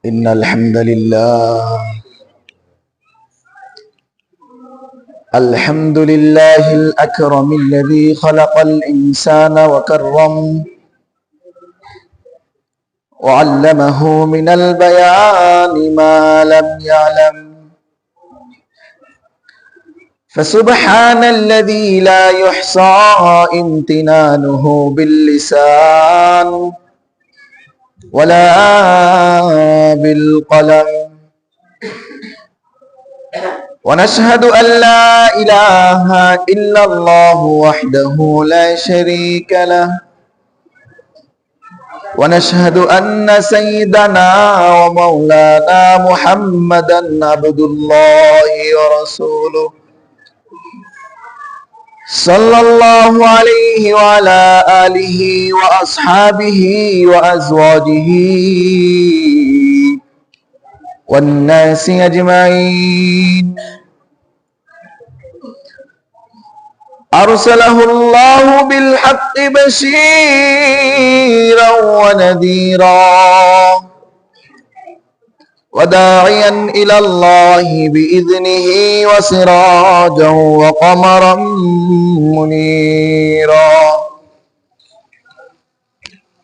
إن الحمد لله الأكرم الذي خلق الإنسان وكرم وعلمه من البيان ما لم يعلم فسبحان الذي لا يحصى امتنانه باللسان ولا بالقلم ونشهد أن لا إله إلا الله وحده لا شريك له ونشهد أن سيدنا ومولانا محمدا عبد الله ورسوله صلى الله عليه وعلى آله وأصحابه وأزواجه والناس أجمعين أرسله الله بالحق بشيرا ونذيرا وداعيا إلى الله بإذنه وسراجا وقمرا منيرا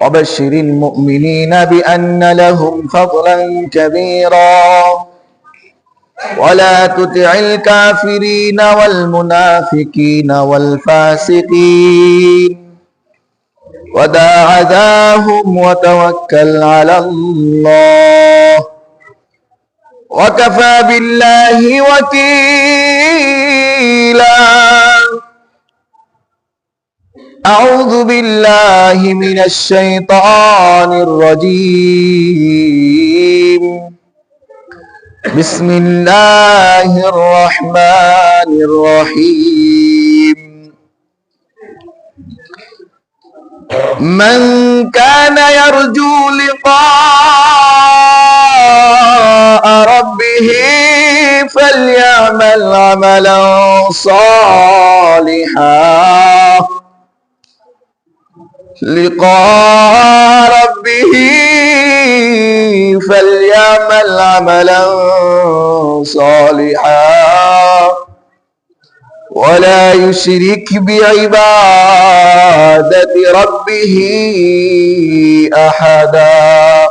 وبشر المؤمنين بأن لهم فضلا كبيرا ولا تطع الكافرين والمنافقين والفاسقين ودع أذاهم وتوكل على الله وكفى بالله وكيلا أعوذ بالله من الشيطان الرجيم بسم الله الرحمن الرحيم من كان يرجو لقاء ربه فليعمل عملا صالحا لقاء ربه فليعمل عملا صالحا ولا يشرك بعبادة ربه أحدا.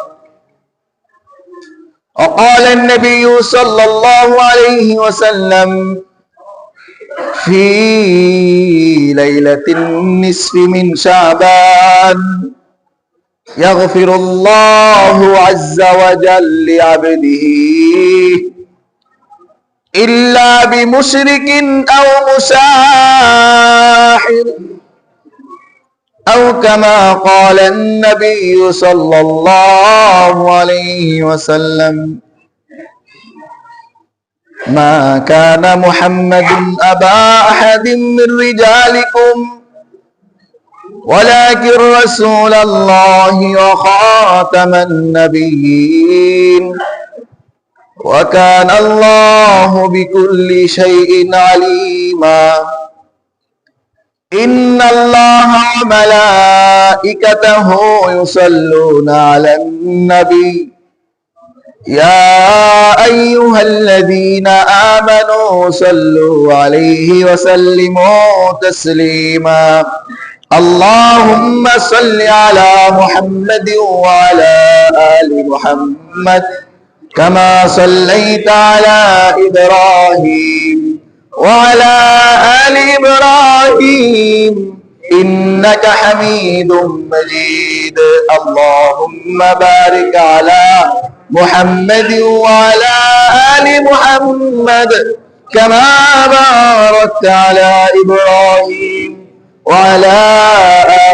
وقال النبي صلى الله عليه وسلم في ليلة النصف من شعبان يغفر الله عز وجل لعبده إلا بمشرك أو مساحر أو كما قال النبي صلى الله عليه وسلم ما كان محمد أبا أحد من رجالكم ولكن رسول الله وخاتم النبيين وكان الله بكل شيء عليما. إن الله وملائكته يصلون على النبي يا أيها الذين آمنوا صلوا عليه وسلموا تسليما. اللهم صل على محمد وعلى آل محمد كما صليت على إبراهيم وعلى آل إبراهيم إنك حميد مجيد. اللهم بارك على محمد وعلى آل محمد كما باركت على إبراهيم وعلى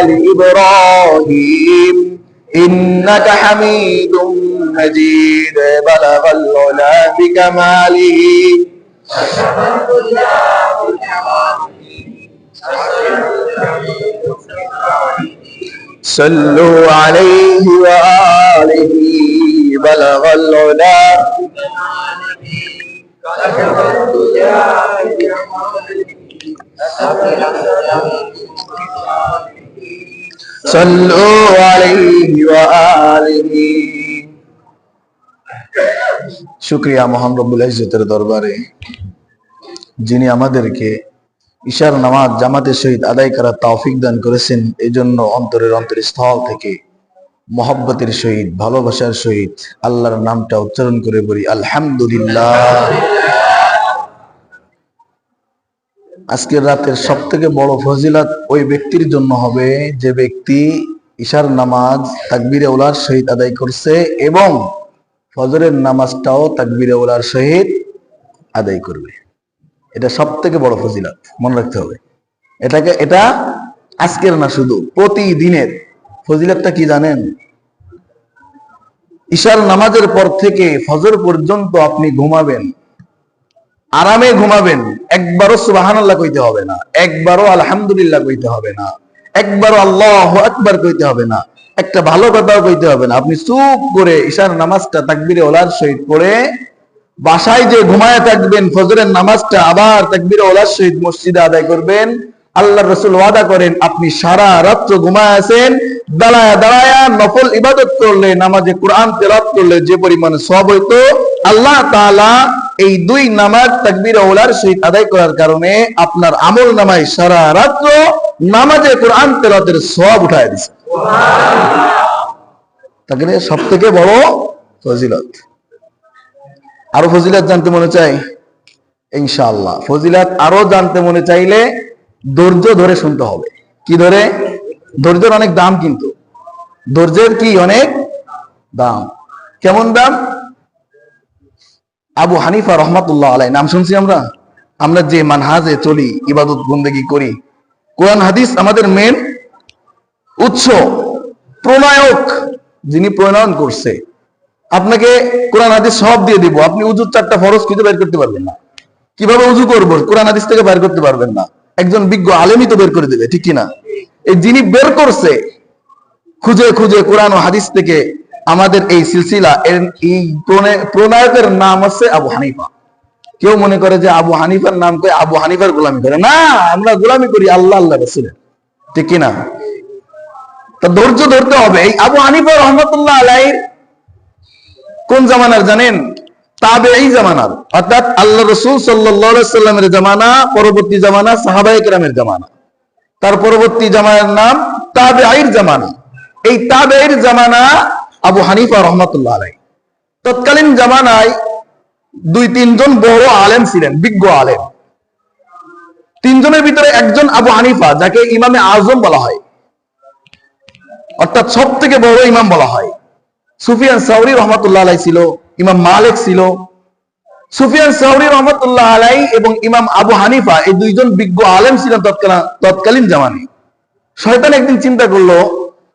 آل إبراهيم إنك حميد مجيد. بلغ العلا بكماله صلوا عليه وآله بلغ العلا সাল্লু আলাইহি ওয়া আলিহি। শুকরিয়া মহান রব্বুল ইজ্জতের দরবারে, যিনি আমাদেরকে ইশার নামাজ জামাতের সহিত আদায় করার তৌফিক দান করেছেন। এই জন্য অন্তরের অন্তরস্থল থেকে মহব্বতের সহিত, ভালোবাসার সহিত আল্লাহর নামটা উচ্চারণ করে বলি আলহামদুলিল্লাহ। আজকের রাতের সব থেকে বড় ফজিলত ওই ব্যক্তির জন্য হবে যে ব্যক্তি ইশার নামাজ তাকবীরে উলার সহিত আদায় করছে এবং ফজরের নামাজটাও তাকবীরে উলার সহিত আদায় করবে। এটা সব থেকে বড় ফজিলত, মনে রাখতে হবে। এটা আজকের না, শুধু প্রতিদিনের ফজিলতটা কি জানেন? ইশার নামাজের পর থেকে ফজর পর্যন্ত আপনি ঘুমাবেন, আরামে ঘুমাবেন। একবারও সুবহানাল্লাহ কইতে হবে না, একবারও আলহামদুলিল্লাহ কইতে হবে না, একবারও আল্লাহু আকবার কইতে হবে না, একটা ভালো কথাও কইতে হবে না। আপনি চুপ করে ইশার নামাজটা তাকবীরে উলার সহিত পড়ে বাসায় যে ঘুমায় থাকবেন, ফজরের নামাজটা আবার তাকবীরে উলার সহিত মসজিদে আদায় করবেন। আল্লাহর রাসূল ওয়াদা করেন, আপনি সারা রাত ঘুমায় আছেন, দাঁড়ায়া দাঁড়ায়া নফল ইবাদত করলে, নামাজে কোরআন তেলাওয়াত করলে যে পরিমাণে সওয়াব হইতো, আল্লাহ তাআলা এই দুই নামাজ তাকবীরে উলার সহিত আদায় করার কারণে আপনার আমল নামায় সারা রাত নামাজে কোরআন তেলাওয়াতের সওয়াব উঠায় দিয়েছে। তাহলে সবথেকে বড় ফজিলত। আরো ফজিলত জানতে মনে চাই? ইনশাআল্লাহ ফজিলত আরো জানতে মনে চাইলে ধৈর্য ধরে শুনতে হবে। কি ধরে? ধৈর্যের অনেক দাম, কিন্তু ধৈর্যের কি অনেক দাম। কেমন দাম? আবু হানিফা রহমাতুল্লাহ আলাইহি নাম শুনছি আমরা। আমরা যে মানহাজে চলি, ইবাদত বন্দেগী করি, কোরআন হাদিস আমাদের মেন উৎস, প্রণয়ক যিনি প্রণয়ন করছে। আপনাকে কোরআন হাদিস সব দিয়ে দিব, আপনি উজুর 4টা ফরজ কিছু বের করতে পারবেন না। কিভাবে উজু করব কোরআন হাদিস থেকে বের করতে পারবেন না। একজন বিজ্ঞ আলেমই তো বের করে দেবে, ঠিক কিনা? এই যিনি বের করছে খুঁজে খুঁজে কোরআন ও হাদিস থেকে আমাদের এই সিলসিলা, এই প্রণয়কের নাম হচ্ছে আবু হানিফা। কেউ মনে করে যে আবু হানিফার নাম করে আবু হানিফার গোলামি করে, না, আমরা গোলামি করি আল্লাহ আল্লাহ রাসূলের, ঠিক কিনা? তা ধৈর্য ধরতে হবে। এই আবু হানিফা রহমাতুল্লাহ আলাইহির কোন জামানার জানেন? তাবেঈ জামানার, অর্থাৎ আল্লাহ রাসূল সাল্লাল্লাহু আলাইহি সাল্লামের জামানা, পরবর্তী জামানা সাহাবায়ে কেরামের জামানা, তার পরবর্তী জামানার নাম তাবেঈর জামানা। এই তাবেঈর জামানা আবু হানিফা রহমাতুল্লাহ আলাইহি। তৎকালীন জামানায় 2-3 জন বড় আলেম ছিলেন, বিজ্ঞ আলেম। 3 জনের ভিতরে একজন আবু হানিফা, যাকে ইমামে আজম বলা হয়, অর্থাৎ সব থেকে বড় ইমাম বলা হয়। সুফিয়ান সাওরী রহমাতুল্লাহ আলাইহি ছিল, ইমাম মালিক ছিল। সুফিয়ান সাওরী রহমাতুল্লাহ আলাইহি এবং ইমাম আবু হানিফা, এই 2 জন বিজ্ঞ আলেম ছিলেন তৎকালীন জামানায়। শয়তান একদিন চিন্তা করলো,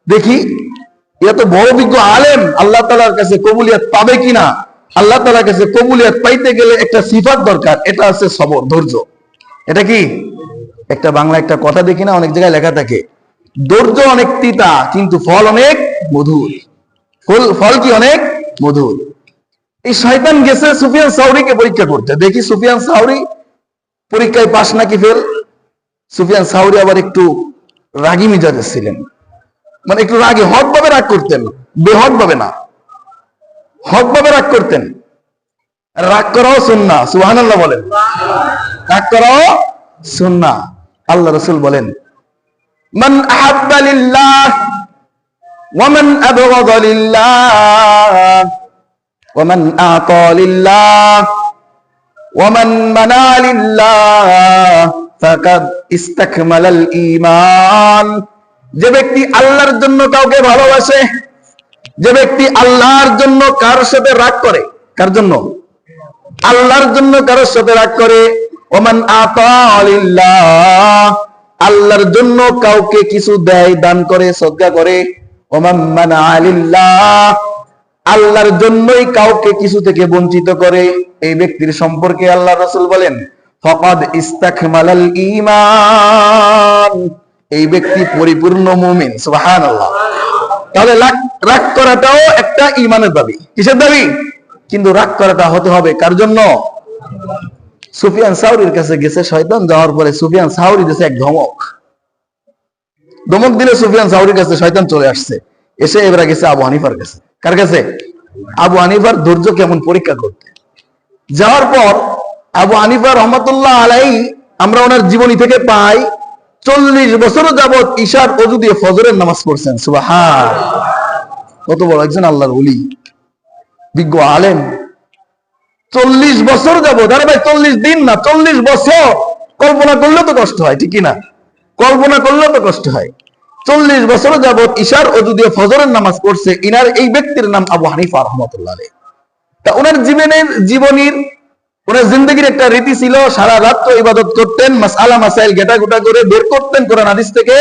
দেখি এত বড় বিজ্ঞ আলেম আল্লাহ তাআলার কাছে কবুলিয়ত পাবে কিনা। আল্লাহ তাআলার কাছে কবুলিয়ত পাইতে গেলে একটা সিফাত দরকার, এটা হচ্ছে সবর, ধৈর্য। এটা কি একটা বাংলা একটা কথা দেখি না, অনেক জায়গায় লেখা থাকে, ধৈর্য অনেক তিতা কিন্তু ফল অনেক মধুর। ফল কি অনেক মধুর। এই শয়তান গেছে সুফিয়ান সাওরীকে পরীক্ষা করতে, দেখি সুফিয়ান সাওরী পরীক্ষায় পাস নাকি ফেল। সুফিয়ান সাওরী আবার একটু রাগী মিজাজের ছিলেন, মানে একটু রাগী, হক ভাবে রাগ করতেন, বেহক ভাবে না, হক ভাবে রাগ করতেন। রাগ করাও সুন্নাহ, সুবহানাল্লাহ বলেন। রাগ করাও সুন্নাহ। আল্লাহ রাসূল বলেন, মান আহাব্বা লিল্লাহ ওয়া মান আবগাযা লিল্লাহ ওয়া মান আতা লিল্লাহ ওয়া মান মানা লিল্লাহ ফাকাদ ইসতাকমালাল ঈমান। যে ব্যক্তি আল্লাহর জন্য কাউকে ভালোবাসে, যে ব্যক্তি আল্লাহর জন্য কারোর সাথে রাগ করে, কার জন্য? আল্লাহর জন্য কারোর সাথে রাগ করে, ওমান আতা লিল্লাহ, আল্লাহর জন্য কাউকে কিছু দেয়, দান করে, সদকা করে, ওমান মানা লিল্লাহ, আল্লাহর জন্যই কাউকে কিছু থেকে বঞ্চিত করে, এই ব্যক্তির সম্পর্কে আল্লাহ রাসূল বলেন, ফাকাদ ইসতাকমালাল ঈমান, এই ব্যক্তি পরিপূর্ণ মুমিন। সুবহানাল্লাহ। তাহলে রাগ করাটাও একটা ঈমানের দাবি। কিসের দাবি? কিন্তু রাগ করাটা হতে হবে কার জন্য? সুফিয়ান সাওরীর কাছে গেছে শয়তান, যাওয়ার পরে সুফিয়ান সাওরী দিয়েছে এক ধমক। ধমক দিলে সুফিয়ান সাউরির কাছে শয়তান চলে আসছে, এসে এবার গেছে আবু হানিফার কাছে। কার কাছে? আবু হানিফার ধৈর্য কেমন পরীক্ষা করতে। যাওয়ার পর আবু হানিফা রহমতুল্লাহ আলাইহি, আমরা ওনার জীবনী থেকে পাই 40 বছর যাবত ঈশার ওযু দিয়ে ফজরের নামাজ পড়ছেন। সুবহান! কত বড় একজন আল্লাহর ওলি, বিজ্ঞ আলেম। 40 বছর যাবত, আরে ভাই 40 দিন না, 40 বছর। কল্পনা করলেও তো কষ্ট হয়, ঠিক না? কল্পনা করলেও তো কষ্ট হয়। 40 বছর যাবত ঈশার ওযু দিয়ে ফজরের নামাজ পড়ছে। ইনার এই ব্যক্তির নাম আবু হানিফা রহমতুল্লাহ আলাইহি। তা ওনার জীবনীর ওনার জিন্দগির একটা রীতি ছিল, সারা রাত ইবাদত করতেন, মাসআলা মাসাইল গেটা গোটা করে বের করতেন কোরআন হাদিস থেকে।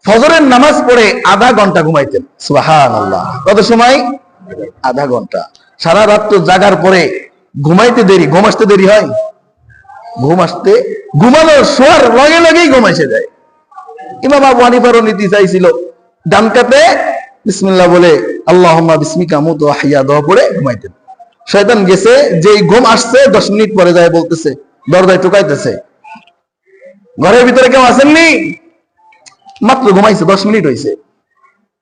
ফজরের নামাজ পড়ে আধা ঘন্টা ঘুমাইতেন। সুবহানাল্লাহ! কত সময়? আধা ঘন্টা। সারা রাত জাগার পরে ঘুমাইতে দেরি, ঘুম আসতে দেরি হয়। ঘুমানোর শোয়ার লগে লগেই ঘুম এসে যায়। ইমাম আবু হানিফারও নীতি চাইছিল, ডান কাতে বিসমিল্লাহ বলে আল্লাহুম্মা বিসমিকা মুতু ওয়া আহইয়া দোয়া পড়ে ঘুমাইতেন। শয়তান গেছে, যেই ঘুম আসছে 10 মিনিট পরে যায় বলতেছে, দরজায় টোকাইতেছে, ঘরের ভিতরে কেউ আসেননি? মাত্র ঘুমাইছে, 10 মিনিট হয়েছে।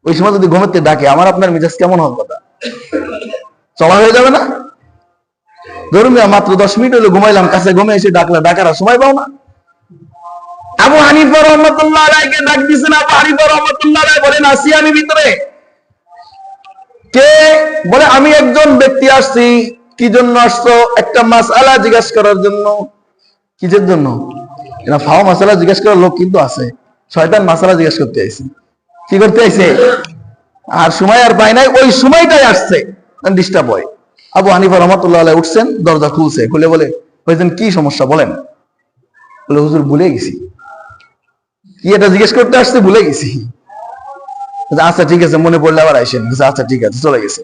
ওই সময় যদি ঘুমাতে ডাকে, আমার আপনার মেজাজ কেমন হবে? কথা চলা হয়ে যাবে না? ধরুন মাত্র 10 মিনিট হলো ঘুমাইলাম, কাছে ঘুমে এসে ডাকলা, ডাকার সময় পাও না? আবু হানিফা রহমতুল্লাহ আলাইহিকে ডাক দিয়েছেন। আবু হানিফা রহমতুল্লাহ আলাইহি বলেন, আসি আমি ভিতরে। কে? বলে, আমি একজন ব্যক্তি আসছি। কি জন্য আসছো? একটা মাসআলা জিজ্ঞাসা করার জন্য। কিসের জন্য? না, ফাও মাসআলা জিজ্ঞাসা করার লোক কিন্তু আছে। শয়তান মাসআলা জিজ্ঞাসা করতে আইছে। কি করতে আইছে? আর সময় আর পায় নাই, ওই সময়টাই আসছে, ডিস্টার্ব হয়। আবু হানিফা রহমতুল্লাহ আলাইহি উঠছেন, দরজা খুলছে, খুলে বলে, বলেছেন কি সমস্যা বলেন? বলে, হুজুর ভুলে গেছি। কি এটা জিজ্ঞেস করতে আসছে? ভুলে গেছি। আচ্ছা ঠিক আছে, মনে পড়লে আবার আইসেন। আচ্ছা ঠিক আছে, চলে গেছে।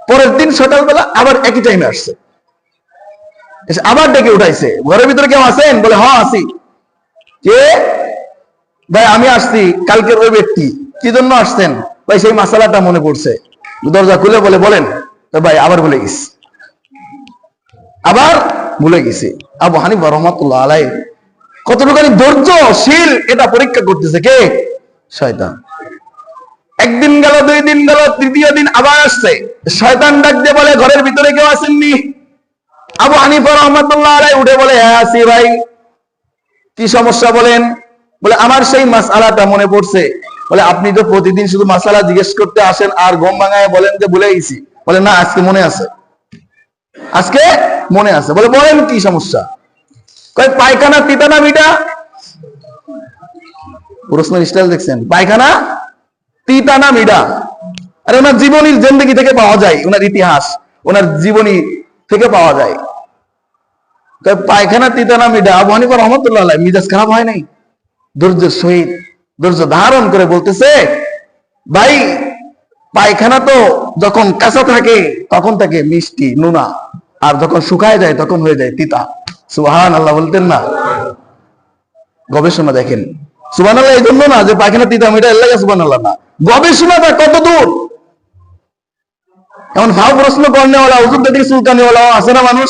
পরের দিন সকালবেলা আবার একই টাইমে আসছে, আবার ডেকে উঠাইছে, ঘরের ভিতরে কেউ আছেন? বলে, হ্যাঁ আছি। কে? ভাই আমি আসছি, কালকের ওই ব্যক্তি। কি জন্য আসছেন? ভাই সেই মাসালাটা মনে পড়ছে। দরজা খুলে বলে, বলেন। তো ভাই আবার ভুলে গেছি, আবার ভুলে গেছি। আবু হানিফা রহমাতুল্লাহ আলাইহি কতটুকু ধৈর্যশীল এটা পরীক্ষা করতেছে কে? শয়তান। একদিন গেল, 2 দিন গেল, তৃতীয় দিন আবার আসছে। শয়তান ডাক দিয়ে বলে, ঘরের ভিতরে কেউ আসেননি? আবু হানিফা রহমাতুল্লাহ আলাইহি উঠে বলে, হ্যাঁ আছি ভাই। কি সমস্যা বলেন? বলে, আমার সেই মাসআলাটা মনে পড়ছে। বলে, আপনি তো প্রতিদিন শুধু মাসআলা জিজ্ঞেস করতে আসেন আর ঘুম ভাঙায় বলেন যে ভুলে গেছি। বলে, না আজকে মনে আছে, আজকে মনে আছে। বলে, বলেন কি সমস্যা? কয়, পায়খানা তিতা না মিঠা? প্রশ্নের স্টাইল দেখছেন? পায়খানা তিতা না মিঠা? আরে ওনার জীবনীর জিন্দেগি থেকে পাওয়া যায়, ওনার ইতিহাস, ওনার জীবনী থেকে পাওয়া যায়। পায়খানা তিতা না মিঠা? আবু হানিফা রহমতুল্লাহ আলাইহি মিজাজ খারাপ হয় নাই, ধৈর্যের সহিত ধৈর্য ধারণ করে বলতেছে, ভাই পায়খানা তো যখন কাঁচা থাকে তখন থাকে মিষ্টি নুনা, আর যখন শুকায় যায় তখন হয়ে যায় তিতা। সুবহানাল্লাহ বলতেন না? গবেষণা দেখেন। সুবহানাল্লাহ এই জন্য না যে পায়খানা তিতা মিঠা এর লাগে সুবহানাল্লাহ না, গবেষণাটা কত দূর। এমন ভাব প্রশ্ন করনেওয়ালা, হুজুর দেখি চুলকানিওয়ালা আছে না মানুষ?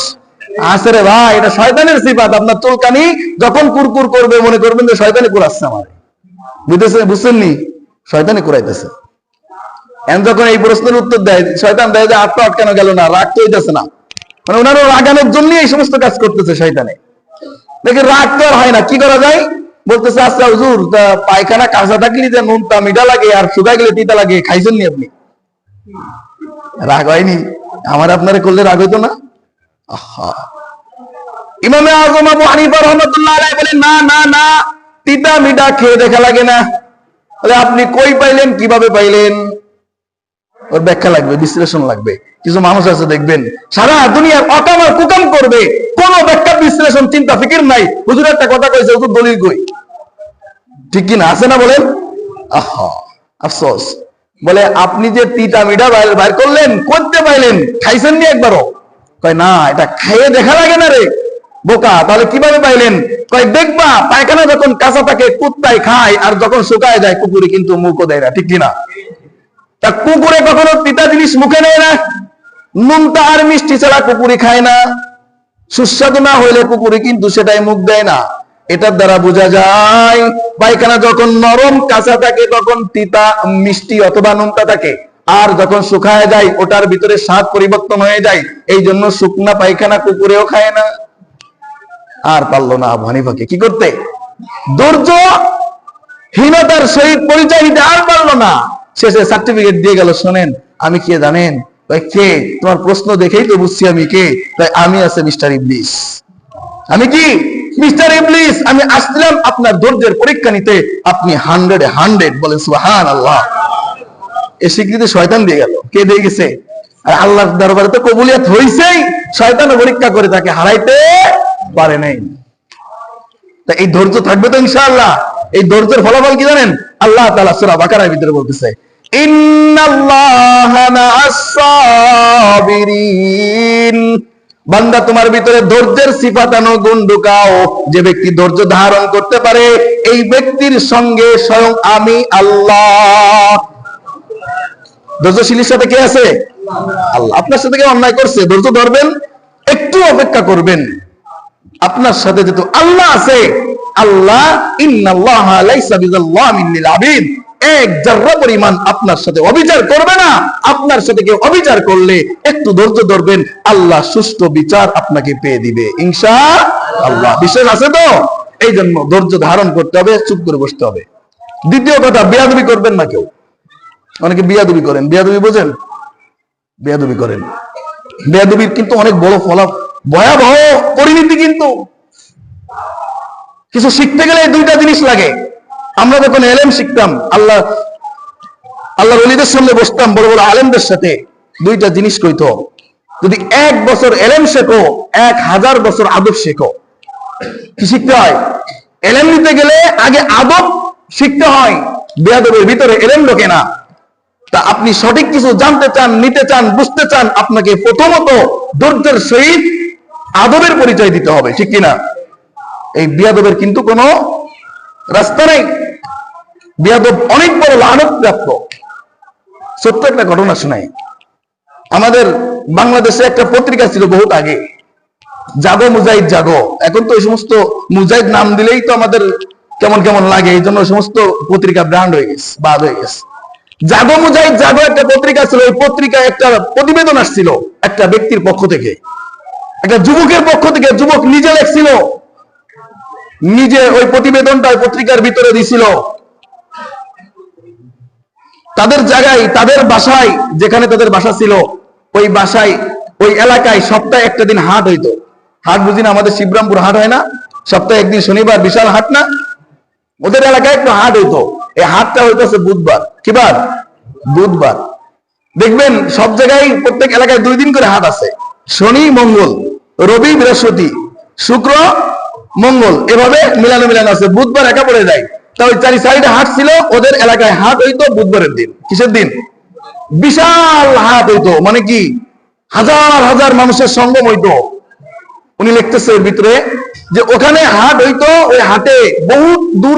আছে রে ভাই, এটা শয়তানের সিফাত। আপনার চুলকানি যখন কুরকুর করবে মনে করবেন যে শয়তানি কুরাচ্ছে আমার। বুঝছেননি? শয়তানি কুরাইতেছে। এখন যখন এই প্রশ্নের উত্তর দেয়, শয়তান দেয় যে আত্মা আটকানো গেল না, রাগ তো হইতেছে না, মানে ওনারও রাগানোর জন্য এই সমস্ত কাজ করতেছে শয়তানে। দেখে রাগ তো আর হয় না, কি করা যায়? বলতেছে, আচ্ছা হুজুর, পায়খানা কাঁচা থাকলে যে নুনটা মিঠা লাগে আর শুকাই গেলে তিতা লাগে, খাইছেন নি আপনি? রাগ হয়নি? আমার আপনারা করলে রাগ হইতো না? ইমামে আযম আবু হানিফা রাহমাতুল্লাহ আলাইহি বলেন, না না না, তিতা মিঠা খেয়ে দেখা লাগে না। বলে, আপনি কই পাইলেন, কিভাবে পাইলেন? ওর ব্যাখ্যা লাগবে, বিশ্লেষণ লাগবে। কিছু মানুষ আছে দেখবেন সারা দুনিয়ার অকাম আর কুকাম করবে, কোন ব্যাখ্যা বিশ্লেষণ চিন্তা ফিকির নাই। হুজুর একটা কথা কইছে, হুজুর দলিল কই? ঠিক কি না? আছে না বলেন? আহা আফসোস। বলে, আপনি যে তিতা মিঠা বাইর করলেন, করতে পাইলেন, খাইছেন নি একবারও? কয়, না, এটা খাইয়ে দেখা লাগে না রে বোকা। তাহলে কিভাবে পাইলেন? কয়, দেখবা পায়খানা যখন কাঁচা থাকে কুত্তায় খায়, আর যখন শুকায় যায় কুকুরে কিন্তু মুখও দেয় না, ঠিক কিনা? তা কুকুরে কখনো তিতা জিনিস মুখে নেয় না, নুনটা আর মিষ্টি ছাড়া কুকুরি খায় না। সুস্বাদু না হইলে কুকুরে কিন্তু সেটাই মুখ দেয় না। এটার দ্বারা বোঝা যায় পায়খানা যখন নরম কাঁচা থাকে তখন তিতা মিষ্টি অথবা নোনতা থাকে, আর যখন শুকায় যায় ওটার ভিতরে স্বাদ পরিবর্তন হয়ে যায়। এই জন্য শুকনা পায়খানা কুকুরেও খায় না। আর পারলো না আবু হানিফাকে কি করতে, ধৈর্য হীনতার সহিত পরিচয় দিতে আর পারলো না। শেষে সার্টিফিকেট দিয়ে গেল, শোনেন আমি কে জানেন? কে? তোমার প্রশ্ন দেখেই তো বুঝছি আমি কে। তাই আমি আছে মিস্টার ইবলিস। আমি কি? মিস্টার ইবলিস। আমি আসলাম আপনার ধৈর্যের পরীক্ষা নিতে। আপনি 100 বলেন সুবহানাল্লাহ। এই স্বীকৃতি শয়তান দিয়ে গেল। কে দিয়ে গেছে? আর আল্লাহর দরবারে তো কবুলিয়ত হইছেই, শয়তান পরীক্ষা করে তাকে হারাইতে পারে নাই। তা এই ধৈর্য থাকবে তো ইনশাআল্লাহ। এই ধৈর্যের ফলাফল কি জানেন? আল্লাহ তাআলা সূরা বাকারার ভিতরে বলতেছে, ইন্নাল্লাহা মা'আস সাবিরিন। বান্দা তোমার ভিতরে ধৈর্যের সিফাত আনো, গুণ ঢুকাও। যে ব্যক্তি ধৈর্য ধারণ করতে পারে এই ব্যক্তির সঙ্গে স্বয়ং আমি আল্লাহ। ধৈর্যশীলের সাথে কে আছে? আল্লাহ। আপনার সাথে কেউ অন্যায় করছে, ধৈর্য ধরবেন, একটু অপেক্ষা করবেন। আপনার সাথে যেহেতু আল্লাহ আছে, আল্লাহ ইন্নাল্লাহা লাইসা বিযাল্লামিন লিল আবিদ, এক যারা পরিমাণ আপনার সাথে অবিচার করবে না। আপনার সাথে কেউ অবিচার করলে একটু ধৈর্য ধরবেন, আল্লাহ সুষ্ঠু বিচার আপনাকে পেয়ে দিবে ইনশাআল্লাহ। বিশ্বাস আছে তো? এই জন্য ধৈর্য ধারণ করতে হবে, চুপ করে বসতে হবে। দ্বিতীয় কথা, বেয়াদবি করবেন না কেউ। অনেকে বেয়াদবি করেন, বেয়াদবি বোঝেন? বেয়াদবি করেন, বেয়াদবির কিন্তু অনেক বড় ভয়াবহ পরিণতি। কিন্তু কিছু শিখতে গেলে দুইটা জিনিস লাগে। আমরা যখন এলেম শিখতাম, আল্লাহর ওলিদের সামনে বসতাম, বড় বড় আলেমদের সাথে, দুইটা জিনিস কইতো, যদি 1 বছর এলেম শেখো 1000 বছর আদব শেখো। কি শিখতে হয়? এলেম নিতে গেলে আগে আদব শিখতে হয়। বেয়াদবের ভিতরে এলেম ঢোকে না। তা আপনি সঠিক কিছু জানতে চান, নিতে চান, বুঝতে চান, আপনাকে প্রথমত ধৈর্যের সহিত আদবের পরিচয় দিতে হবে, ঠিক কিনা? এই বিয়াদবের কিন্তু কোনো রাস্তা নেই। বিয়াদব অনেক বড় লানত প্রাপ্ত। সত্য একটা ঘটনা শোনাই। আমাদের বাংলাদেশে একটা পত্রিকা ছিল বহুত আগে, জাগো মুজাহিদ জাগো। এখন তো এই সমস্ত মুজাহিদ নাম দিলেই তো আমাদের কেমন কেমন লাগে, এই জন্য সমস্ত পত্রিকা ব্র্যান্ড হয়ে গেছে, বাদ হয়ে গেছে। জাগো মুজাহিদ জাগো একটা পত্রিকা ছিল। এই পত্রিকায় একটা প্রতিবেদন আসছিল একটা ব্যক্তির পক্ষ থেকে, একটা যুবকের পক্ষ থেকে। যুবক নিজে লেখছিল, নিজে ওই প্রতিবেদনটা পত্রিকার ভিতরে দিছিল। তাদের জায়গায়, তাদের বাসায়, যেখানে তাদের বাসা ছিল, ওই বাসায়, ওই এলাকায় সপ্তাহে একটা দিন হাট হইতো। হাট বুঝি না? আমাদের শিবরামপুর হাট হয় না? সপ্তাহে একদিন শনিবার বিশাল হাট না? ওদের এলাকায় একটু হাট হইতো। এই হাটটা হইতেছে বুধবার। কি বার? বুধবার। দেখবেন সব জায়গায়, প্রত্যেক এলাকায় 2 দিন করে হাট আছে, শনি মঙ্গল, রবি বৃহস্পতি, শুক্র মঙ্গল, এভাবে মিলানো আছে। বুধবার একা পড়ে যায়। তা ওই 4-4টা হাট ছিল ওদের এলাকায়। হাট হইতো বুধবারের দিন। কিসের দিন? বিশাল হাট হইতো, মানে কি হাজার হাজার মানুষের সঙ্গম হইতো। উনি লিখতেছে এর ভিতরে যে ওখানে হাট হইতো, ওই হাটে বহুত দূর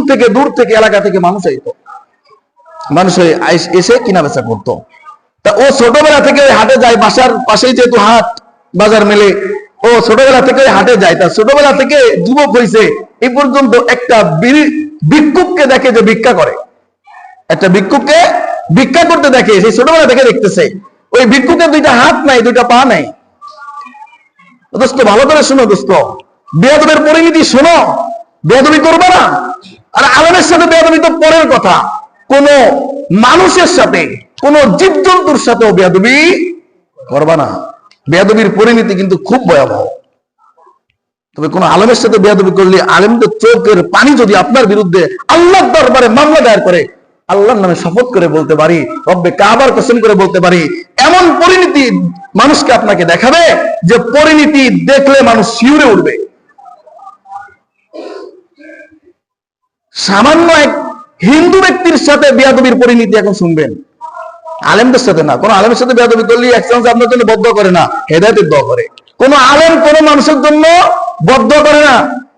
থেকে এলাকা থেকে মানুষ হইতো। মানুষ এসে কিনা বেচা করতো। তা ও ছোটবেলা থেকে ওই হাটে যায়, বাসার পাশেই যেহেতু হাট বাজার মেলে, ও ছোটবেলা থেকে ওই হাটে যায়। তা ছোটবেলা থেকে যুবক হয়েছে এই পর্যন্ত একটা ভিক্ষুককে দেখে যে ভিক্ষা করে, একটা ভিক্ষুককে ভিক্ষা করতে দেখে, সেই ছোটবেলা থেকে দেখতেছে। ওই ভিক্ষুকের 2টা হাত নাই, 2টা পা নাই। দোস্ত ভালো করে শোনো, দোস্ত বেয়াদবের পরিণতি শোনো। বেয়াদবি করবে না। আর আলেমের সাথে বেয়াদবি তো পরের কথা, কোন মানুষের সাথে, কোন জীবজন্তুর সাথেও বেয়াদবি করবা না। বেয়াদবির পরিণতি কিন্তু খুব ভয়াবহ। তবে কোন আলেমের সাথে বেয়াদবি করলে আলেমদের চোখের পানি যদি আপনার বিরুদ্ধে আল্লাহর দরবারে মামলা দায়ের করে, আল্লাহর নামে শপথ করে বলতে পারি, রব্বে কাবার কসম করে বলতে পারি, এমন পরিণতি মানুষকে আপনাকে দেখাবে যে পরিণতি দেখলে মানুষ শিউরে উঠবে। সামান্য এক হিন্দু ব্যক্তির সাথে বেয়াদবির পরিণতি এখন শুনবেন, আলেমদের সাথে না। কোন আলেমের সাথে বেয়াদবি করলে এক চান্স আপনার জন্য বদ্ধ করে না, হেদায়েতের দোয়া করে। কোন আলেম কোন মানুষের জন্য বদ্ধ করে না,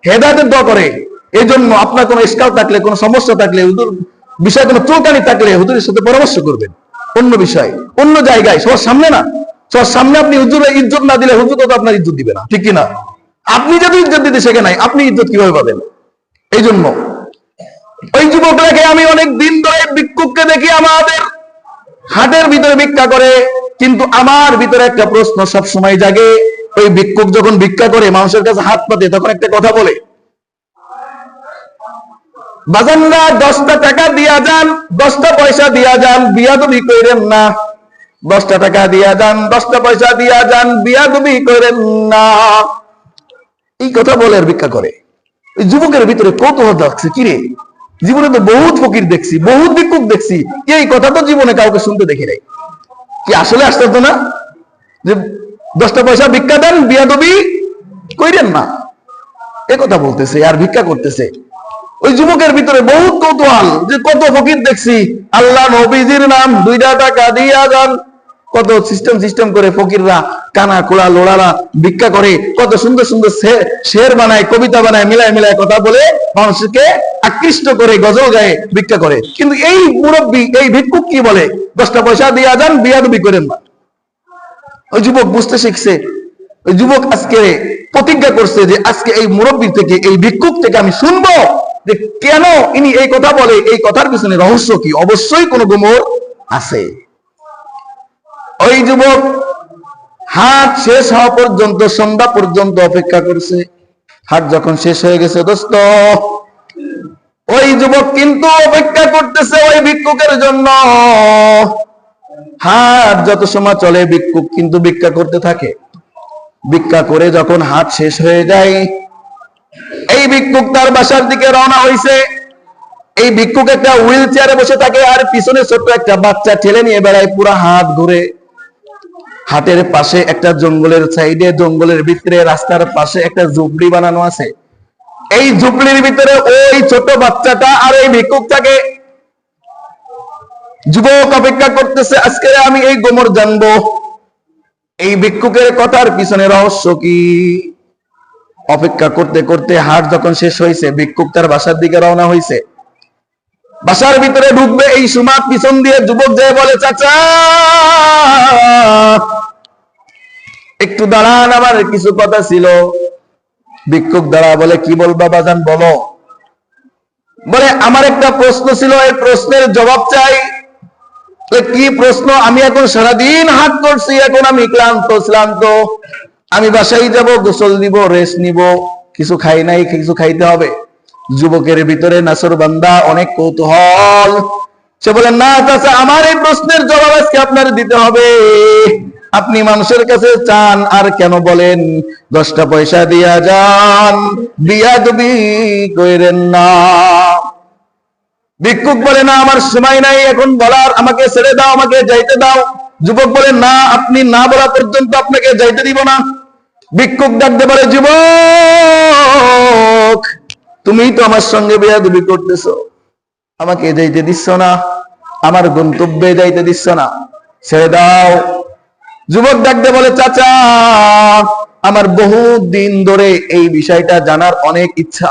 হেদায়েতের দোয়া করে। এই জন্য আপনার কোনো ইশকাল থাকলে, কোনো সমস্যা থাকলে, হুজুর বিষয়ে কোনো চুলকানি থাকলে হুজুরের সাথে পরামর্শ করবেন। অন্য বিষয়, অন্য জায়গায়, সবার সামনে না। সবার সামনে আপনি হুজুরের ইজ্জত না দিলে হুজুর তো আপনার ইজ্জত দিবে না, ঠিক কিনা? আপনি যদি ইজ্জত দিতে শেখে নাই, আপনি ইজ্জত কিভাবে পাবেন? এই জন্য ওই যুবকরাকে আমি অনেক দিন ধরে ভিক্ষুককে দেখি আমাদের হাটের ভিতরে ভিক্ষা করে, কিন্তু আমার ভিতরে একটা প্রশ্ন সব সময় জাগে, ওই ভিক্ষুক যখন ভিক্ষা করে মানুষের কাছে হাত পাতে তখন একটা কথা বলে, বাজানরা 10টা টাকা দিয়া যান, 10টা পয়সা দিয়া যান, বিয়াদবি কইরেন না। 10টা টাকা দিয়া যান, 10টা পয়সা দিয়া যান, বিয়াদবি কইরেন না। এই কথা বলে আর ভিক্ষা করে। ওই যুবকের ভিতরে কৌতূহল থাকছে, কিরে জীবনে তো বহুত ফকির দেখছি, বহুত ভিক্ষুক দেখছি, এই কথা তো জীবনে কাউকে শুনতে দেখি নাই। কি আসলে আশ্চর্য না যে 10টা পয়সা ভিক্ষা দেন, বিয়াদবি কইরেন না, এ কথা বলতেছে আর ভিক্ষা করতেছে। ওই যুবকের ভিতরে বহুত কৌতূহল যে কত ফকির দেখছি, আল্লাহ নবীজির নাম 2টা টাকা দিয়া যান, কত সিস্টেম করে ফকিররা কানা কোলা লোড়ারা ভিক্ষা করে, কত সুন্দর সুন্দর শের বানায়, কবিতা বানায়, মিলায় মিলায় কথা বলে মানুষকে আকৃষ্ট করে গজল গায়ে ভিক্ষা করে। কিন্তু এই মুরব্বী, এই ভিক্ষুক কি বলে, 10টা পয়সা দিয়া যান, বিয়াদবি করেন না। ওই যুবক বুঝতে শিখছে, ওই যুবক আজকে প্রতিজ্ঞা করছে যে আজকে এই মুরব্বী থেকে, এই ভিক্ষুক থেকে আমি শুনবো যে কেন ইনি এই কথা বলে, এই কথার পিছনে রহস্য কি, অবশ্যই কোনো গোমর আছে। ওই যুবক হাট শেষ হওয়া পর্যন্ত, সন্ধ্যা পর্যন্ত অপেক্ষা করছে। হাট যখন শেষ হয়ে গেছে দোস্ত, ওই যুবক কিন্তু অপেক্ষা করতেছে ওই ভিক্ষুকের জন্য। হাট যত সময় চলে ভিক্ষুক কিন্তু ভিক্ষা করতে থাকে। ভিক্ষা করে যখন হাট শেষ হয়ে যায়, এই ভিক্ষুক তার বাসার দিকে রওনা হয়েছে। এই ভিক্ষুক একটা হুইল চেয়ারে বসে থাকে আর পিছনে ছোট্ট একটা বাচ্চা ঠেলে নিয়ে বেড়ায় পুরা হাট ঘুরে। হাটের পাশে একটা জঙ্গলের সাইডে, জঙ্গলের ভিতরে রাস্তার পাশে একটা ঝুপড়ি বানানো আছে। এই ঝুপড়ির ভিতরে ওই ছোট বাচ্চাটা আর এই ভিক্ষুক থাকে। যুবক অপেক্ষা করতেছে, আজকে আমি এই গোমর জানবো, এই ভিক্ষুকের কথার পিছনে রহস্য কি। অপেক্ষা করতে করতে হাট যখন শেষ হয়েছে, ভিক্ষুক তার বাসার দিকে রওনা হয়েছে। বাসার ভিতরে ঢুকবে এই সময় পিছন দিয়ে যুবক যায় বলে, চাচা একটু দাঁড়ান, আমার কিছু কথা ছিল। ভিক্ষুক দাঁড়া, বলে কি বলবা বাজান, বলো। বলে আমার একটা প্রশ্ন ছিল, এই প্রশ্নের জবাব চাই। কি প্রশ্ন? আমি এখন সারাদিন হাট করছি, এখন আমি ক্লান্ত, আমি বাসায় যাব, গোসল দিব, রেস্ট নিব, কিছু খাই নাই, কিছু খাইতে হবে। যুবকের ভিতরে নাসরবান্দা, অনেক কৌতূহল। সে বলে, না চাচা, আমার এই প্রশ্নের জবাব আজকে আপনার দিতে হবে। আপনি মানুষের কাছে চান আর কেন বলেন 10টা পয়সা দিয়া যান, বিয়াদবি কইরেন না। ভিক্ষুক বলে, না আমার সময় নাই এখন বলার, আমাকে ছেড়ে দাও, আমাকে যাইতে দাও। যুবক বলে, না, আপনি না বলা পর্যন্ত আপনাকে যাইতে দিব না। ভিক্ষুক ডাকতে পারে, যুবক তুমি তো আমার সঙ্গে বেয়াদবি করতেছো, আমাকে যাইতে দিচ্ছ না, আমার গন্তব্যে যাইতে দিচ্ছ না, ছেড়ে দাও। যুবক ডাকতে বলে, চাচা আমার বহু দিন ধরে এই বিষয়টা জানার অনেক ইচ্ছা,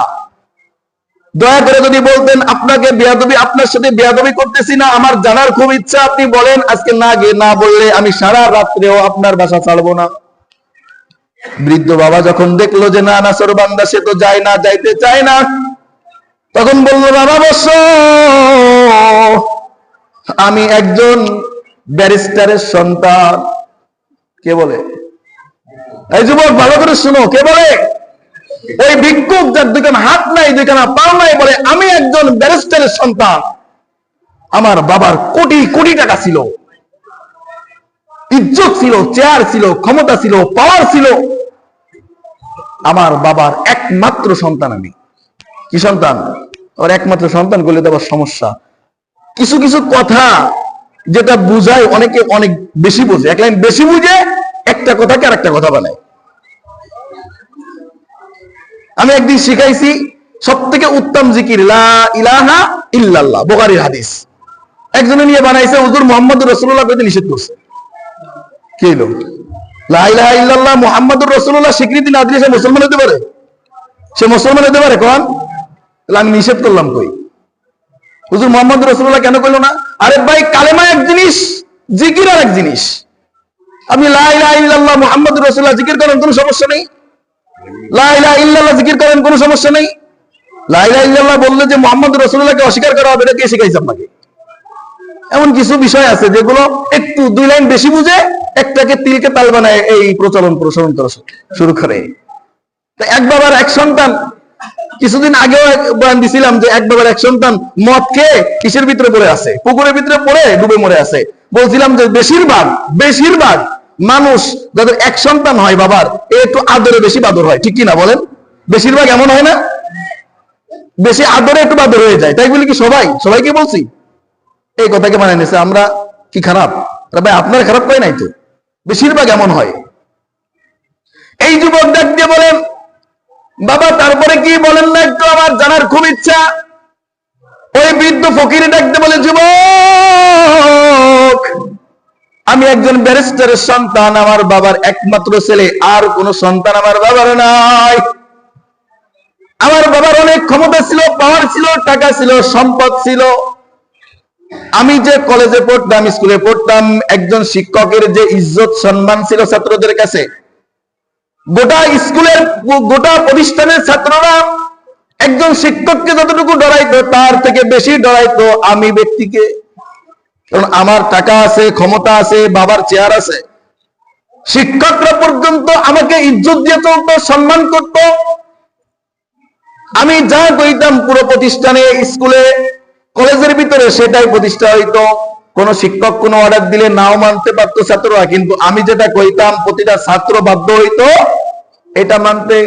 দয়া করে যদি বলতেন আপনাকে বেয়াদবি, আপনার সাথে বেয়াদবি করতেছি না, আমার জানার খুব ইচ্ছা, আপনি বলেন, আজকে না গিয়ে না বললে আমি সারা রাত্রেও আপনার বাসা ছাড়বো না। বৃদ্ধ বাবা যখন দেখলো যে না, নাসরবান্দা সে তো যায় না, যাইতে চায় না, তখন বলল, বাবা বস, আমি একজন ব্যারিস্টারের সন্তান। কে বলে? এই যুবক ভালো করে শুনো, কে বলে? ওই ভিক্ষুক যার দুখানা হাত নাই, দুখানা পাও নাই, বলে আমি একজন ব্যারিস্টারের সন্তান। আমার বাবার কোটি কোটি টাকা ছিল, ইজ্জত ছিল, চেয়ার ছিল, ক্ষমতা ছিল, পাওয়ার ছিল। আমার বাবার একমাত্র সন্তান আমি। কি সন্তান? আর একমাত্র সন্তান করলে তো আবার সমস্যা। কিছু কিছু কথা যেটা বুঝায়, অনেকে অনেক বেশি বোঝে, এক লাইন বেশি বুঝে একটা কথাকে আর একটা কথা বানায়। আমি একদিন শিখাইছি সব থেকে উত্তম জিকির লা ইলাহা ইল্লাল্লাহ, বুখারীর হাদিস। একজনে নিয়ে বানাইছে হুজুর মুহাম্মদুর রাসূলুল্লাহ কইতে নিষেধ করছে। কি হলো? লা ইলাহা ইল্লাল্লাহ মুহাম্মদুর রাসূলুল্লাহ স্বীকৃতি না দিলে সে মুসলমান হতে পারে? সে মুসলমান হতে পারে কোন? তাহলে আমি নিষেধ করলাম কই? হুজুর মুহাম্মদুর রাসূলুল্লাহ কেন কইলো না? আরে ভাই, কালেমা এক জিনিস, জিকির আর এক জিনিস। আপনি লা ইলাহা ইল্লাল্লাহ মুহাম্মদুর রাসূলুল্লাহ জিকির করেন, কোনো সমস্যা নেই। লা ইলাহা ইল্লাল্লাহ জিকির করেন, কোনো সমস্যা নেই। লা ইলাহা ইল্লাল্লাহ বললে যে মুহাম্মদ রাসূলুল্লাহকে অস্বীকার করা হবে, এটা কে শিখাইছে আপনাকে? এমন কিছু বিষয় আছে যেগুলো একটু 2 লাইন বেশি বুঝে একটাকে তিলকে তাল বানায় এই প্রচলন করা শুরু করে। তো এক বাবার এক সন্তান, কিছুদিন আগেও বয়ান দিছিলাম যে এক বাবার এক সন্তান মদ খেয়ে কিসের ভিতরে পড়ে আছে, পুকুরের ভিতরে পড়ে ডুবে মরে আছে। বলছিলাম যে বেশিরভাগ মানুষ যাদের এক সন্তান হয় বাবার, একটু আদরে বেশি বাদর হয়, ঠিক কিনা বলেন? বেশিরভাগ এমন হয় না? বেশি আদরে একটু বাদর হয়ে যায়, তাই বলি কি সবাইকে বলছি এই কথাকে মানে নিছে আমরা কি খারাপ? ভাই আপনার খারাপ কয় নাই তো, বেশিরভাগ এমন হয়। এই যুবক ডাক দিয়ে বলেন, বাবা তারপরে কি বলেন না একটু, আমার জানার খুব ইচ্ছা। ওই বৃদ্ধ ফকির ডাক দিয়ে বলে, যুবক আমি একজন ব্যারিস্টারের সন্তান, আমার বাবার একমাত্র ছেলে, আর কোন সন্তান আমার বাবার নাই। আমার বাবার অনেক ক্ষমতা ছিল, পাওয়ার ছিল, টাকা ছিল, সম্পদ ছিল। আমি যে কলেজে পড়তাম, স্কুলে পড়তাম, একজন শিক্ষকের যে ইজ্জত সম্মান ছিল ছাত্রদের কাছে, গোটা স্কুলের গোটা প্রতিষ্ঠানের ছাত্ররা একজন শিক্ষককে যতটুকু ডরাইতো তার থেকে বেশি ডরাইতো আমি ব্যক্তিকে। কারণ আমার টাকা আছে, ক্ষমতা আছে, বাবার চেয়ার আছে। শিক্ষকরা পর্যন্ত আমাকে ইজ্জত দিয়ে চলতো, সম্মান করত। আমি যা কইতাম পুরো প্রতিষ্ঠানে, স্কুলে, কলেজের ভিতরে সেটাই প্রতিষ্ঠা হইতো। কোন শিক্ষক কোন অর্ডার দিলে নাও মানতে পারতো ছাত্ররা, কিন্তু আমি যেটা কইতাম প্রতিটা ছাত্র বাধ্য হইতো এটা মানতে।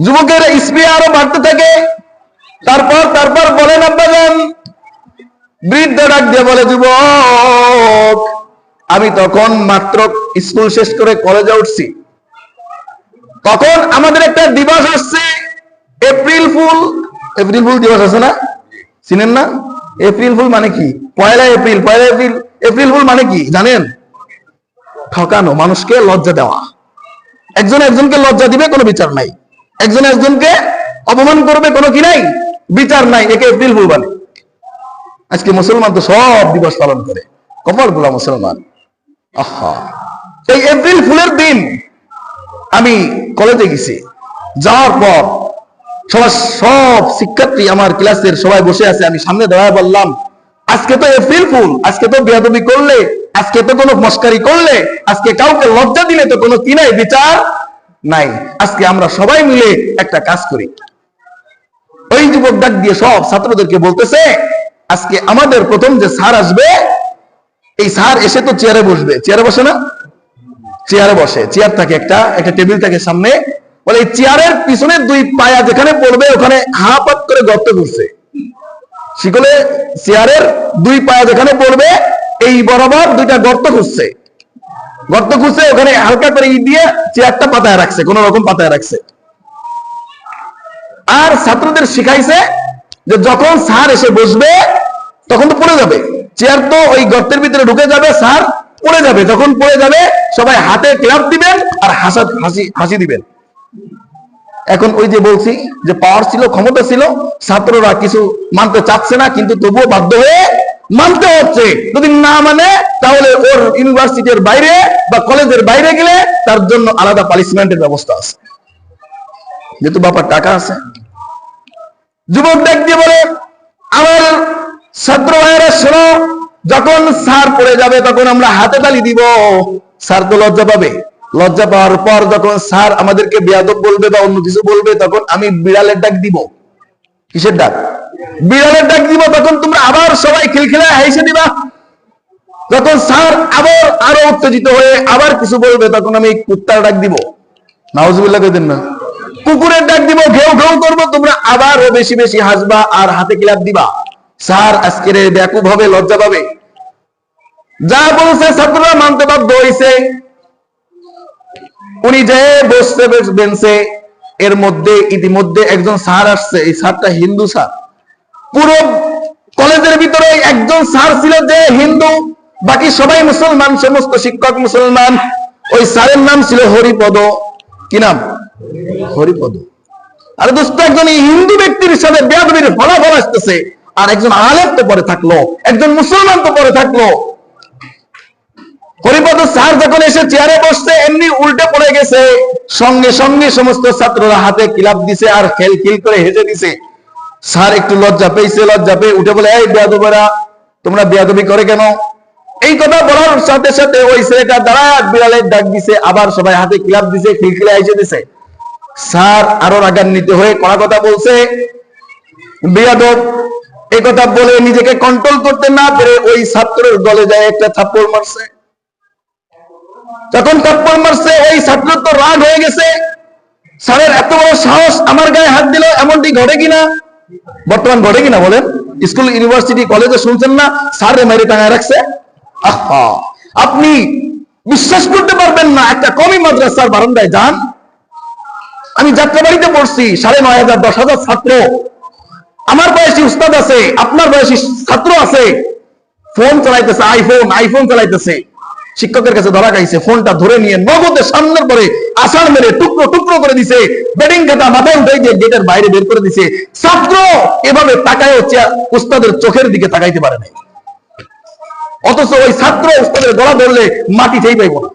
যুবকের স্পৃহা আরো বাড়তে থাকে। তারপর বলেন আব্বাজান, বৃদ্ধ ডাক দিয়ে বলে, যুবক আমি তখন মাত্র স্কুল শেষ করে কলেজে উঠছি। তখন আমাদের একটা দিবস আসছে, এপ্রিল ফুল দিবস আছে না, চিনেন না? এপ্রিল ফুল মানে কি? পয়লা এপ্রিল এপ্রিল ফুল মানে কি জানেন? ঠকানো, মানুষকে লজ্জা দেওয়া। একজনকে লজ্জা দিবে, কোনো বিচার নাই। একজনকে অপমান করবে, কোনো কি নাই, বিচার নাই। একে এপ্রিল ফুল বলে। আজকে মুসলমান তো সব দিবস পালন করে, কপাল গুলা মুসলমান। আহা, এই এপ্রিল ফুলের দিন আমি কলেজে গেছি। যাওয়ার পর সব শিক্ষার্থী আমার ক্লাসের সবাই বসে আছে, আমি সামনে দাঁড়ায় বললাম, আজকে তো এপ্রিল ফুল, আজকে তো বেয়াদবি করলে, আজকে তো কোনো মস্কারি করলে, আজকে কাউকে লজ্জা দিলে তো কোনো কি নাই, বিচার নাই। আজকে আমরা সবাই মিলে একটা কাজ করি। ওই যুবক ডাক দিয়ে সব ছাত্রদেরকে বলতেছে, আজকে আমাদের প্রথম যে স্যার আসবে, এই স্যার এসে তো চেয়ারে বসবে। চেয়ারে বসে না? চেয়ারে বসে, চেয়ার থাকে, একটা টেবিল থাকে সামনে। বলে এই চেয়ারের পিছনে 2 পায়া যেখানে পড়বে ওখানে হাপাত করে গর্ত করছে। শিকলে চেয়ারের 2 পায়া যেখানে পড়বে এই বরাবর 2টা গর্ত খুঁজছে। ওখানে হালকা করে ইট দিয়ে চেয়ারটা পাতায় রাখছে, কোন রকম পাতায় রাখছে। আর ছাত্রদের শিখাইছে যে যখন স্যার এসে বসবে তখন তো পড়ে যাবে, চেয়ার তো ওই গর্তের ভিতরে ঢুকে যাবে, স্যার পড়ে যাবে। যখন পড়ে যাবে সবাই হাতে ক্লাপ দিবেন আর হাসি দিবেন। এখন ওই যে বলছি যে পাওয়ার ছিল, ক্ষমতা ছিল, ছাত্ররা কিছু মানতে চাচ্ছে না, কিন্তু তবুও বাধ্য হয়ে মানতে হচ্ছে। যদি না মানে তাহলে ওর ইউনিভার্সিটির বাইরে বা কলেজের বাইরে গেলে তার জন্য আলাদা পানিশমেন্টের ব্যবস্থা আছে, যেহেতু বাবার টাকা আছে। যুবক ডাক দিয়ে বলে, আমার ছাত্র ভাইয়েরা শোনো, যখন স্যার পড়ে যাবে তখন আমরা হাতে তালি দিব। স্যার তো লজ্জা পাবে, লজ্জা পাওয়ার পর যখন স্যার আমাদেরকে বেয়াদব বলবে বা অন্য কিছু বলবে, তখন আমি বিড়ালের ডাক দিব। কিসের ডাক? বিড়ালের ডাক দিব। তখন তোমরা আবার সবাই খিলখিলায় হাসে দিবা। যখন স্যার আবার আরো উত্তেজিত হয়ে আবার কিছু বলবে, তখন আমি কুত্তার ডাক দিব। নাউজুবিল্লাহ কইতেন না? কুকুরের ডাক দিব, ঘেউ ঘেউ করবো, তোমরা আবারও বেশি বেশি হাসবা আর হাতে ক্লাপ দিবা। স্যার আজকের ব্যাকুব হবে, লজ্জা পাবে। যা বলছে ছাত্ররা মানতে বাধ্য হয়েছে। উনি যে বসতে বেঞ্চে, এর মধ্যে ইতিমধ্যে একজন স্যার আসছে। এই স্যারটা হিন্দু স্যার। পুরো কলেজের ভিতরে একজন স্যার ছিল যে হিন্দু, বাকি সবাই মুসলমান, সমস্ত শিক্ষক মুসলমান। ওই স্যারের নাম ছিল হরিপদ। কি নাম? হরিপদ। আর দোস্ত, একজন হিন্দু ব্যক্তির সাথে বেয়াদবির ফলাফল আসতেছে, আর একজন আলেম তো পরে থাকলো, একজন মুসলমান তো পরে থাকলো। হরিপদ স্যার যখন এসে চেয়ারে বসছে এমনি উল্টে পড়ে গেছে, সঙ্গে সঙ্গে সমস্ত ছাত্ররা হাতে কিলাপ দিছে আর খিল করে হেসে দিছে। স্যার একটু লজ্জা পেয়ে উঠে বলে, এই বেয়াদবেরা, তোমরা বেয়াদবি করে কেন? এই কথা বলার সাথে সাথে ওই ছেলেটা দাঁড়ায় বিড়ালের ডাক দিছে, আবার সবাই হাতে কিলাপ দিছে, খিলখিলে এসে দিছে। স্যার আরো রাগান্বিত হয়ে কড়া কথা বলছে, বেয়াদব, এই কথা বলে নিজেকে কন্ট্রোল করতে না পেরে ওই ছাত্রের গলে যায় একটা থাপ্পড় মারছে। যখন থাপ্পড় মারছে ওই ছাত্র তো রাগ হয়ে গেছে, স্যারের এত বড় সাহস আমার গায়ে হাত দিল, এমনটি ঘটে কিনা? বর্তমান ঘটে কিনা বলেন? স্কুল, ইউনিভার্সিটি, কলেজে শুনছেন না স্যারে মেরে টাঙায় রাখছে? আহা, আপনি বিশ্বাস করতে পারবেন না, একটা কমি মাদ্রাসার বারান্দায় যান, আমি যাত্রাবাড়িতে পড়ছি, 9,500 10,000 ছাত্র, আমার বয়সী উস্তাদ আছে, আপনার বয়সী ছাত্র আছে, ফোন চালাইতেছে, আইফোন চালাইতেছে। শিক্ষকের কাছে ধরা খাইছে, ফোনটা ধরে নিয়ে নগদে সামনের পরে আষাঢ় মেরে টুকরো টুকরো করে দিছে, বেডিং খাতা মাথায় উঠে দিয়ে গেটের বাইরে বের করে দিছে। ছাত্র এভাবে তাকায় হচ্ছে উস্তাদের চোখের দিকে তাকাইতে পারে নাই, অথচ ওই ছাত্র উস্তাদের গলা ধরলে মাটি খেয়ে পাইব না।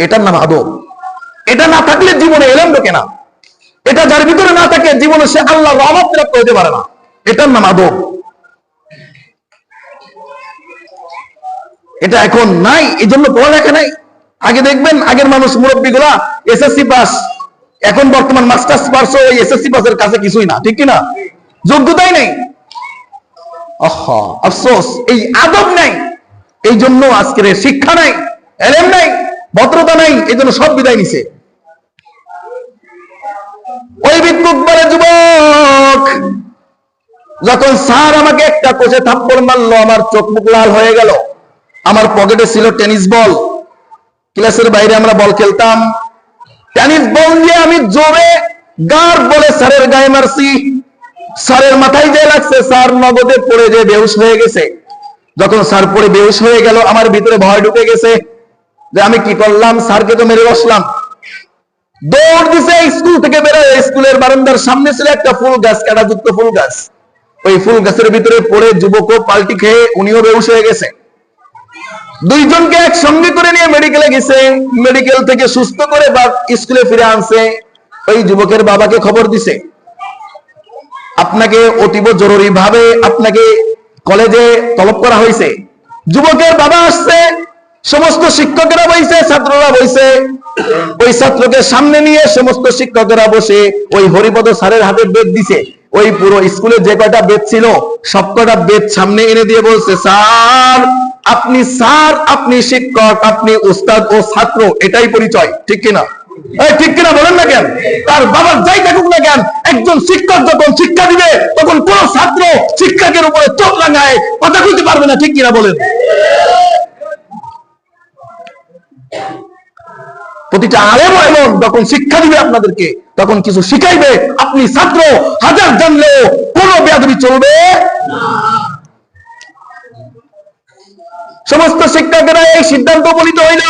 এটার নাম আদব। এটা না থাকলে জীবনে এলেম ঢোকে না। এটা যার ভিতরে না থাকে জীবনে সে আল্লাহ রহমত প্রাপ্ত হতে পারে না। এটার নাম আদব। এটা এখন নাই, এই জন্য পড়ালেখা নাই। আগে দেখবেন আগের মানুষ মুরব্বী গুলা এসএসসি পাস, এখন বর্তমান মাস্টার্স পাস, ওই এসএসসি পাসের কাছে কিছুই না, ঠিক কিনা? যোগ্যতাই নেই। আফসোস, এই আদব নাই, এই জন্য আজকের শিক্ষা নাই, এলেম নাই, ভদ্রতা নাই, এই জন্য সব বিদায় নিছে। ওই ভিক্ষুক বলে, যুবক, যখন স্যার আমাকে একটা কোষে থাপ্পড় মারলো আমার চোখ মুখ লাল হয়ে গেল। আমার পকেটে ছিল টেনিস বল, ক্লাসের বাইরে আমরা বল খেলতাম, টেনিস বল দিয়ে আমি জোরে গার্ড বলে স্যারের গায়ে মারছি। স্যারের মাথায় যে লাগছে, স্যার নগদে পড়ে যে বেহুশ হয়ে গেছে। যখন স্যার পড়ে বেহুশ হয়ে গেল আমার ভিতরে ভয় ঢুকে গেছে যে আমি কি করলাম, স্যারকে তো মেরে বসলাম। দৌড় দিছে স্কুল থেকে বেরোয়, স্কুলের বারান্দার সামনে ছিল একটা ফুল গাছ, কাঁটাযুক্ত ফুল গাছ। ওই ফুল গাছের ভিতরে পড়ে যুবকও পাল্টি খেয়ে উনিও বেহুশ হয়ে গেছে। দুইজনকে একসঙ্গে করে নিয়ে মেডিকেলে গেছে, মেডিকেল থেকে সুস্থ করে স্কুলে ফিরে আনছে। ওই যুবকের বাবাকে খবর দিছে, আপনাকে অতীব জরুরি ভাবে আপনাকে কলেজে তলব করা হয়েছে। যুবকের বাবা আসছে, সমস্ত শিক্ষকেরা বসে, ছাত্ররা বসে। ওই ছাত্রকে সামনে নিয়ে সমস্ত শিক্ষকেরা বসে ওই হরিপদ স্যারের হাতে বেদ দিছে। ওই পুরো স্কুলে যে কয়টা বেদ ছিল সব কয়টা বেদ সামনে এনে দিয়ে বলছে, স্যার আপনি শিক্ষক, আপনি উস্তাদ ও ছাত্র, এটাই পরিচয়, ঠিক কিনা? ঠিক কিনা বলেন না কেন? তার বাবার যাই থাকুক না কেন, একজন শিক্ষক যখন শিক্ষা দিবে তখন কোন ছাত্র শিক্ষকের উপরে চোখ রাঙায় কথা বলতে পারবে না, ঠিক কিনা বলেন? প্রতিটা আলেম এমন, যখন শিক্ষা দিবে আপনাদেরকে তখন কিছু শিখাইবে। আপনি ছাত্র হাজার জানলেও কোনো বেয়াদবি চলবে না। সমস্ত শিক্ষকেরা এই সিদ্ধান্ত উপনীত হইল,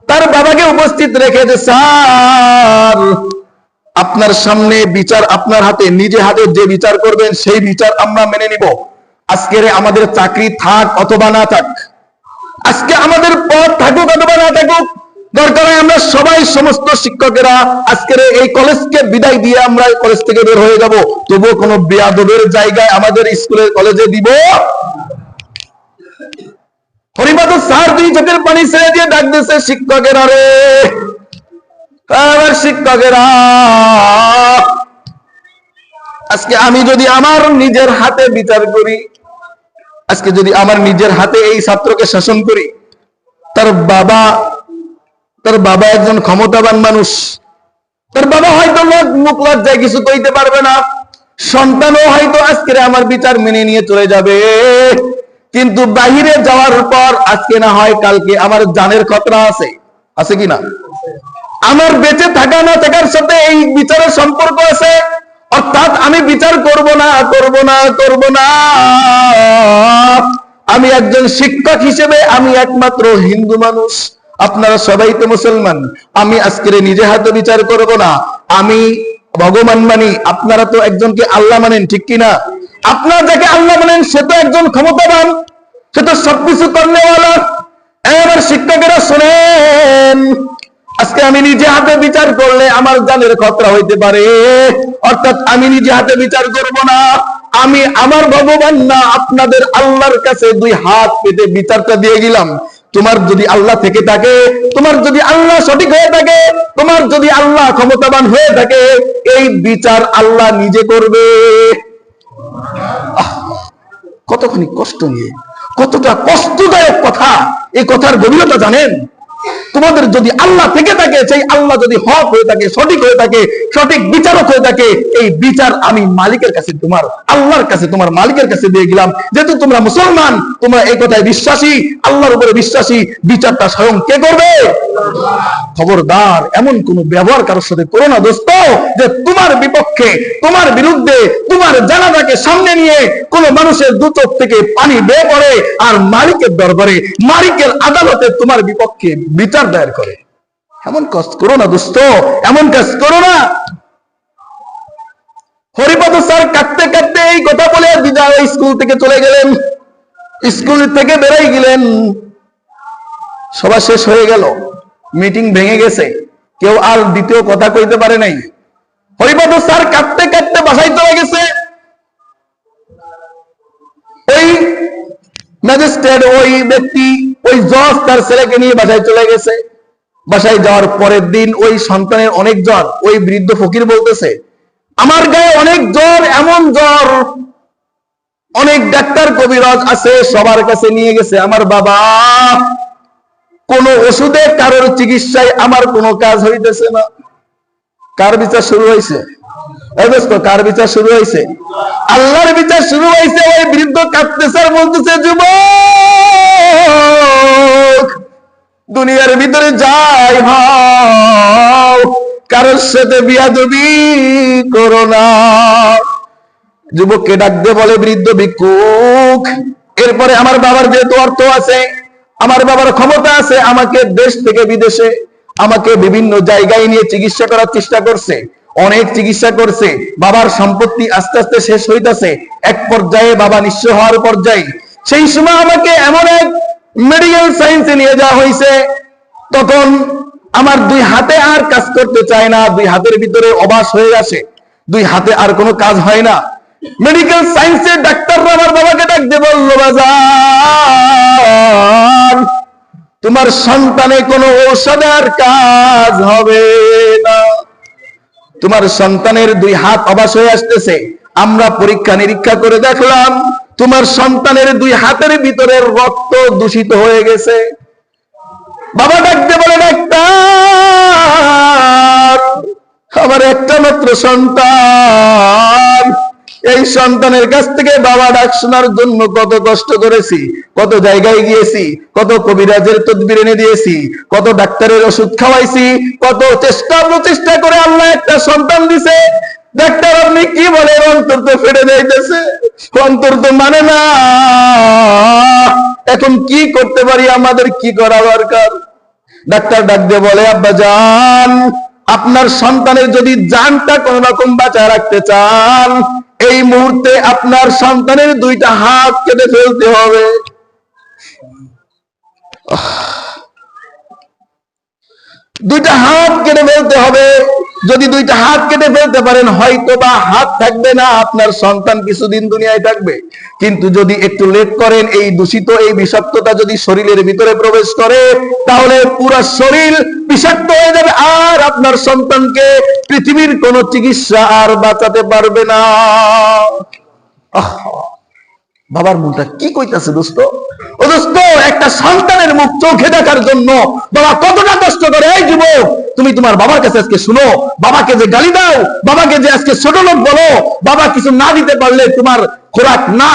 তার বাবাকে উপস্থিত রেখে যে, স্যার আপনার সামনে বিচার আপনার হাতে, নিজে হাতে যে বিচার করবেন সেই বিচার আমরা মেনে নিব। আজকের আমাদের চাকরি থাক অথবা না থাক, আজকে আমাদের পদ থাকুক অথবা না থাকুক, দরকার হয় আমরা সবাই সমস্ত শিক্ষকেরা আজকের এই কলেজকে বিদায় দিয়ে আমরা কলেজ থেকে বের হয়ে যাব, তবুও কোনো বেয়াদবের জায়গায় আমাদের স্কুলের কলেজে দিব। হরিপদ স্যার দুই চোখের পানি ছেড়ে দিয়ে ডাক দিয়েছে, শিক্ষকেরা রে, শিক্ষকেরা, আজকে আমি যদি আমার নিজের হাতে বিচার করি, আজকে যদি আমার নিজের হাতে এই ছাত্রকে শাসন করি, তার বাবা একজন ক্ষমতাবান মানুষ, তার বাবা হয়তো মুখ লজ্জায় কিছু কইতে পারবে না, সন্তানও হয়তো আজকে আমার বিচার মেনে নিয়ে চলে যাবে, কিন্তু বাহিরে যাওয়ার পর আজকে না হয় কালকে আমার জানের খতরা আছে কিনা? আমার বেঁচে থাকা না থাকার সাথে এই বিচারের সম্পর্ক আছে। অর্থাৎ আমি বিচার করব না। আমি একজন শিক্ষক হিসেবে আমি একমাত্র হিন্দু মানুষ, আপনারা সবাই তো মুসলমান, আমি আজকের নিজে হাতে বিচার করব না। আমি ভগবান মানি, আপনারা তো একজনকে আল্লাহ মানেন, ঠিক কিনা? আপনারা যাকে আল্লাহ মানেন সে তো একজন ক্ষমতাবান, সে তো সবকিছু করনেওয়ালা। এবার শিক্ষকেরা শোনেন, আজকে আমি নিজে হাতে বিচার করলে আমার জানের খতরা হইতে পারে, অর্থাৎ আমি নিজে হাতে বিচার করব না, আমি আমার ভগবান না আপনাদের আল্লাহর কাছে দুই হাত পেতে বিচারটা দিয়ে গেলাম। তোমার যদি আল্লাহ থেকে থাকে, তোমার যদি আল্লাহ সঠিক হয়ে থাকে, তোমার যদি আল্লাহ ক্ষমতাবান হয়ে থাকে, এই বিচার আল্লাহ নিজে করবে। কতখানি কষ্ট নিয়ে, কতটা কষ্টদায়ক কথা, এই কথার গভীরতা জানেন? তোমাদের যদি আল্লাহ থেকে থাকে, সেই আল্লাহ যদি হক হয়ে থাকে, সঠিক হয়ে থাকে, সঠিক বিচারক হয়ে থাকে, এই বিচার আমি মালিকের কাছে, তোমার আল্লাহর কাছে, তোমার মালিকের কাছে দিয়ে গেলাম। যেহেতু তোমরা মুসলমান, তোমরা এই কথায় বিশ্বাসী, আল্লাহর উপরে বিশ্বাসী, বিচারটা স্বয়ং কে করবে? খবরদার এমন কোন ব্যবহার কারোর সাথে করো না দোস্ত, যে তোমার বিপক্ষে, তোমার বিরুদ্ধে, তোমার জানাজাকে সামনে নিয়ে কোন মানুষের দু চোখ থেকে পানি বের করে আর মালিকের দরবারে, মালিকের আদালতে তোমার বিপক্ষে বিচার দায়ের করে। এমন কাজ করো না দোস্ত, এমন কাজ করো না। হরিপদ স্যার কাঁদতে কাঁদতে এই কথা বলে বিদায় স্কুল থেকে চলে গেলেন। স্কুল থেকে বেরোই গেলেন, সভা শেষ হয়ে গেল, মিটিং ভেঙে গেছে, কেউ আর দ্বিতীয় কথা কইতে পারে নাই। হরিপদ স্যার কাঁদতে কাঁদতে বাসায় চলে গেছে। ওই ম্যাজিস্ট্রেট, ওই ব্যক্তি, ওই জজ তার ছেলেকে নিয়ে বাসায় চলে গেছে। বাসায় যাওয়ার পরের দিন ওই সন্তানের অনেক জ্বর। ওই বৃদ্ধ ফকির বলতেছে, আমার গায়ে অনেক জ্বর, এমন জ্বর, অনেক ডাক্তার কবিরাজ আছে, সবার কাছে নিয়ে গেছে, আমার বাবা কোন ওষুধে, কারোর চিকিৎসায় আমার কোনো কাজ হইতেছে না। কার বিচার শুরু হয়েছে? কার বিচার শুরু হয়েছে? আল্লাহর বিচার শুরু হয়েছে। ওই বৃদ্ধ কাঁদতেছে আর বলতেছে, যুবক, দুনিয়ার ভিতরে যাই হও, কারোর সাথে বিয়াদবি করো না। যুবককে ডাক দিয়ে বলে, বৃদ্ধ ভিক্ষুক, এরপরে আমার বাবার যেহেতু অর্থ আছে, আমার বাবার ক্ষমতা আছে, আমাকে দেশ থেকে বিদেশে, আমাকে বিভিন্ন জায়গায় নিয়ে চিকিৎসা করার চেষ্টা করছে, অনেক চিকিৎসা করছে। বাবার সম্পত্তি আস্তে আস্তে শেষ হইতাছে, এক পর্যায়ে বাবা নিঃস্ব হওয়ার পর্যায়ে। সেই সময় আমাকে এমন এক মেডিকেল সায়েন্সে নিয়ে যাওয়া হয়েছে, তখন আমার দুই হাতে আর কাজ করতে চায় না, দুই হাতের ভিতরে অবাস হয়ে আসে, দুই হাতে আর কোনো কাজ হয় না। মেডিকেল সায়েন্সের ডাক্তাররা আমার বাবাকে ডাক দিয়ে বলল, বাজার, তোমার সন্তানে কোনো ঔষধের কাজ হবে না, তোমার সন্তানের দুই হাত অবাস হয়ে আসতেছে। আমরা পরীক্ষা নিরীক্ষা করে দেখলাম, তোমার সন্তানের দুই হাতের ভিতরে রক্ত দূষিত হয়ে গেছে। বাবা ডাকতে বলে, ডাক্তার, আমার একটা মাত্র সন্তান, এই সন্তানের কাছ থেকে বাবা ডাক শোনার জন্য কত কষ্ট করেছি, কত জায়গায় গিয়েছি, কত কবিরাজের তদবির এনে দিয়েছি, কত ডাক্তারের ওষুধ খাওয়াইছি, কত চেষ্টা করে আল্লাহ একটা সন্তান দিছে। ডাক্তার, আপনি কি বলেন? অন্তর তো ফেটে যাইতেছে, অন্তর তো মানে না, এখন কি করতে পারি, আমাদের কি করা দরকার? ডাক্তার ডাক দিয়ে বলে, আব্বাজান, আপনার সন্তানের যদি জানটা কোন রকম বাঁচায় রাখতে চান, এই মুহূর্তে আপনার সন্তানের দুইটা হাত কেটে ফেলতে হবে। দুইটা হাত কেটে ফেলতে হবে। যদি দুইটা হাত কেটে ফেলতে পারেন, হয়তো বা হাত থাকবে না, আপনার সন্তান কিছুদিন দুনিয়ায় থাকবে। কিন্তু যদি একটু লেট করেন, এই দূষিত, এই বিষাক্ততা যদি শরীরের ভিতরে প্রবেশ করে, তাহলে পুরো শরীর বিষাক্ত হয়ে যাবে, আর আপনার সন্তানকে পৃথিবীর কোন চিকিৎসা আর বাঁচাতে পারবে না। বাবার মনটা কি কইতাছে দোস্ত? ও দোস্ত, একটা সন্তানের মুখ চোখে দেখার জন্য বাবা কতটা কষ্ট করে। এই যুবক, তুমি তোমার বাবার কাছে আজকে শুনো, বাবাকে যে গালি দাও, বাবাকে যে আজকে ছোট লোক বলো, বাবা কিছু না দিতে পারলে, তোমার খোরাক না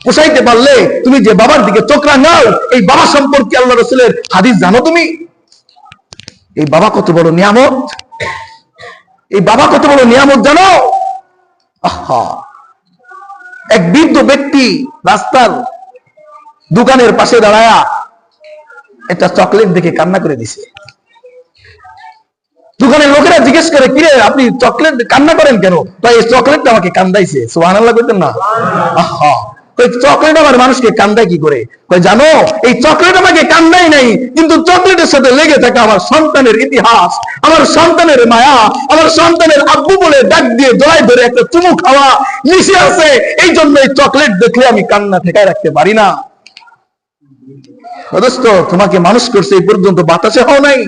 পোষাইতে পারলে, তুমি যে বাবার দিকে চোখ রাঙাও, এই বাবা সম্পর্কে আল্লাহ রাসূলের হাদিস জানো তুমি? এই বাবা কত বড় নিয়ামত, এই বাবা কত বড় নিয়ামত জানো? আহা, এক বৃদ্ধ ব্যক্তি রাস্তার দোকানের পাশে দাঁড়ায়া একটা চকলেট দেখে কান্না করে দিছে। দোকানের লোকেরা জিজ্ঞেস করে, কিরে আপনি চকলেট কান্না করেন কেন? তো এই চকলেটটা আমাকে কান্দাইছে। সুবহানাল্লাহ কইতেন না? আহা, ওই চকলেট আমার মানুষকে কান্দায় কি করে? জানো, এই চকলেট আমাকে কান্দাই নাই, কিন্তু চকলেটের সাথে লেগে থাকা আমার সন্তানের ইতিহাস, আমার সন্তানের মায়া, আমার সন্তানের আব্বু বলে ডাক দিয়ে জড়াই ধরে একটা চুমু খাওয়া মিশে আছে। এই জন্য এই চকলেট দেখলে আমি কান্না ঠেকায় রাখতে পারি না। দোস্ত, তোমাকে মানুষ করছে এই পর্যন্ত বাতাসে হও নাই।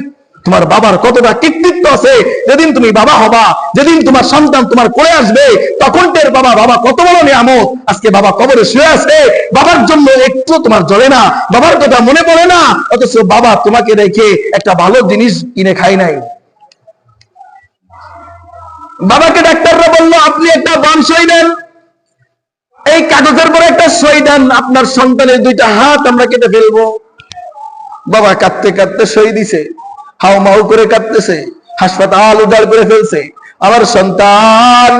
তোমার বাবার কতটা কৃতিত্ব আছে। যেদিন তুমি বাবা হবা, যেদিন তোমার সন্তান তোমার কোলে আসবে, তখন টের বাবা বাবা কত বড় নিয়ামত। আজকে বাবা কবরে শুয়ে আছে, বাবার জন্য একটু তোমার জ্বলে না, বাবার কথা মনে পড়ে না, অথচ বাবা তোমাকে রেখে একটা ভালো জিনিস কিনে খাই নাই। বাবাকে ডাক্তাররা বললো আপনি একটা বান সই দেন, এই কাগজের পরে একটা সই দেন, আপনার সন্তানের দুইটা হাত আমরা কেটে ফেলবো। বাবা কাঁদতে কাঁদতে সই দিছে, হাউ মাউ করে কাঁদতেছে, হাসপাতাল উজাড় করে ফেলছে। আমার সন্তান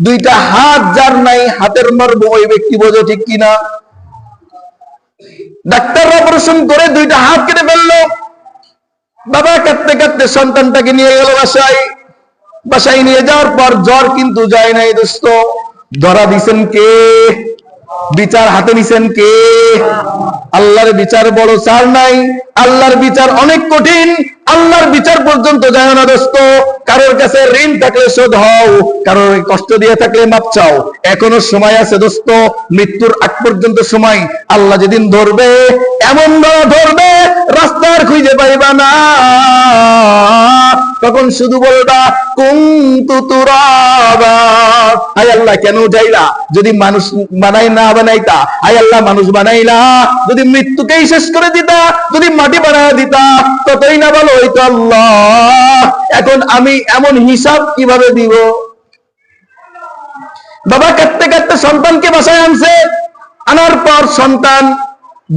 দুইটা হাত যার নাই, হাতের মর্ম ওই ব্যক্তি বোঝে, ঠিক কিনা? ডাক্তাররা অপারেশন করে দুইটা হাত কেটে ফেললো। বাবা কাঁদতে কাঁদতে সন্তানটাকে নিয়ে গেল বাসায়। বাসায় নিয়ে যাওয়ার পর জ্বর কিন্তু যায় নাই। দোস্ত, ধরা দিছেন কে? বিচার হাতে নিছেন কে? আল্লাহর বিচার বড় ছাড় নাই, আল্লাহর বিচার অনেক কঠিন। আল্লাহর বিচার পর্যন্ত যায় না দোস্ত। কারোর কাছে ঋণ থাকলে শোধ হও, কারোর কষ্ট দিয়ে থাকলে মাপ চাও। এখনো সময় আছে দোস্ত, মৃত্যুর আগ পর্যন্ত সময়। আল্লাহ যেদিন ধরবে, এমন ধরবে রাস্তার খুঁজে পাইবা না, তখন শুধু বলবা কুনতু তুরাবা। আয় আল্লাহ কেন যাইলা? যদি মানুষ বানাই না বানাইতা, আয় আল্লাহ মানুষ বানাইলা, যদি মৃত্যুকেই শেষ করে দিতা, যদি মাটি বানায় দিতা, ততই না ভালো হইতো। আল্লাহ, এখন আমি এমন হিসাব কিভাবে দিব? বাবা কাঁদতে কাঁদতে সন্তানকে বাসায় আনছে। আনার পর সন্তান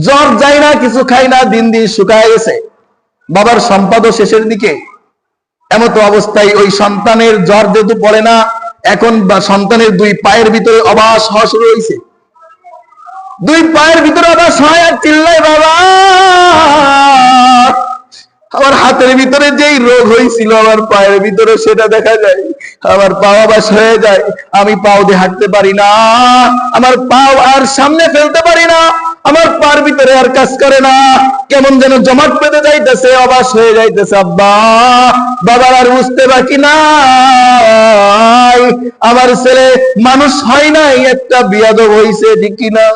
জ্বর যায় না, কিছু খায় না, দিন দিন শুকায় গেছে। বাবার সম্পদও শেষের দিকে। এমত অবস্থায় ওই সন্তানের জ্বর যেহেতু পড়ে না, এখন সন্তানের দুই পায়ের ভিতরে অবাস হওয়া শুরু হয়েছে। দুই পায়ের ভিতরে অবাস হয় আর চিল্লায় বাবা। আমার হাতের ভিতরে যেই রোগ হয়েছিল আমার পায়ের ভিতরে সেটা দেখা যায়। আমার পাও অবাস হয়ে যায়, আমি পাও দিয়ে হাঁটতে পারি না, আমার পাও আর সামনে ফেলতে পারি না, আমার পার ভিতরে আর কাজ করে না, কেমন যেন জমাট পেতে যাইতেছে, অবাস হয়ে যাইতেছে। আব্বা, বাবার আর বুঝতে বাকি নাই, আমার ছেলে মানুষ হয় নাই, একটা বিয়াদব হইছে, ঠিক কিনা?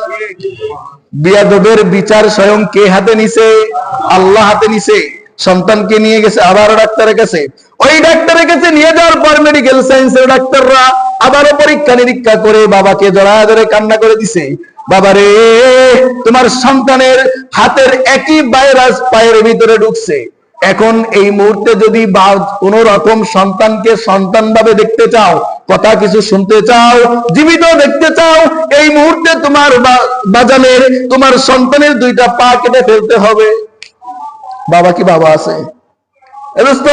বিয়াদবের বিচার স্বয়ং কে হাতে নিছে? আল্লাহ হাতে নিছে। সন্তানকে নিয়ে গেছে আবারও ডাক্তারের কাছে। ওই ডাক্তারের কাছে নিয়ে যাওয়ার পর মেডিকেল সায়েন্সের ডাক্তাররা আবারও পরীক্ষা নিরীক্ষা করে বাবাকে জড়ায় ধরে কান্না করে দিছে। বাবারে, তোমার সন্তানের হাতের একই ভাইরাস পায়ের ভিতরে ঢুকছে। এখন এই মুহূর্তে যদি কোন রকম সন্তানকে সন্তান ভাবে দেখতে চাও, কথা কিছু শুনতে চাও, জীবিত দেখতে চাও, এই মুহূর্তে তোমার বাজানের তোমার সন্তানের দুইটা পা কেটে ফেলতে হবে। বাবা কি বাবা আছে?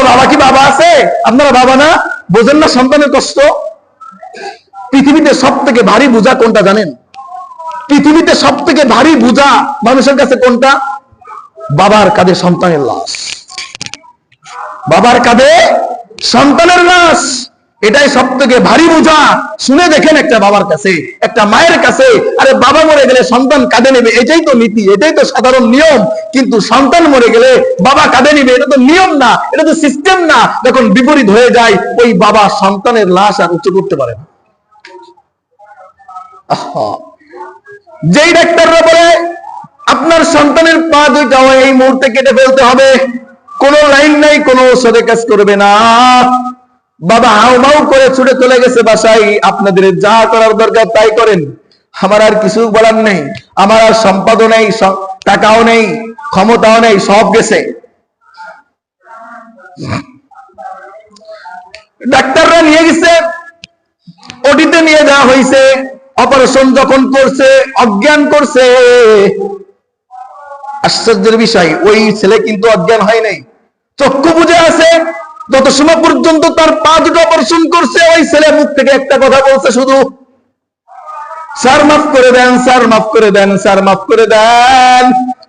বাবা কি বাবা আছে? আপনারা বাবা না? বোঝেন না সন্তানের কষ্ট? পৃথিবীতে সব থেকে ভারী বোঝা কোনটা জানেন? পৃথিবীতে সব থেকে ভারী বোঝা মানুষের কাছে কোনটা? বাবার কাঁধে সন্তানের লাশ। বাবার কাঁধে সন্তানের লাশ, এটাই সব থেকে ভারী বোঝা। শুনে দেখেন একটা বাবার কাছে, একটা মায়ের কাছে, আরে বাবা মরে গেলে সন্তান কাঁধে নেবে, এটাই তো নীতি, এটাই তো সাধারণ নিয়ম। কিন্তু সন্তান মরে গেলে বাবা কাঁধে নেবে, এটা তো নিয়ম না, এটা তো সিস্টেম না। যখন বিপরীত হয়ে যায়, ওই বাবা সন্তানের লাশ আর উঁচু করতে পারে না। যেই ডাক্তাররা বলে আপনার সন্তানের পা দুইটা এই মুহূর্তে কেটে ফেলতে হবে, কোন লাইন নাই, কোন ঔষধে কাজ করবে না। বাবা হাউ মাউ করে ছুটে চলে গেছে বাসায়। আপনাদের যা করার দরকার তাই করেন, আমার আর কিছু বলার নেই, আমার আর সম্পদও নেই, টাকাও নেই, ক্ষমতাও নেই, সব গেছে। ডাক্তাররা নিয়ে গেছে, ওটিতে নিয়ে যাওয়া হয়েছে। অপারেশন যখন করছে, অজ্ঞান করছে। আশ্চর্যের বিষয়, ওই ছেলে কিন্তু অজ্ঞান হয় নাই, চক্ষু বুঝে আছে। যত সময় পর্যন্ত তার পা দুটো অপারেশন করছে, ওই ছেলে মুখ থেকে একটা কথা বলছে শুধু, স্যার মাফ করে দেন, স্যার মাফ করে দেন, স্যার মাফ করে দেন,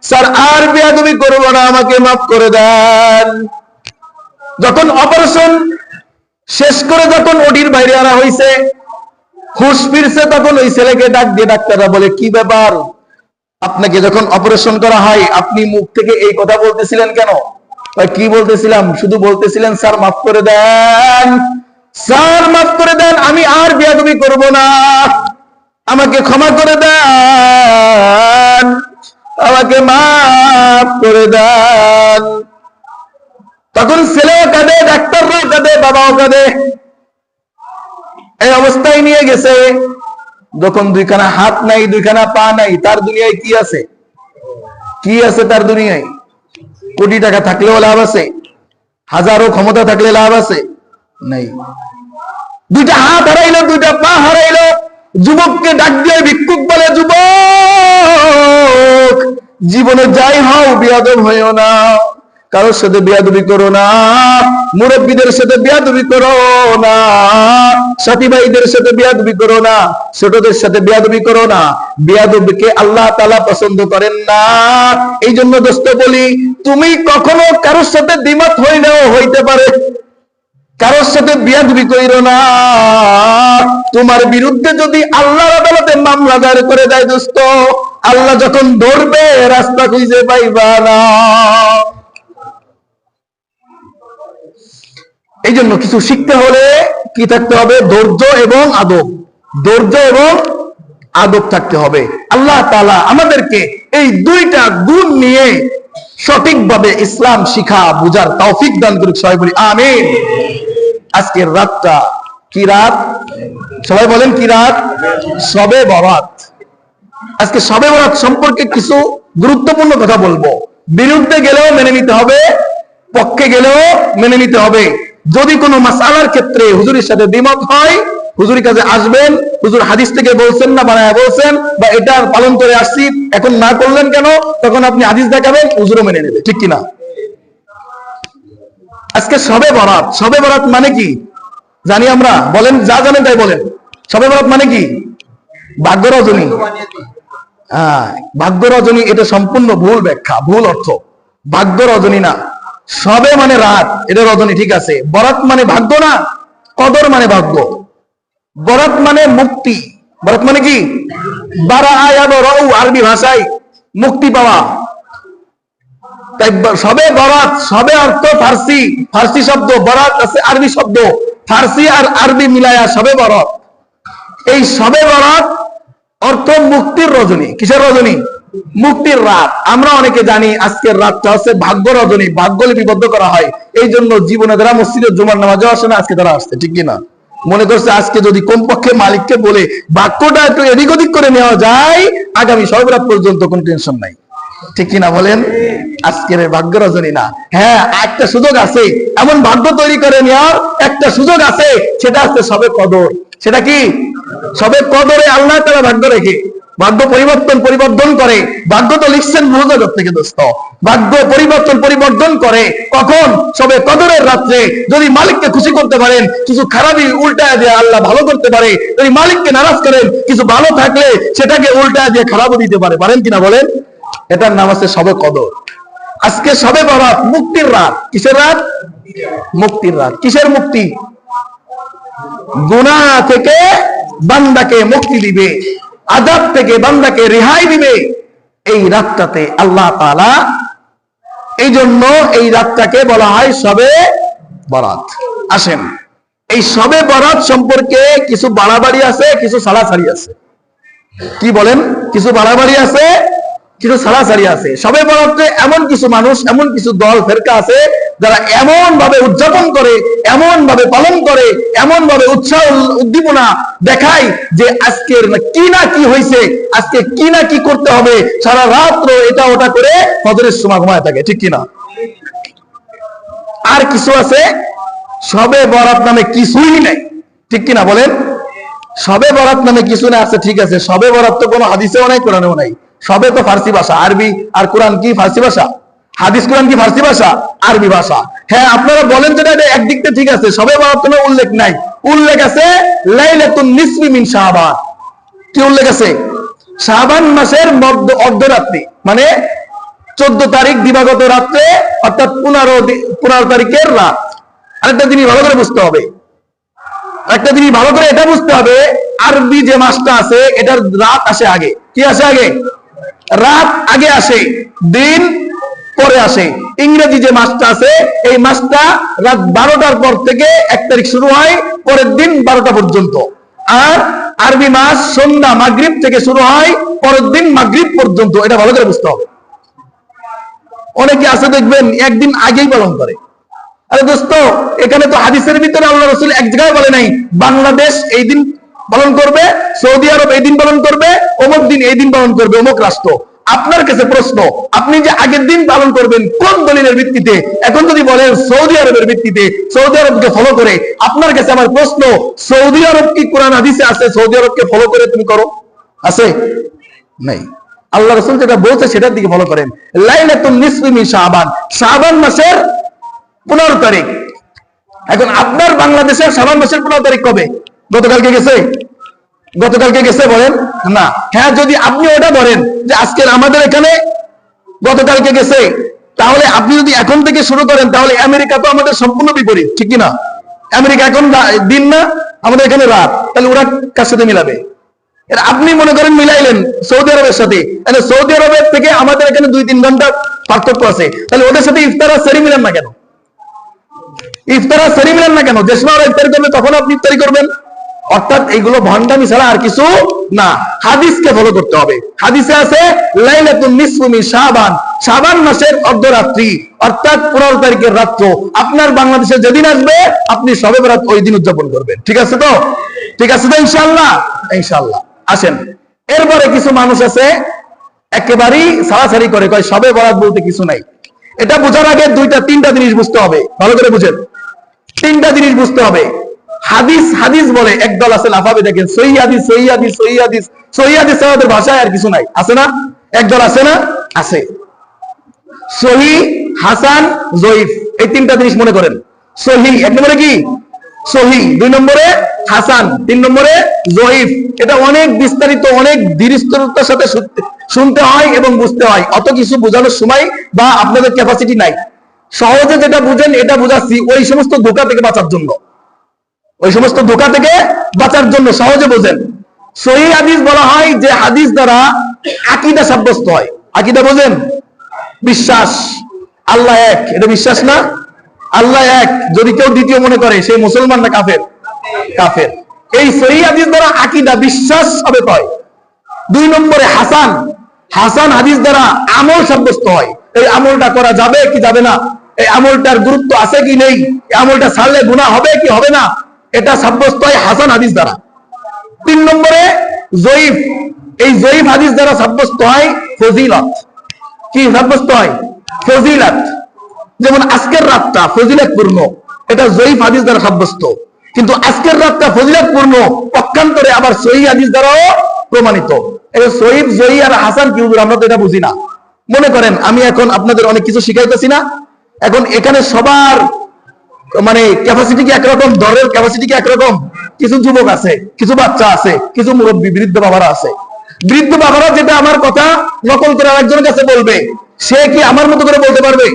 স্যার আর বেয়াদবি করবো না, আমাকে মাফ করে দেন। যখন অপারেশন শেষ করে যখন ওটির বাইরে আনা হয়েছে, হুশ ফিরছে তখন ওই ছেলেকে ডাক দিয়ে ডাক্তাররা বলে, কি ব্যাপার, আপনাকে যখন অপারেশন করা হয় আপনি মুখ থেকে এই কথা বলতেছিলেন কেন? কি বলতেছিলাম? শুধু বলতেছিলেন স্যার মাফ করে দেন, স্যার মাফ করে দেন, আমি আর বেয়াদবি করব না, আমাকে ক্ষমা করে দেন, আমাকে মাফ করে দেন। তখন ছেলেও কাঁদে, ডাক্তাররাও কাঁদে, বাবাও কাঁদে। এই অবস্থায় নিয়ে গেছে। যখন দুইখানা হাত নাই, দুইখানা পা নাই, তার দুনিয়ায় কি আছে? কি আছে তার দুনিয়ায়? কোটি টাকা থাকলেও লাভ আছে? হাজারো ক্ষমতা থাকলে লাভ আছে? নাই। দুইটা হাত হারাইলো, দুইটা পা হারাইলো। যুবককে ডাক দিয়ে ভিক্ষুক বলে, যুবক, জীবনে যাই হও বেয়াদব হইও না, কারোর সাথে বেয়াদবি করো না, মুরব্বীদের সাথে বেয়াদবি করো না, সাথী ভাইদের সাথে বেয়াদবি করো না, ছোটদের সাথে বেয়াদবি করো না। বেয়াদবিকে আল্লাহ তাআলা পছন্দ করেন না। এই জন্য দোস্ত বলি, তুমি কখনো কারোর সাথে দ্বিমত হইলেও হইতে পারে, কারোর সাথে বেয়াদবি কইরো না। তোমার বিরুদ্ধে যদি আল্লাহর আদালতে মামলা দায়ের করে দেয় দোস্ত, আল্লাহ যখন ধরবে রাস্তা খুঁজে পাইবা না। এই জন্য কিছু শিখতে হলে কি থাকতে হবে? ধৈর্য এবং আদব। ধৈর্য এবং আদব থাকতে হবে। আল্লাহ তাআলা আমাদেরকে এই দুইটা গুণ নিয়ে সঠিকভাবে ইসলাম শিখা বুঝার তৌফিক দান করুক। সবাই বলি আমিন। আজকের রাতটা কি রাত? সবাই বলেন কি রাত? শবে বরাত। আজকে শবে বরাত সম্পর্কে কিছু গুরুত্বপূর্ণ কথা বলবো। বিরুদ্ধে গেলেও মেনে নিতে হবে, পক্ষে গেলেও মেনে নিতে হবে। যদি কোনো মাসআলার ক্ষেত্রে হুজুরের সাথে দ্বিমত হয়, হুজুরের কাছে আসবেন, হুজুর হাদিস থেকে বলছেন না বানায়া বলছেন, বা এটা পালন করে আসছি এখন না করলেন কেন, তখন আপনি হাদিস দেখাবেন, হুজুরও মেনে নেবে, ঠিক কিনা? আজকে শবে বরাত। শবে বরাত মানে কি জানি আমরা? বলেন, যা জানেন তাই বলেন। শবে বরাত মানে কি? ভাগ্য রজনী। হ্যাঁ, ভাগ্য রজনী, এটা সম্পূর্ণ ভুল ব্যাখ্যা, ভুল অর্থ। ভাগ্য রজনী না, শবে মানে রাত, এটা রজনী, ঠিক আছে। বরাত মানে ভাগ্য না, কদর মানে ভাগ্য। বরাত মানে মুক্তি। বরাত মানে কি? আরবি ভাষায় মুক্তি পাওয়া। তাই শবে বরাত, শবে অর্থ ফার্সি, ফার্সি শব্দ, বরাত আছে আরবি শব্দ, ফার্সি আর আরবি মিলায়া শবে বরাত। এই শবে বরাত অর্থ মুক্তির রজনী। কিসের রজনী? মুক্তির রাত। আমরা অনেকে জানি আজকের রাতটা হচ্ছে ভাগ্য রজনী, ভাগ্য লিপিবদ্ধ করা হয়। এই জন্য জীবনে যারা মসজিদের জুমার নামাজে আসে না, আজকে তারা আসছে, ঠিক কিনা? মনে করছে আজকে যদি কমপক্ষে মালিককে বলে বাক্যটা একটু এদিক ওদিক করে নেওয়া যায়, আগামী শবে বরাত পর্যন্ত কোনো টেনশন নাই, ঠিক কিনা বলেন? আজকের ভাগ্য রজনী না। হ্যাঁ, একটা সুযোগ আছে, এমন ভাগ্য তৈরি করে নেওয়ার একটা সুযোগ আছে, সেটা হচ্ছে শবে কদর। সেটা কি? শবে কদরে আল্লাহ তাআলা ভাগ্য রেখে ভাগ্য পরিবর্তন করে। ভাগ্য তো লিখছেন মনোজগৎ থেকে দোস্ত। ভাগ্য পরিবর্তন করে কখন? শবে কদরের রাত্রে। যদি মালিককে খুশি করতে পারেন, কিছু খারাপই উল্টায় দিয়ে আল্লাহ ভালো করতে পারে। যদি মালিককে নারাজ করেন, কিছু ভালো থাকলে সেটাকে উল্টায় দিয়ে খারাপও দিতে পারে। পারেন কিনা বলেন? এটার নাম আছে শবে কদর। আজকে শবে বরাত, মুক্তির রাত। কিসের রাত? মুক্তির রাত। কিসের মুক্তি? গুনাহ থেকে বান্দাকে মুক্তি দিবে, আযাব থেকে বান্দাকে রেহাই দিবে এই রাতটাতে আল্লাহ তাআলা। এই জন্য এই রাতটাকে বলা হয় শবে বরাত। আসেন, এই শবে বরাত সম্পর্কে কিছু বাড়াবাড়ি আছে, কিছু ছাড়াছাড়ি আছে। কি বলেন? কিছু বাড়াবাড়ি আছে, কিছু ছাড়াছাড়ি আছে। শবে বরাতে এমন কিছু মানুষ, এমন কিছু দল ফেরকা আছে যারা এমন ভাবে উদযাপন করে, এমন ভাবে পালন করে, এমন ভাবে উৎসাহ উদ্দীপনা দেখায় যে আজকের কি না কি হয়েছে, আজকে কি না কি করতে হবে, সারা রাত্র এটা ওটা করে ফজরের সময় ঘুমায় থাকে, ঠিক কিনা? আর কিছু আছে শবে বরাত নামে কিছুই নাই, ঠিক কিনা বলেন? শবে বরাত নামে কিছু না আছে, ঠিক আছে। শবে বরাত তো কোনো হাদিসেও নাই, কোরআনেও নাই। শবে তো ফার্সি ভাষা, আরবি, আর কোরআন কি ফার্সি ভাষা? হাদিস কোরআন কি ফার্সি ভাষা? আরবি ভাষা। হ্যাঁ, আপনারা বলেন যেটা একদিক থেকে ঠিক আছে, শবে বরাত কোনো উল্লেখ নাই। উল্লেখ আছে লাইলাতুন নিসফি মিন শাবান। কি উল্লেখ আছে? শাবান মাসের অর্ধরাত্রি, মানে 14 তারিখ দিবাগত রাত্রে, অর্থাৎ 15 তারিখের রাত। আরেকটা জিনিস ভালো করে বুঝতে হবে, একটা জিনিস ভালো করে এটা বুঝতে হবে, আরবি যে মাসটা আছে এটার রাত আসে আগে। কি আসে আগে? রাত আগে আসে, দিন পরে আসে। ইংরেজি যে মাসটা আছে এই মাসটা রাত 12টার পর থেকে 1 তারিখ শুরু হয়, পরের দিন 12টা পর্যন্ত। আর আরবি মাস সন্ধ্যা মাগরিব থেকে শুরু হয়, পরের দিন মাগরিব পর্যন্ত। এটা ভালো করে বুঝতে হবে। অনেকে আছে দেখবেন একদিন আগেই পালন করে। আরে দোস্ত, এখানে তো হাদিসের ভিতরে আল্লাহ রাসূল এক জায়গায় বলে নাই বাংলাদেশ এই দিন পালন করবে, সৌদি আরব এই দিন পালন করবে, অমুক দিন এই দিন পালন করবে অমুক রাষ্ট্র। আপনার কাছে প্রশ্ন, আপনি যে আগের দিন পালন করবেন কোন দলিলের ভিত্তিতে? এখন যদি বলেন সৌদি আরবের ভিত্তিতে, সৌদি আরবকে ফলো করে, আপনার কাছে আমার প্রশ্ন, সৌদি আরব কি কোরআন হাদিসে আছে সৌদি আরবকে ফলো করে তুমি করো? আছে? নাই। আল্লাহ রাসূল যেটা বলছে সেটার দিকে ফলো করেন। লাইলাতুন নিসফি মিন শাবান, শাবান মাসের 15 তারিখ। এখন আপনার বাংলাদেশের শাবান মাসের 15 তারিখ কবে? গতকালকে গেছে? গতকালকে গেছে বলেন না? হ্যাঁ, যদি আপনি ওটা ধরেন যে আজকের আমাদের এখানে গতকালকে গেছে, তাহলে আপনি যদি এখন থেকে শুরু করেন তাহলে আমেরিকা তো আমাদের সম্পূর্ণ বিপরীত, ঠিক কিনা? আমেরিকা এখন দিন না, আমাদের এখানে রাত, তাহলে ওরা কার সাথে মিলাবে? আপনি মনে করেন মিলাইলেন সৌদি আরবের সাথে, তাহলে সৌদি আরবের থেকে আমাদের এখানে 2-3 ঘন্টা পার্থক্য আছে, তাহলে ওদের সাথে ইফতার আর সেরি মিলেন না কেন? ইফতার আর সেরি মিলেন না কেন? যে সময় ওরা ইফতারি করবে তখন আপনি ইফতারি করবেন। অর্থাৎ এইগুলো ভণ্ডামি ছাড়া আর কিছু না। হাদিসকে ফলো করতে হবে। হাদিসে আছে লাইলাতুন নিসফু মিন শাবান, শাবান মাসের অর্ধরাত্রি, অর্থাৎ 15 তারিখের রাত্র। আপনার বাংলাদেশে যেদিন আসবে আপনি শবে বরাত ওই দিন উদযাপন করবেন। ঠিক আছে তো? ঠিক আছে তো ইনশাআল্লাহ? ইনশাআল্লাহ। আসেন, এরপরে কিছু মানুষ আছে একেবারেই ছাড়াছাড়ি করে, কয় শবে বরাত বলতে কিছু নাই। এটা বোঝার আগে 2-3টা জিনিস বুঝতে হবে, ভালো করে বুঝেন। 3টা জিনিস বুঝতে হবে। হাদিস হাদিস বলে একদল আছে লাফাবে, দেখেন সহি হাদিস সহি হাদিস সহি হাদিস সহি হাদিস, আমাদের ভাষায় আর কিছু নাই, আছে না? একদল আছে না? আছে। সহি, হাসান, জয়ীফ, এই 3টা জিনিস মনে করেন। সহি 1 নম্বরে কি? সহি, 2 নম্বরে হাসান, 3 নম্বরে জয়ীফ। এটা অনেক বিস্তারিত, অনেক ধীরস্থিরতার সাথে শুনতে হয় এবং বুঝতে হয়। অত কিছু বোঝানোর সময় বা আপনাদের ক্যাপাসিটি নাই। সহজে যেটা বুঝেন এটা বুঝাচ্ছি, ওই সমস্ত ধোঁকা থেকে বাঁচার জন্য, ওই সমস্ত ধোঁকা থেকে বাঁচার জন্য সহজে বোঝেন। সহিহ হাদিস বলা হয় যে হাদিস দ্বারা আকীদা সাব্যস্ত হয়। আকীদা বোঝেন? বিশ্বাস, আল্লাহ এক, এটা বিশ্বাস না? আল্লাহ এক, যদি কেউ দ্বিতীয় মনে করে সে মুসলমান না কাফের? কাফের। এই সহিহ হাদিস দ্বারা আকীদা বিশ্বাস হবে হয়। 2 নম্বরে হাসান, হাসান হাদিস দ্বারা আমল সাব্যস্ত হয়। এই আমলটা করা যাবে কি যাবে না, এই আমলটার গুরুত্ব আছে কি নেই, এই আমলটা ছাড়লে গুনাহ হবে কি হবে না, এটা সাব্যস্ত হয় হাসান হাদিস দ্বারা। 3 নম্বরে জয়ীফ, এই জয়ীফ হাদিস দ্বারা সাব্যস্ত হয় ফজিলত। কি সাব্যস্ত হয়? ফজিলত। যেমন আজকের রাতটা ফজিলতপূর্ণ, এটা জয়ীফ হাদিস দ্বারা সাব্যস্ত। কিন্তু আজকের রাতটা ফজিলতপূর্ণ পক্ষান্তরে আবার সহিহ হাদিস দ্বারাও প্রমাণিত। এটা সহিহ, জয়ী আর হাসান কি হুজুর? আমরা তো এটা বুঝি না। মনে করেন আমি এখন আপনাদের অনেক কিছু শিখাইতেছি না, এখন এখানে সবার মানে ক্যাপাসিটি কি একরকম, দরের ক্যাপাসিটি কি একরকম? কিছু যুবক আছে, কিছু বাচ্চা আছে, কিছু মুরব্বী বৃদ্ধ বাবারা আছে। বৃদ্ধ বাবারা যেটা আমার কথা নকল করে আরেকজনের কাছে বলবে, সে কি আমার মতো করে বলতে পারবে?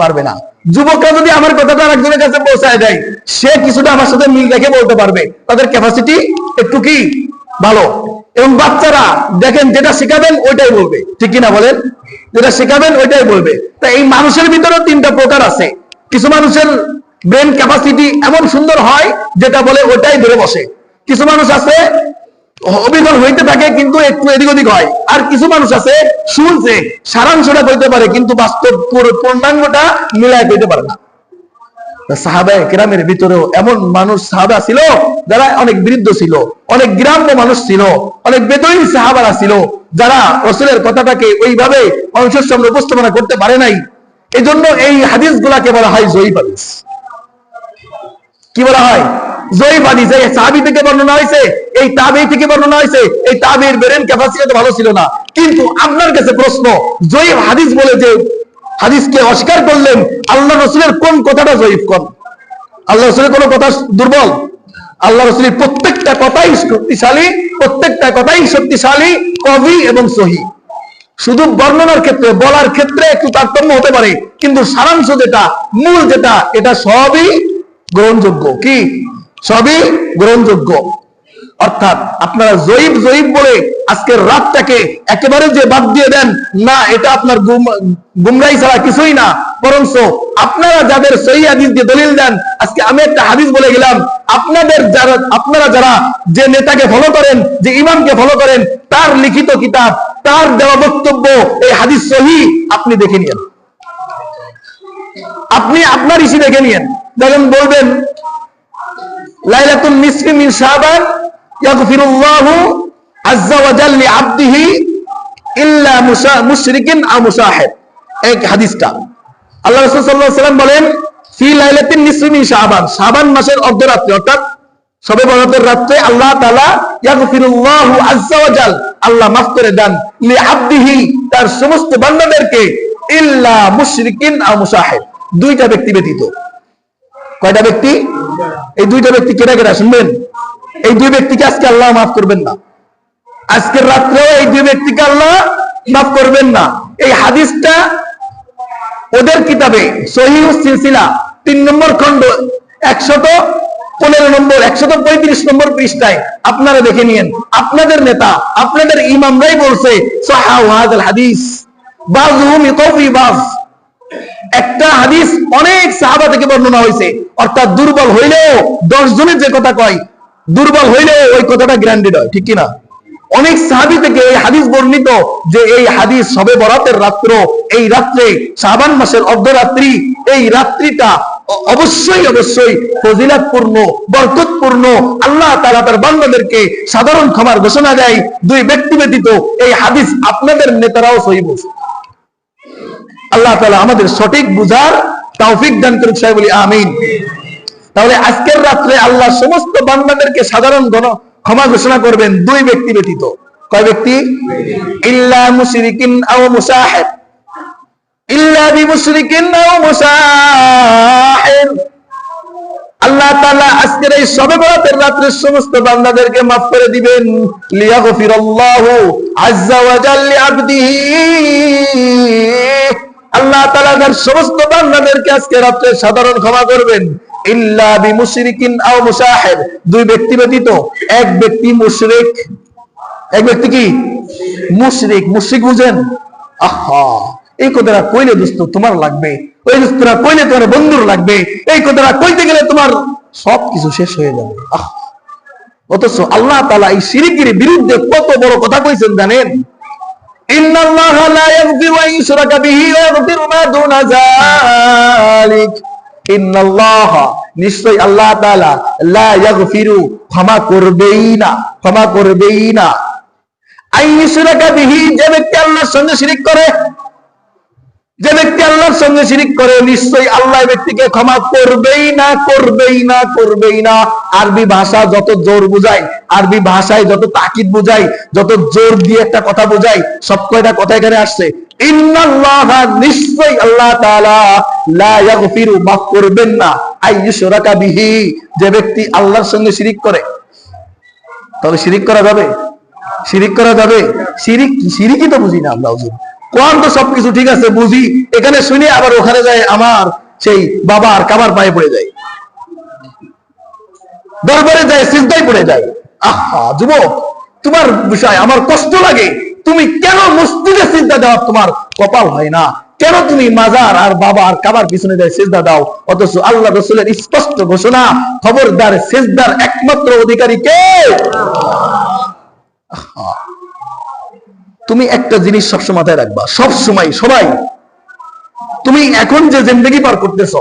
পারবে না। যুবকরা যদি আমার কথাটা আরেকজনের কাছে পৌঁছায় দেয়, সে কিছুটা আমার সাথে মিল রেখে বলতে পারবে। তাদের ক্যাপাসিটি একটু কি ভালো। এবং বাচ্চারা দেখেন যেটা শেখাবেন ওইটাই বলবে, ঠিক কিনা বলেন? যেটা শেখাবেন ওইটাই বলবে। তা এই মানুষের ভিতরে 3টা প্রকার আছে। কিছু মানুষের ব্রেন ক্যাপাসিটি এমন সুন্দর হয় যেটা বলে ওটাই ধরে বসে। কিছু মানুষ আছে অবিকল হইতে থাকে কিন্তু একটু এদিক ওদিক হয়। আর কিছু মানুষ আছে শুনছে সারাংশটা কইতে পারে কিন্তু বাস্তব পূর্ণাঙ্গটা মিলায় কইতে পারে না। সাহাবায়ে কেরামের ভিতরেও এমন মানুষ সাহাবা ছিল যারা অনেক বৃদ্ধ ছিল, অনেক গ্রাম্য মানুষ ছিল, অনেক বেদুইন সাহাবারা ছিল যারা রাসূলের কথাটাকে ওইভাবে মানুষের সামনে উপস্থাপনা করতে পারে নাই। এজন্য এই হাদিসগুলোকে বলা হয় জয়ীফ হাদিস। কি বলা হয়? জয়ীফ হাদিস। এই সাহাবী থেকে বর্ণনা হয়েছে, এই তাবেঈ থেকে বর্ণনা হয়েছে। এই তাবেঈর ব্রেন ক্যাপাসিটি তো ভালো ছিল না। কিন্তু আপনার কাছে প্রশ্ন, জয়ীফ হাদিস বলে যে হাদিসকে অস্বীকার করলেন, আল্লাহ রাসূলের কোন কথাটা জয়ীফ? কোন আল্লাহ রাসূলের কোন কথা দুর্বল? আল্লাহ রাসূলের প্রত্যেকটা কথাই শক্তিশালী, প্রত্যেকটা কথাই শক্তিশালী, কবি এবং সহিহ। শুধু বর্ণনার ক্ষেত্রে, বলার ক্ষেত্রে একটু তারতম্য হতে পারে, কিন্তু সারাংশ যেটা, মূল যেটা, এটা সবই গ্রহণযোগ্য। কি? সবই গ্রহণযোগ্য। অর্থাৎ আপনারা জয়ীব জয়ীব বলে আজকের রাতটাকে একেবারে যে বাদ দিয়ে দেন না, এটা আপনার গুমরাহি ছাড়া কিছুই না। বরঞ্চ আপনারা যাদের সহিহ হাদিস দিয়ে দলিল দেন, আজকে আমি একটা হাদিস বলে গেলাম, আপনারা যারা যে নেতাকে ফলো করেন, যে ইমামকে ফলো করেন, তার লিখিত কিতাব, তার দেওয়া বক্তব্য এই হাদিস সহিহ, আপনি দেখে নিয়েন, আপনি আপনার ইসি দেখে নিয়েন। দেখেন বলবেন লাইলাতুন নিসফি মিন শাবান ইয়াগফিরুল্লাহু আযজা ওয়া জাল্লা লিআবদিহি ইল্লা মুশরিকিন আও মুশাহিদ। এই হাদিসটা আল্লাহ রাসূল সাল্লাল্লাহু আলাইহি ওয়াসাল্লাম বলেন ফি লাইলাতিন নিসফি মিন শাবান, শাবান মাসের অর্ধরাত্রে অর্থাৎ শবে বরাতের রাতে আল্লাহ তাআলা ইয়াগফিরুল্লাহু আযজা ওয়া জাল, আল্লাহ মাফ করে দেন, লিআবদিহি, তার সমস্ত বান্দাদেরকে, ইল্লা মুশরিকিন আও মুশাহিদ, দুইটা ব্যক্তি ব্যতীত। কয়টা ব্যক্তি? এই দুইটা ব্যক্তি কেটা কেটা শুনবেন? এই দুই ব্যক্তিকে আজকে আল্লাহ মাফ করবেন না, আজকের রাত্রেও এই দুই ব্যক্তিকে আল্লাহ মাফ করবেন না। এই হাদিসটা ওদের কিতাবে সহিহ সিলসিলা 3 নম্বর খণ্ড 115 নম্বর 135 নম্বর পৃষ্ঠায় আপনারা দেখে নিয়েন। আপনাদের নেতা, আপনাদের ইমামরাই বলছে সাহাহ হাযাল হাদিস বাযুহুম ইয়াকফি বায। একটা হাদিস অনেক সাহাবা থেকে বর্ণনা হয়েছে, অর্থাৎ দুর্বল হইলেও 10 জনের যে কথা কয়, দুর্বল হইলেও ওই কথাটা গ্যারান্টেড হয়, ঠিক কিনা? অনেক সাহাবী থেকে এই হাদিস বর্ণিত যে এই হাদিস শবে বরাতের রাত্র, এই রাত্রে শাবান মাসের অর্ধরাত্রি, এই রাত্রিটা অবশ্যই অবশ্যই ফজিলতপূর্ণ, বরকতপূর্ণ। আল্লাহ তাআলা তার বান্দাদেরকে সাধারণ ক্ষমার ঘোষণা দেয় দুই ব্যক্তি ব্যতীত। এই হাদিস আপনাদের নেতারাও সহিহ বলছে। আল্লাহ তাআলা আমাদের সঠিক বুঝার তৌফিক দান করুন, সবাই বলি আমিন। তাহলে আজকের রাত্রে আল্লাহ সমস্ত বান্দাদেরকে সাধারণ ক্ষমা ঘোষণা করবেন দুই ব্যক্তি ব্যতীত। কয় ব্যক্তি? ইল্লা মুশরিকিন আও মুশাহিদ, ইল্লা বিমুশরিকিন আও মুশাহিদ। আল্লাহ তাআলা আজকের এই শবে বরাতের রাত্রে সমস্ত বান্দাদেরকে মাফ করে দিবেন। লিয়াগফিরাল্লাহু আযজা ওয়া জাল্লা লিআবদিহি, আল্লাহ তাআলা তার সমস্ত বান্দাদেরকে আজকে রাতে সাধারণ ক্ষমা করবেন। ইল্লা বিমুশরিকিন আও মুশাহিদ, দুই ব্যক্তি ব্যতীত। এক ব্যক্তি মুশরিক, এক ব্যক্তি কি? মুশরিক। মুশরিক বুঝেন? আহা, এই কথাটা কইলে দোস্ত তোমার লাগবে, ওই দোস্তরা কইলে তোমার বন্ধুর লাগবে, এই কথাটা কইতে গেলে তোমার সবকিছু শেষ হয়ে যাবে। অথচ আল্লাহ তাআলা এই শিরকের বিরুদ্ধে কত বড় কথা কইছেন জানেন? ইন্নাল্লাহা লা ইয়াগফিরু আন ইউশরাকা বিহি ওয়া ইয়াগফিরু মা দুনা যালিক। ইন্নাল্লাহা, নিশ্চয় আল্লাহ তাআলা, লা ইয়াগফিরু, ক্ষমা করবেই না, ক্ষমা করবেই না, আন ইউশরাকা বিহি, যে ব্যক্তি আল্লাহর সঙ্গে শিরক করে, যে ব্যক্তি আল্লাহর সঙ্গে শিরক করে, নিশ্চয়ই আল্লাহ ব্যক্তিকে ক্ষমা করবেই না, করবেই না, করবেই না। আরবি ভাষা যত জোর বুঝায়, আরবি ভাষায় যত তাকিদ বুঝায়, যত জোর দিয়ে একটা কথা বুঝায়, সব কয়টা কথা এখানে আসছে। ইন্নাল্লাহা, নিশ্চয়ই আল্লাহ তাআলা, লা ইয়াগফিরু, মাফ করবেন না, আইয়ুশরাকা বিহি, যে ব্যক্তি আল্লাহর সঙ্গে শিরক করে। তবে শিরক করা যাবে? শিরক করা যাবে? শিরক, শিরকই তো বুঝি না আমরা। হুজুর কোরআন তো সবকিছু ঠিক আছে বুঝি, এখানে শুনে আবার ওখানে যায় আমার সেই বাবার কাবার পায়ে পড়ে যায়, দরবারে যায়, সিজদায় পড়ে যায়। আহা যুবক, তোমার বিষয় আমার কষ্ট লাগে। তুমি কেন মসজিদে সিজদা দাও? তোমার কপাল হয় না কেন তুমি মাজার আর বাবা আর কাবার পিছনে যায় সিজদা দাও? অথচ আল্লাহ রাসূলের স্পষ্ট ঘোষণা, খবরদার, সিজদার একমাত্র অধিকারী কে? তুমি একটা জিনিস সবসময় মাথায় রাখবা, সবসময়, সবাই, তুমি এখন যে জিন্দেগি পার করতেছ,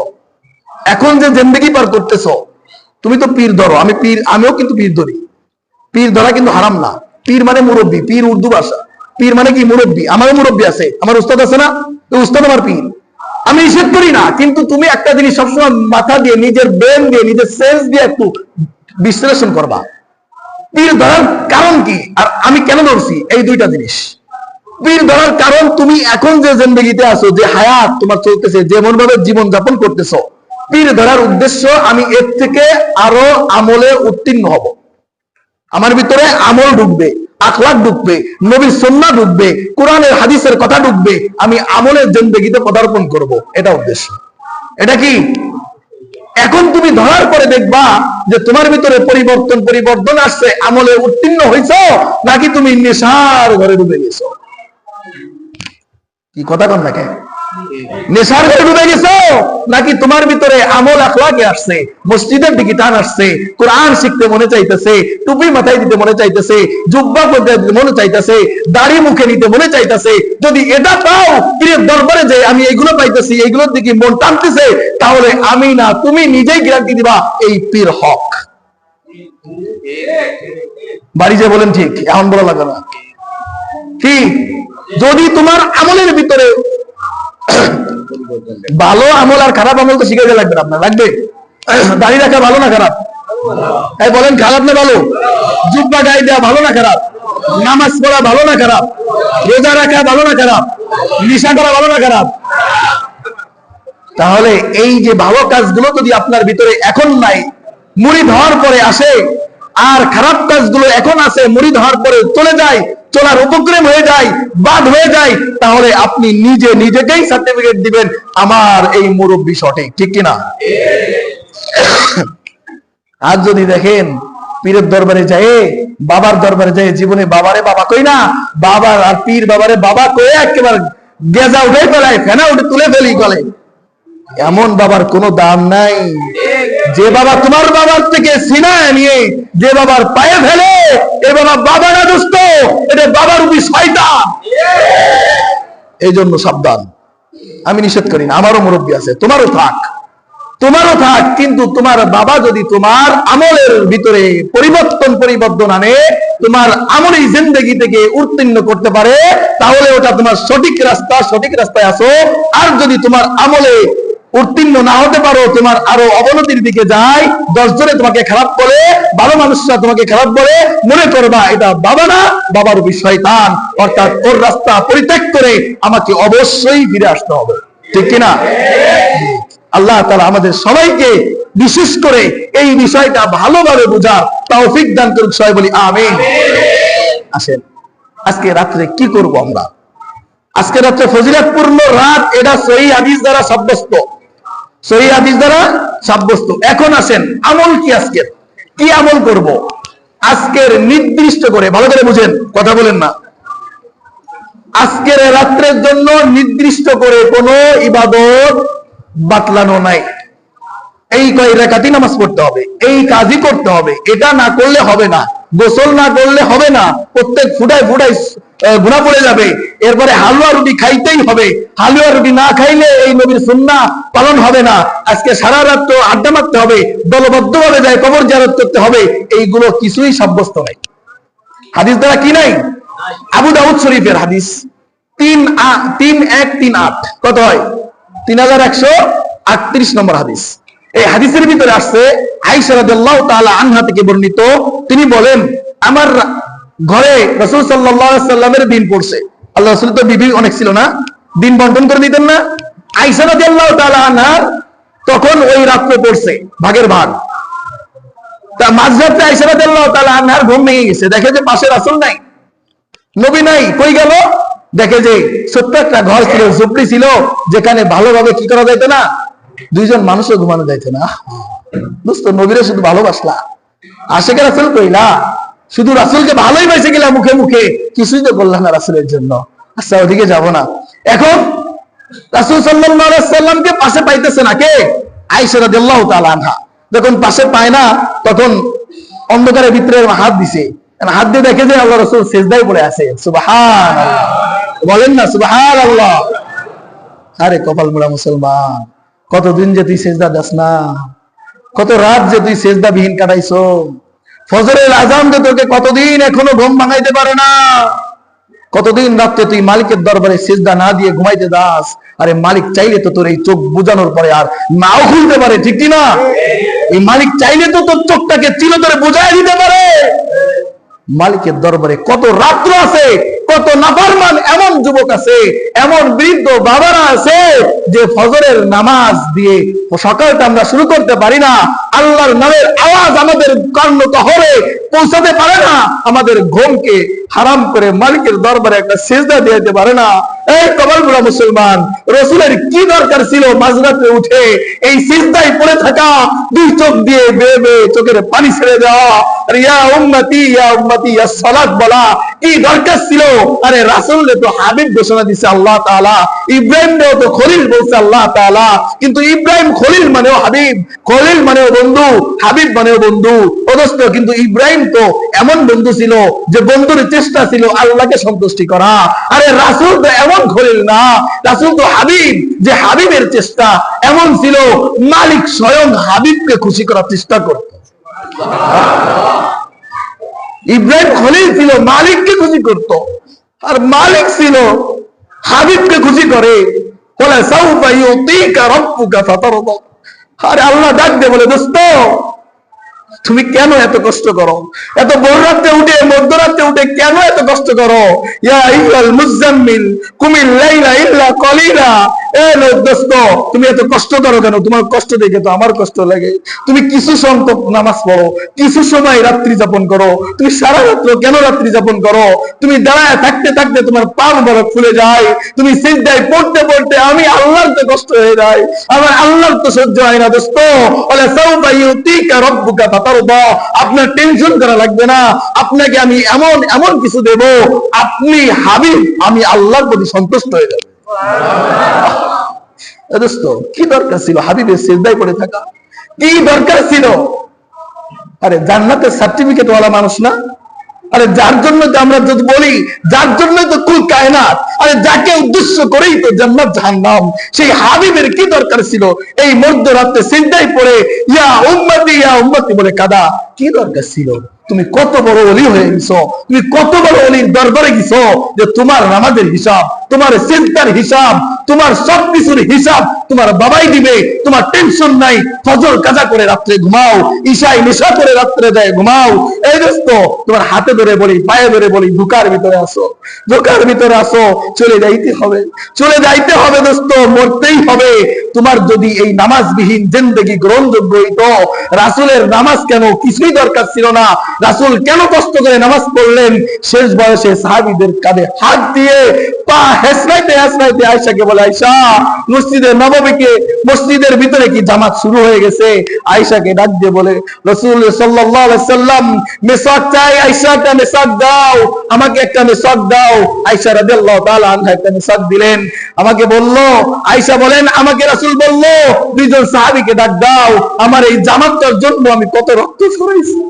এখন যে জিন্দেগি পার করতেছ, তুমি তো পীর ধরো, আমি পীর, আমিও কিন্তু পীর ধরি। পীর ধরা কিন্তু হারাম না। পীর মানে মুরব্বী, পীর উর্দু ভাষা। পীর মানে কি? মুরব্বী। আমারও মুরব্বী আছে, আমার উস্তাদ আছে না, উস্তাদ আমার পীর। আমি নিষেধ করি না, কিন্তু তুমি একটা জিনিস সবসময় মাথা দিয়ে, নিজের ব্রেন দিয়ে, নিজের সেন্স দিয়ে একটু বিশ্লেষণ করবা, পীর ধরার কারণ কি আর আমি কেন ধরছি। এই দুইটা জিনিস। পীর ধরার কারণ, তুমি এখন যে জিন্দেগিতে আছো, যে হায়াত তোমার চলতেছে, যেমন ভাবে জীবন যাপন করতেছো, পীর ধরার উদ্দেশ্য আমি এর থেকে আরো আমলে উত্তীর্ণ হব, আমার ভিতরে আমল ঢুকবে, আখলাক ঢুকবে, নবীর সুন্নাহ ঢুকবে, কোরআনের হাদিসের কথা ঢুকবে, আমি আমলের জিন্দেগিতে পদার্পণ করব, এটা উদ্দেশ্য। এটা কি? এখন তুমি ধরার পরে দেখবা যে তোমার ভিতরে পরিবর্তন আসছে, আমলে উত্তীর্ণ হইছো নাকি তুমি নেশার ঘরে ডুবে গেছো। কি কথা কন না কেন? নেশার ঘরে ডুবে গেছো নাকি তোমার ভিতরে আমল আখলাকে আসছে, মসজিদের দিকে টান আসছে, কোরআন শিখতে মনে চাইতেছে, টুপি মাথায় দিতে মনে চাইতেছে, জুব্বা পরতে মনে চাইতেছে, দাড়ি মুখে নিতে মনে চাইতেছে। যদি এটা পাও, পীরের দরবারে যে আমি এইগুলো পাইতেছি, এইগুলোর দিকে মন টানতেছে, তাহলে আমি না তুমি নিজেই গ্যারান্টি দিবা এই পীর হক। বাড়ি যে বলেন ঠিক, এখন বলা লাগে না কি? যদি তোমার আমলের ভিতরে ভালো আমল আর খারাপ আমল তো শিখাইতে লাগবে না, আপনার লাগবে। দাঁড়িয়ে রাখা ভালো না খারাপ? তাই বলেন, খারাপ না ভালো? জুব্বা গায়ে দেওয়া ভালো না খারাপ? নামাজ পড়া ভালো না খারাপ? রোজা রাখা ভালো না খারাপ? নেশা করা ভালো না খারাপ? তাহলে এই যে ভালো কাজগুলো যদি আপনার ভিতরে এখন নাই, মুড়ি ধোয়ার পরে আসে, আর খারাপ কাজগুলো এখন আছে, মুড়ি ধোয়ার পরে চলে যায়, চলার উপক্রম হয়ে যায়, বাদ হয়ে যায়, তাহলে আপনি নিজেকেই সার্টিফিকেট দিবেন আমার এই মুরব্বী সঠিক, ঠিক কিনা? আর যদি দেখেন পীরের দরবারে যায়, বাবার দরবারে যায়, জীবনে বাবারে বাবা কই না, বাবার আর পীর বাবারে বাবা কয়ে একেবারে গেজা উঠে ফেলায়, ফেনা উঠে তুলে ফেলি গলে, এমন বাবার কোনো দাম নাই। যে বাবা তোমার বাবার থেকে সিনায় নিয়ে যে বাবার পায়ে ফেলে, এ বাবা বাবা না দোস্ত, এটা বাবার উপর শয়তান। এই জন্য সাবধান। আমি নিষেধ করি না, আমারও মুরব্বী আছে, তোমারও থাক, কিন্তু তোমার বাবা যদি তোমার আমলের ভিতরে পরিবর্তন আনে, তোমার আমলি জিন্দেগি থেকে উত্তীর্ণ করতে পারে, তাহলে ওটা তোমার সঠিক রাস্তায় আসো। আর যদি তোমার আমলে উত্তীর্ণ না হতে পারো, তোমার আরো অবনতির দিকে যায়, 10 জনে তোমাকে খারাপ বলে, ভালো মানুষরা তোমাকে খারাপ বলে, মনে করবা এটা বাবা না, বাবার উপর শয়তান, অর্থাৎ ওর রাস্তা পরিত্যাগ করে আমাকে অবশ্যই ফিরে আসতে হবে, ঠিক কিনা? আল্লাহ তাআলা আমাদের সবাইকে বিশেষ করে এই বিষয়টা ভালোভাবে বোঝার তৌফিক দান করুক, সবাই বলি আমিন। আসেন, আজকে রাত্রে কি করব আমরা? আজকে রাত্রে ফজিলতপূর্ণ রাত, এটা সহিহ হাদিস দ্বারা সাব্যস্ত। এখন আসেন, আমল কি? আজকের কি আমল করব? আজকের নির্দিষ্ট করে, ভালো করে বুঝেন, কথা বলেন না। আজকের রাত্রের জন্য নির্দিষ্ট করে কোনো ইবাদত বাতলানো নাই। এই কয় রাকাতই নামাজ পড়তে হবে, এই কাজই করতে হবে, এটা না করলে হবে না, গোসল না করলে হবে না, প্রত্যেক ফুটায় গুনাহ পড়ে যাবে, এরপরে হালুয়া রুটি খাইতেই হবে, হালুয়া রুটি না খাইলে এই নবীর সুন্নাহ পালন হবে না, আজকে সারা রাত তো আড্ডা মারতে হবে, দলবদ্ধভাবে যায় কবর জিয়ারত করতে হবে, এইগুলো কিছুই সাব্যস্ত নাই। হাদিস দ্বারা কি নাই? আবু দাউদ শরীফের হাদিস 3138, কত হয়? 3138 নম্বর হাদিস। এই হাদিসের ভিতরে আসছে আয়েশা রাদিয়াল্লাহু তাআলা আনহা থেকে বর্ণিত, তিনি বলেন, আমার ঘরে রাসূল সাল্লাল্লাহু আলাইহি সাল্লামের দিন পড়ছে। আল্লাহ রাসূল তো বিবি অনেক ছিল না, দিন বন্টন করে দিতেন না। আয়েশা রাদিয়াল্লাহু তাআলা আনহা তখন ওই রাত্রে পড়ছে, ভাগের ভাগ। তা মাঝরাতে আয়েশা রাদিয়াল্লাহু তাআলা আনহার ঘুম ভেঙে গেছে, দেখে যে পাশে রাসূল নাই, নবী নাই, কই গেল? দেখে যে ছোট্ট একটা ঘর ছিল, ঝুপড়ি ছিল, যেখানে ভালোভাবে কি করা যাইতো না, 2 জন মানুষও ঘুমানো যাইতো না। দোস্ত, নবীরে শুধু ভালোবাসলা, আশেকে রাসূল কইলা, শুধু রাসূলকে ভালোই বেঁচে গেলা মুখে মুখে, কিছুই তো করলা না রাসূলের জন্য। আচ্ছা, ওদিকে যাব না। এখন রাসূল সাল্লাল্লাহু আলাইহি সাল্লামকে পাশে পাইতেছে না কে? আয়েশা রাদিয়াল্লাহু তাআলা আনহা। যখন পাশে পায় না, তখন অন্ধকারের ভিতরে হাত দিছে, হাত দিয়ে দেখে যে আল্লাহ রাসূল সিজদায় পড়ে আছে। সুবহানাল্লাহ, বলেন না সুবহানাল্লাহ। আরে কপাল মোড়া মুসলমান, কতদিন যে তুই সিজদা দাস না, কত রাত যে তুই সিজদা বিহীন কাটাইছো, ফজরের আযান যে তোকে কতদিন এখনো ঘুম ভাঙাইতে পারে না, কতদিন রাতে তুই মালিকের দরবারে সিজদা না দিয়ে ঘুমাইতে দাস। আরে মালিক চাইলে তো তোর এই চোখ বুঝানোর পরে আর নাও খুলতে পারে, ঠিক কি না? এই মালিক চাইলে তো তোর চোখটাকে চিরতরে বুঝাই দিতে পারে। মালিকের দরবারে কত রাত্র আছে, কত নাফরমান এমন যুবক আছে, এমন বৃদ্ধ বাবারা আছে যে ফজরের নামাজ দিয়ে সকালটা আমরা শুরু করতে পারি না, আল্লাহর নামের আওয়াজ আমাদের কর্ণতহরে পৌঁছাতে পারে না, আমাদের ঘুমকে হারাম করে মালিকের দরবারে একটা সিজদা দিতে পারে না। এই কবরগুলা মুসলমান, রাসূলের কি দরকার ছিল মাঝরাতে উঠে এই সিজদায় পড়ে থাকা, দুই চোখ দিয়ে বেয়ে বেয়ে চোখের পানি ছেড়ে দেওয়া, আর ইয়া উম্মতি ইয়া সালাত বলা কি দরকার ছিল? আরে রাসূলকে তো হাবিব ঘোষণা দিয়েছে আল্লাহ তাআলা, ইব্রাহিমকেও তো খলিল বলছে আল্লাহ তাআলা, কিন্তু ইব্রাহিম খলিল মানেও হাবিব, খলিল মানেও বন্ধু, হাবিব মানেও বন্ধু। অবশ্য কিন্তু ইব্রাহিম তো এমন বন্ধু ছিল যে বন্ধুর চেষ্টা ছিল আল্লাহকে সন্তুষ্টি করা। আরে রাসূল তো এমন খলিল না, রাসূল তো হাবিব, যে হাবিবের চেষ্টা এমন ছিল মালিক স্বয়ং হাবিবকে খুশি করার চেষ্টা করত। ইব্রাহিম খলিল ছিল, মালিককে খুশি করত, আর মালিক ছিল হাবিবকে খুশি করে। বলে সাউফা ইউতিকা রাব্বুকা ফাতারদা। আরে আল্লাহ ডাক দিয়ে বলে, দোস্ত তুমি কেন এত কষ্ট করো? এত ভোর রাতে উঠে মধ্যরাতে উঠে কেন এত কষ্ট করো? ইয়া আইয়ুহাল মুজাম্মিল কুমিল লাইলা ইল্লা কলিলা। এ দোস্ত তুমি এত কষ্ট করো কেন? তোমার কষ্ট দেখে তো আমার কষ্ট লাগে। তুমি কিছু সংখ্যক নামাজ পড়ো, কিছু সময় রাত্রি যাপন করো, তুমি সারা রাত্র কেন রাত্রি যাপন করো? তুমি দাঁড়ায় থাকতে থাকতে তোমার পা মুবারক ফুলে যায়, তুমি সিজদায় পড়তে পড়তে আমি আল্লাহর তো কষ্ট হয়ে যায়, আমার আল্লাহর তো সহ্য হয় না। দোস্ত বলে সাউফা ইউতিকা রাব্বুকা ফাতারদা। আপনার টেনশন করা লাগবে না, আপনাকে আমি এমন এমন কিছু দেব, আপনি হাবিব, আমি আল্লাহর প্রতি সন্তুষ্ট হয়ে যাব। দোস্ত কি দরকার ছিল হাবিবের সিজদায় পড়ে থাকা? কি দরকার ছিল? আরে জান্নাতের সার্টিফিকেট ওয়ালা মানুষ না? আরে যার জন্য আমরা যদি বলি, যার জন্য তো কুল কায়নাত, আরে যাকে উদ্দেশ্য করেই তো জান্নাত জাহান্নাম, সেই হাবিবের কি দরকার ছিল এই মধ্যরাতে সিজদায় পড়ে ইয়া উম্মতি বলে কাদা? কি দরকার ছিল? তুমি কত বড় ওলি হয়ে গেছো, তুমি কত বড় ওলির দরবারে গেছো যে তোমার নামাজের হিসাব, তোমার সিজদার হিসাব, তোমার সবকিছুর হিসাব তোমার বাবাই দিবে, তোমার টেনশন নাই। ফজর কাজা করে রাত্রে ঘুমাও, ঈশায় নেশা করে রাত্রে যায় ঘুমাও। এই দোস্ত তোমার হাতে ধরে বলি, পায়ে ধরে বলি, ধোকার ভিতরে আসো, ধোকার ভিতরে আসো। চলে যাইতে হবে, চলে যাইতে হবে দোস্ত, মরতেই হবে। তোমার যদি এই নামাজবিহীন জিন্দেগি গ্রহণযোগ্য হইতো, রাসূলের নামাজ কেন কিছুই দরকার ছিল না, রাসূল কেন কষ্ট করে নামাজ পড়লেন? শেষ বয়সে সাহাবীদের কাঁধে হাত দিয়ে পা হেসরাইতে হেসরাইতে আয়েশাকে বলে, আয়েশা মসজিদে নববীকে, মসজিদের ভিতরে কি জামাত শুরু হয়ে গেছে? আয়েশাকে ডাক দিয়ে বলে, রাসূল সাল্লাল্লাহু আলাইহি সাল্লাম মেসাক চাই, আয়েশা একটা মেসাক দাও, আমাকে একটা মেসাক দাও। আয়েশা রাদিয়াল্লাহু তাআলা আনহা একটা মেসাক দিলেন, আমাকে বলল, আয়েশা বলেন আমাকে রাসূল বলল দুইজন সাহাবীকে ডাক দাও, আমার এই জামাতটার জন্য আমি কত রক্ত ঝরাইছি,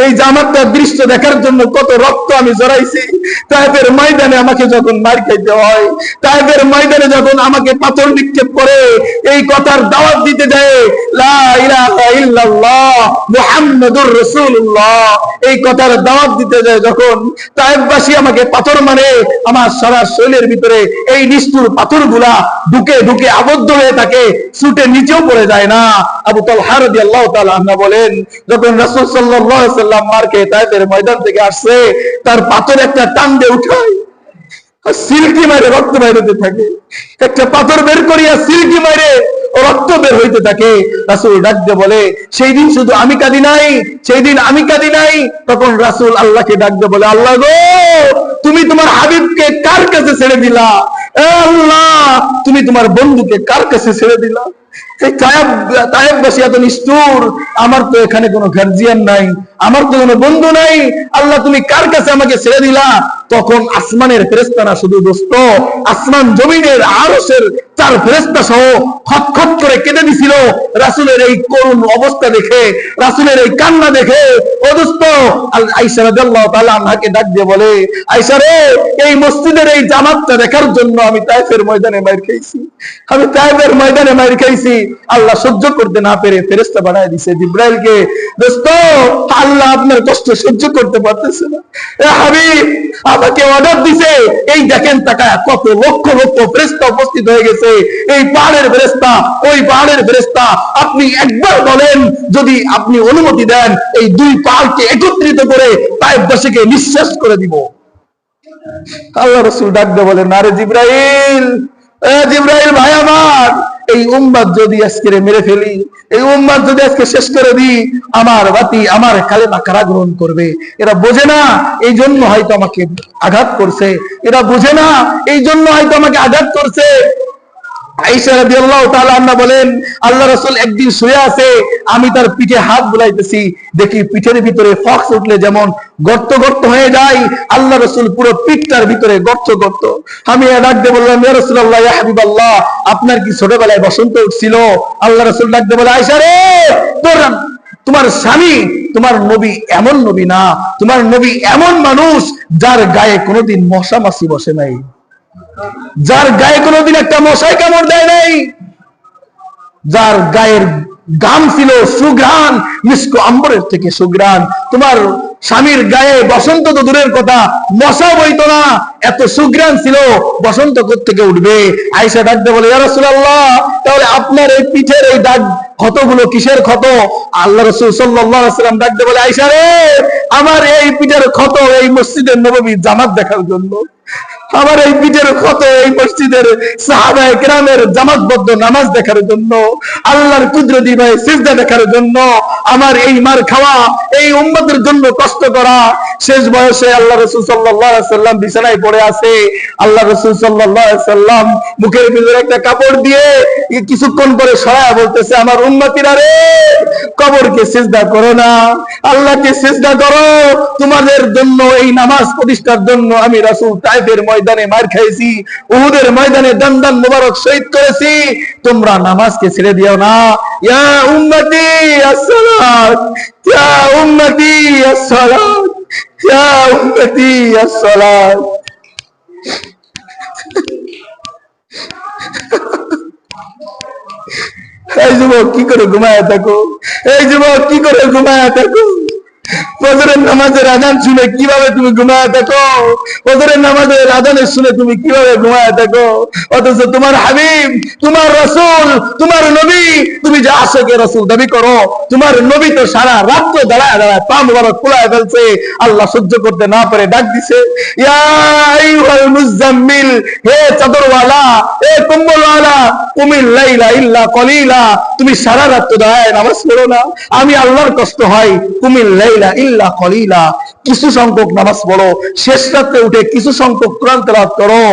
এই জামাতটার দৃশ্য দেখার জন্য কত রক্ত আমি জড়াইছি। তায়েফের ময়দানে আমাকে যখন মার খাইতে হয়, তায়েফের ময়দানে যখন আমাকে পাথর নিক্ষেপ করে এই কথার দাওয়াত দিতে যায়, লা ইলাহা ইল্লাল্লাহ মুহাম্মাদুর রাসূলুল্লাহ, এই কথার দাওয়াত দিতে যায় যখন, তায়েফবাসী আমাকে পাথর মানে, আমার সারা শরীরের ভিতরে এই নিষ্ঠুর পাথরগুলা ঢুকে ঢুকে আবদ্ধ হয়ে থাকে, ছুটে নিচেও পড়ে যায় না। আবু তালহা রাদিয়াল্লাহু তাআলা আনহু বলেন, যখন রাসূল সাল্লাল্লাহু আলাইহি সাল্লাম মারকে তায়েফের ময়দান থেকে আসছে, তার পাথর একটা টান দিয়ে উঠায়, সিলকি মারে রক্ত বের হতে থাকে, একটা পাথর বের করিয়া সিলকি মারে রক্ত বের হইতে থাকে। রাসূল ডাক দিয়ে বলে, সেই দিন শুধু আমি কাঁদি নাই, সেই দিন আমি কাঁদি নাই। তখন রাসূল আল্লাহকে ডাক দিয়ে বলে, আল্লাহ গো, তুমি তোমার হাবিবকে কার কাছে ছেড়ে দিলা? এ আল্লাহ, তুমি তোমার বন্ধুকে কার কাছে ছেড়ে দিলা? এই তায়েফবাসী এত নিষ্ঠুর, আমার তো এখানে কোনো গার্জিয়ান নাই, আমার তো কোনো বন্ধু নাই, আল্লাহ তুমি কার কাছে আমাকে ছেড়ে দিলা? তখন আসমানের ফেরেশতারা শুধু দোস্ত, আসমান জমিনের আরশের 4 ফেরেশতা সহ খটখট করে কেঁদে দিছিল রাসূলের এই করুণ অবস্থা দেখে, রাসূলের এই কান্না দেখে। ও দোস্ত, আয়েশা রাদিয়াল্লাহু তাআলা আনহাকে ডাক দিয়ে বলে, আয়েশা রে, এই মসজিদের এই জামাতটা দেখার জন্য আমি তায়েফের ময়দানে মার খাইছি, আমি তায়েফের ময়দানে মার খাইছি। আল্লাহ সহ্য করতে না পেরে ফেরেশতা বানায় দিয়েছে জিবরাইলকে। দোস্ত, আল্লাহ আপনার কষ্ট সহ্য করতে পারতেছে না, এ হাবিব আমাকে অর্ডার দিছে, এই দেখেন তাকায় কত লক্ষ লক্ষ ফেরেশতা উপস্থিত হয়ে গেছে, এই পাহাড়ের ফেরেশতা, ওই পাহাড়ের ফেরেশতা, আপনি একবার বলেন, যদি আপনি অনুমতি দেন এই 2 পাহাড়কে একত্রিত করে তায়েফবাসীকে নিঃশেষ করে দিব। আল্লাহ রাসূল ডাক দিয়ে বলেন, আরে জিবরাইল, এ জিবরাইল ভাই আমার, এই উম্মত যদি আজকে মেরে ফেলি, এই উম্মত যদি আজকে শেষ করে দিই, আমার বাতি আমার কালেমা কারা গ্রহণ করবে? এরা বোঝে না, এই জন্য হয়তো আমাকে আঘাত করছে। এরা বোঝে না, এই জন্য হয়তো আমাকে আঘাত করছে। আয়েশা রাদিয়াল্লাহু তাআলা আনহা বলেন, আল্লাহ রাসূল একদিন শুয়ে আছে, আমি তার পিঠে হাত বুলাইতেছি, দেখি পিঠের ভিতরে ফক্স উঠলে যেমন গর্ত গর্ত হয়ে যায়, আল্লাহ রাসূল পুরো পিঠটার ভিতরে গর্ত গর্ত। আমি ডাক দিয়ে বললাম, ইয়া রাসূলুল্লাহ, ইয়া হাবিবাল্লাহ, আপনার কি ছোটবেলায় বসন্ত উঠছিল? আল্লাহ রাসূল ডাক দিয়ে বলে, আয়েশা রে, তোমার স্বামী, তোমার নবী এমন নবী না, তোমার নবী এমন মানুষ যার গায়ে কোনোদিন মশা মাছি বসে নাই, যার গায়ে কোনোদিন একটা মশাই কামড় দেয় নাই, যার গায়ের গাম ছিল সুঘ্রাণ, মিস্ক আম্বরের থেকে সুঘ্রাণ। তোমার স্বামীর গায়ে বসন্ত তো দূরের কথা, মশা বইতো না, এত সুঘ্রাণ ছিল, বসন্ত কোত্থেকে উঠবে? আয়েশা ডাকতে বলে, ইয়া রাসূলুল্লাহ, তাহলে আপনার এই পিঠের এই দাগ ক্ষতগুলো কিসের ক্ষত? আল্লাহ রাসূল সাল্লাল্লাহু আলাইহি ওয়াসাল্লাম ডাকতে বলে, আয়েশা রে, আমার এই পিঠের ক্ষত এই মসজিদের নববী জামাত দেখার জন্য, আমার এই পিঠের ক্ষত এই মসজিদের সাহাবায়ে কেরামের জামাতবদ্ধ নামাজ দেখার জন্য, আল্লাহর কুদরতি ভাই সিজদা দেখার জন্য, আমার এই মার খাওয়া, এই উম্মতের জন্য কষ্ট করা। শেষ বয়সে আল্লাহ রাসূল সাল্লাল্লাহু আলাইহি ওয়াসাল্লাম বিছানায় পড়ে আছে, আল্লাহ রাসূল সাল্লাল্লাহু আলাইহি ওয়াসাল্লাম মুখের ভিতরে একটা কাপড় দিয়ে কিছুক্ষণ পরে সরায়া বলতেছে, আমার উম্মতিরা রে, কবরকে সিজদা করো না, আল্লাহকে সিজদা করো। তোমাদের জন্য এই নামাজ প্রতিষ্ঠার জন্য আমি রাসূল তায়েফের ময়দানে মার খাইছি, উহুদের ময়দানে দান দান মুবারক শহীদ করেছি, তোমরা নামাজকে ছেড়ে দিও না। ইয়া উম্মতি আসসালাত, ইয়া উম্মতি আসসালাত, ইয়া উম্মতি আসসালাত। এই যুবক কি করে ঘুমায়া থাকো, এই যুবক কি করে ঘুমায়া থাকো? ফজরের নামাজের আযান শুনে কিভাবে তুমি ঘুমায়া থাকো? ফজরের নামাজের আযানের শুনে তুমি কিভাবে ঘুমায়া থাকো? অথচ তোমার হাবিব, তোমার রাসূল, তোমার নবী, তুমি যে আশিকে রাসূল দাবি করো, তোমার নবী তো সারা রাত দাঁড়ায় দাঁড়ায় পা মুবারক ফুলায় ফেলছে, আল্লাহ সহ্য করতে না পারে ডাক দিছে, ইয়া আইয়ুহাল মুজাম্মিল, হে চাদরওয়ালা, হে কম্বলওয়ালা, কুমিল লাইলা ইল্লা কলিলা, তুমি সারা রাত দাঁড়ায় নামাজ পড়ো না? আমি আল্লাহর কষ্ট হয়, কুমিল লাইলা ইল্লা কলিলা, কিছু সংখ্যক নামাজ পড়ো, শেষ রাতে উঠে কিছু সংখ্যক কোরআন তেলাওয়াত করো।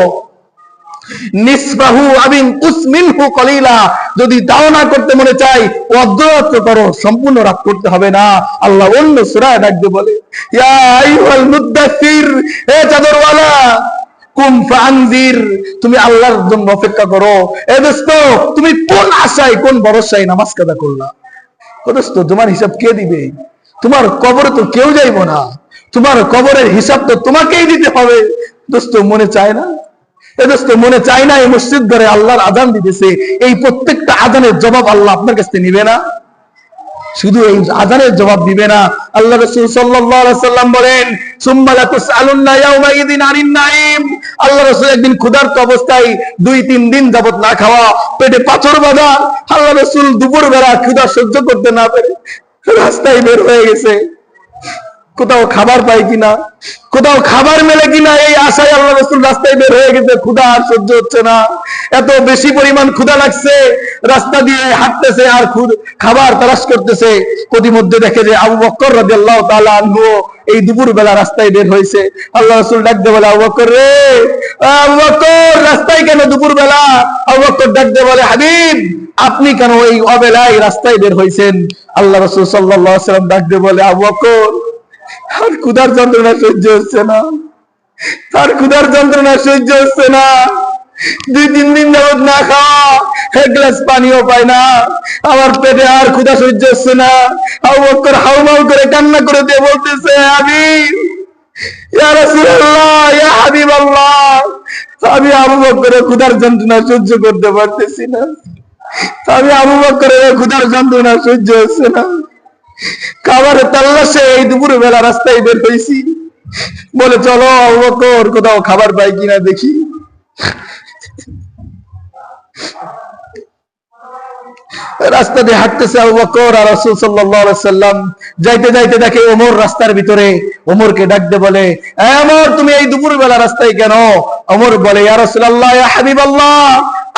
নিসফাহু আবিন উসমিনহু কলিলা, যদি তাও না করতে মনে চাই অর্ধরাত্র করো, সম্পূর্ণ রাত করতে হবে না। আল্লাহ অন্য সূরায় ডাকতে বলে, ইয়া আইয়ুহাল মুদ্দাসসির, হে চাদরওয়ালা, কুম ফানজির, তুমি আল্লাহর জন্য অপেক্ষা করো। এ দোস্ত, তুমি কোন আশায় কোন ভরসায় নামাজ কাজা করলা? ও দোস্ত, তোমার হিসাব কে দিবে? তোমার কবরে তো কেউ যাইব না, তোমার কবরের হিসাব তো তোমাকেই দিতে হবে। দোস্ত, মনে চায় না? এ দোস্ত, মনে চায় না এই মসজিদ ঘরে আল্লাহর আযান দিতেছে, এই প্রত্যেকটা আযানের জবাব আল্লাহ আপনার কাছে নিবে না? শুধু এই আযানের জবাব দিবে না, আল্লাহ রাসূল সাল্লাল্লাহু আলাইহি ওয়াসাল্লাম বলেন, সুম্মা লাতুসআলুন্না ইয়াউমাইযিন আনিন নাঈম। আল্লাহ রাসূল একদিন ক্ষুধার্ত অবস্থায় 2-3 দিন যাবত না খাওয়া, পেটে পাথর বাঁধা, আল্লাহ রাসূল দুপুর বেলা ক্ষুধা সহ্য করতে না পেরে রাস্তায় বের হয়ে গেছে, কোথাও খাবার পাই কিনা, কোথাও খাবার মেলে কিনা, এই আশায় আল্লাহ রাসূল রাস্তায় বের হয়ে গেছে। ক্ষুধা আর সহ্য হচ্ছে না, এত বেশি পরিমাণ ক্ষুধা লাগছে, রাস্তা দিয়ে হাঁটতেছে আর খাবার তালাশ করতেছে। প্রতিমধ্যে দেখে যে আবু বকর রাদিয়াল্লাহু তাআলা আনহু এই দুপুর বেলা রাস্তায় বের হয়েছে। আল্লাহ রাসূল ডাক দিয়ে বলে, আবু বকর রে, আবু বকর, রাস্তায় কেন দুপুর বেলা? আবু বকর ডাক দিয়ে বলে, হাবিব, আপনি কেন এই অবেলায় রাস্তায় বের হয়েছেন? আল্লাহ রাসূল সাল্লাল্লাহু আলাইহি ওয়াসাল্লাম ডাক দিয়ে বলে, আবু বকর, আর ক্ষুধার যন্ত্রণা সহ্য হচ্ছে না, আর ক্ষুধার যন্ত্রণা সহ্য হচ্ছে না। 2-3 দিন যাবত না খাওয়া, এক গ্লাস পানিও পায় না, আমার পেটে আর ক্ষুধা সহ্য হচ্ছে না। আবু বকর হাউমাউ করে কান্না করে দিয়ে বলতেছে, হাবিব, ইয়া রাসূলুল্লাহ, ইয়া হাবিবাল্লাহ, আমি আবু বকরের ক্ষুধার যন্ত্রণা সহ্য করতে পারতেছি না, আমি আবু বকরের ক্ষুধার যন্ত্রণা সহ্য হচ্ছে না। খাবারের তাল্লাশে এই দুপুর বেলা রাস্তায় বের হয়েছি, বলে চলো আবু বকর কোথাও খাবার পাই কিনা দেখি। রাস্তা দিয়ে হাঁটতেছে আবু বকর আর রাসূল সাল্লাল্লাহু আলাইহি ওয়াসাল্লাম, যাইতে যাইতে দেখে ওমর রাস্তার ভিতরে। ওমরকে ডাকতে বলে, ওমর, তুমি এই দুপুর বেলা রাস্তায় কেন? ওমর বলে, ইয়া রাসূলুল্লাহ, ইয়া হাবিবাল্লাহ,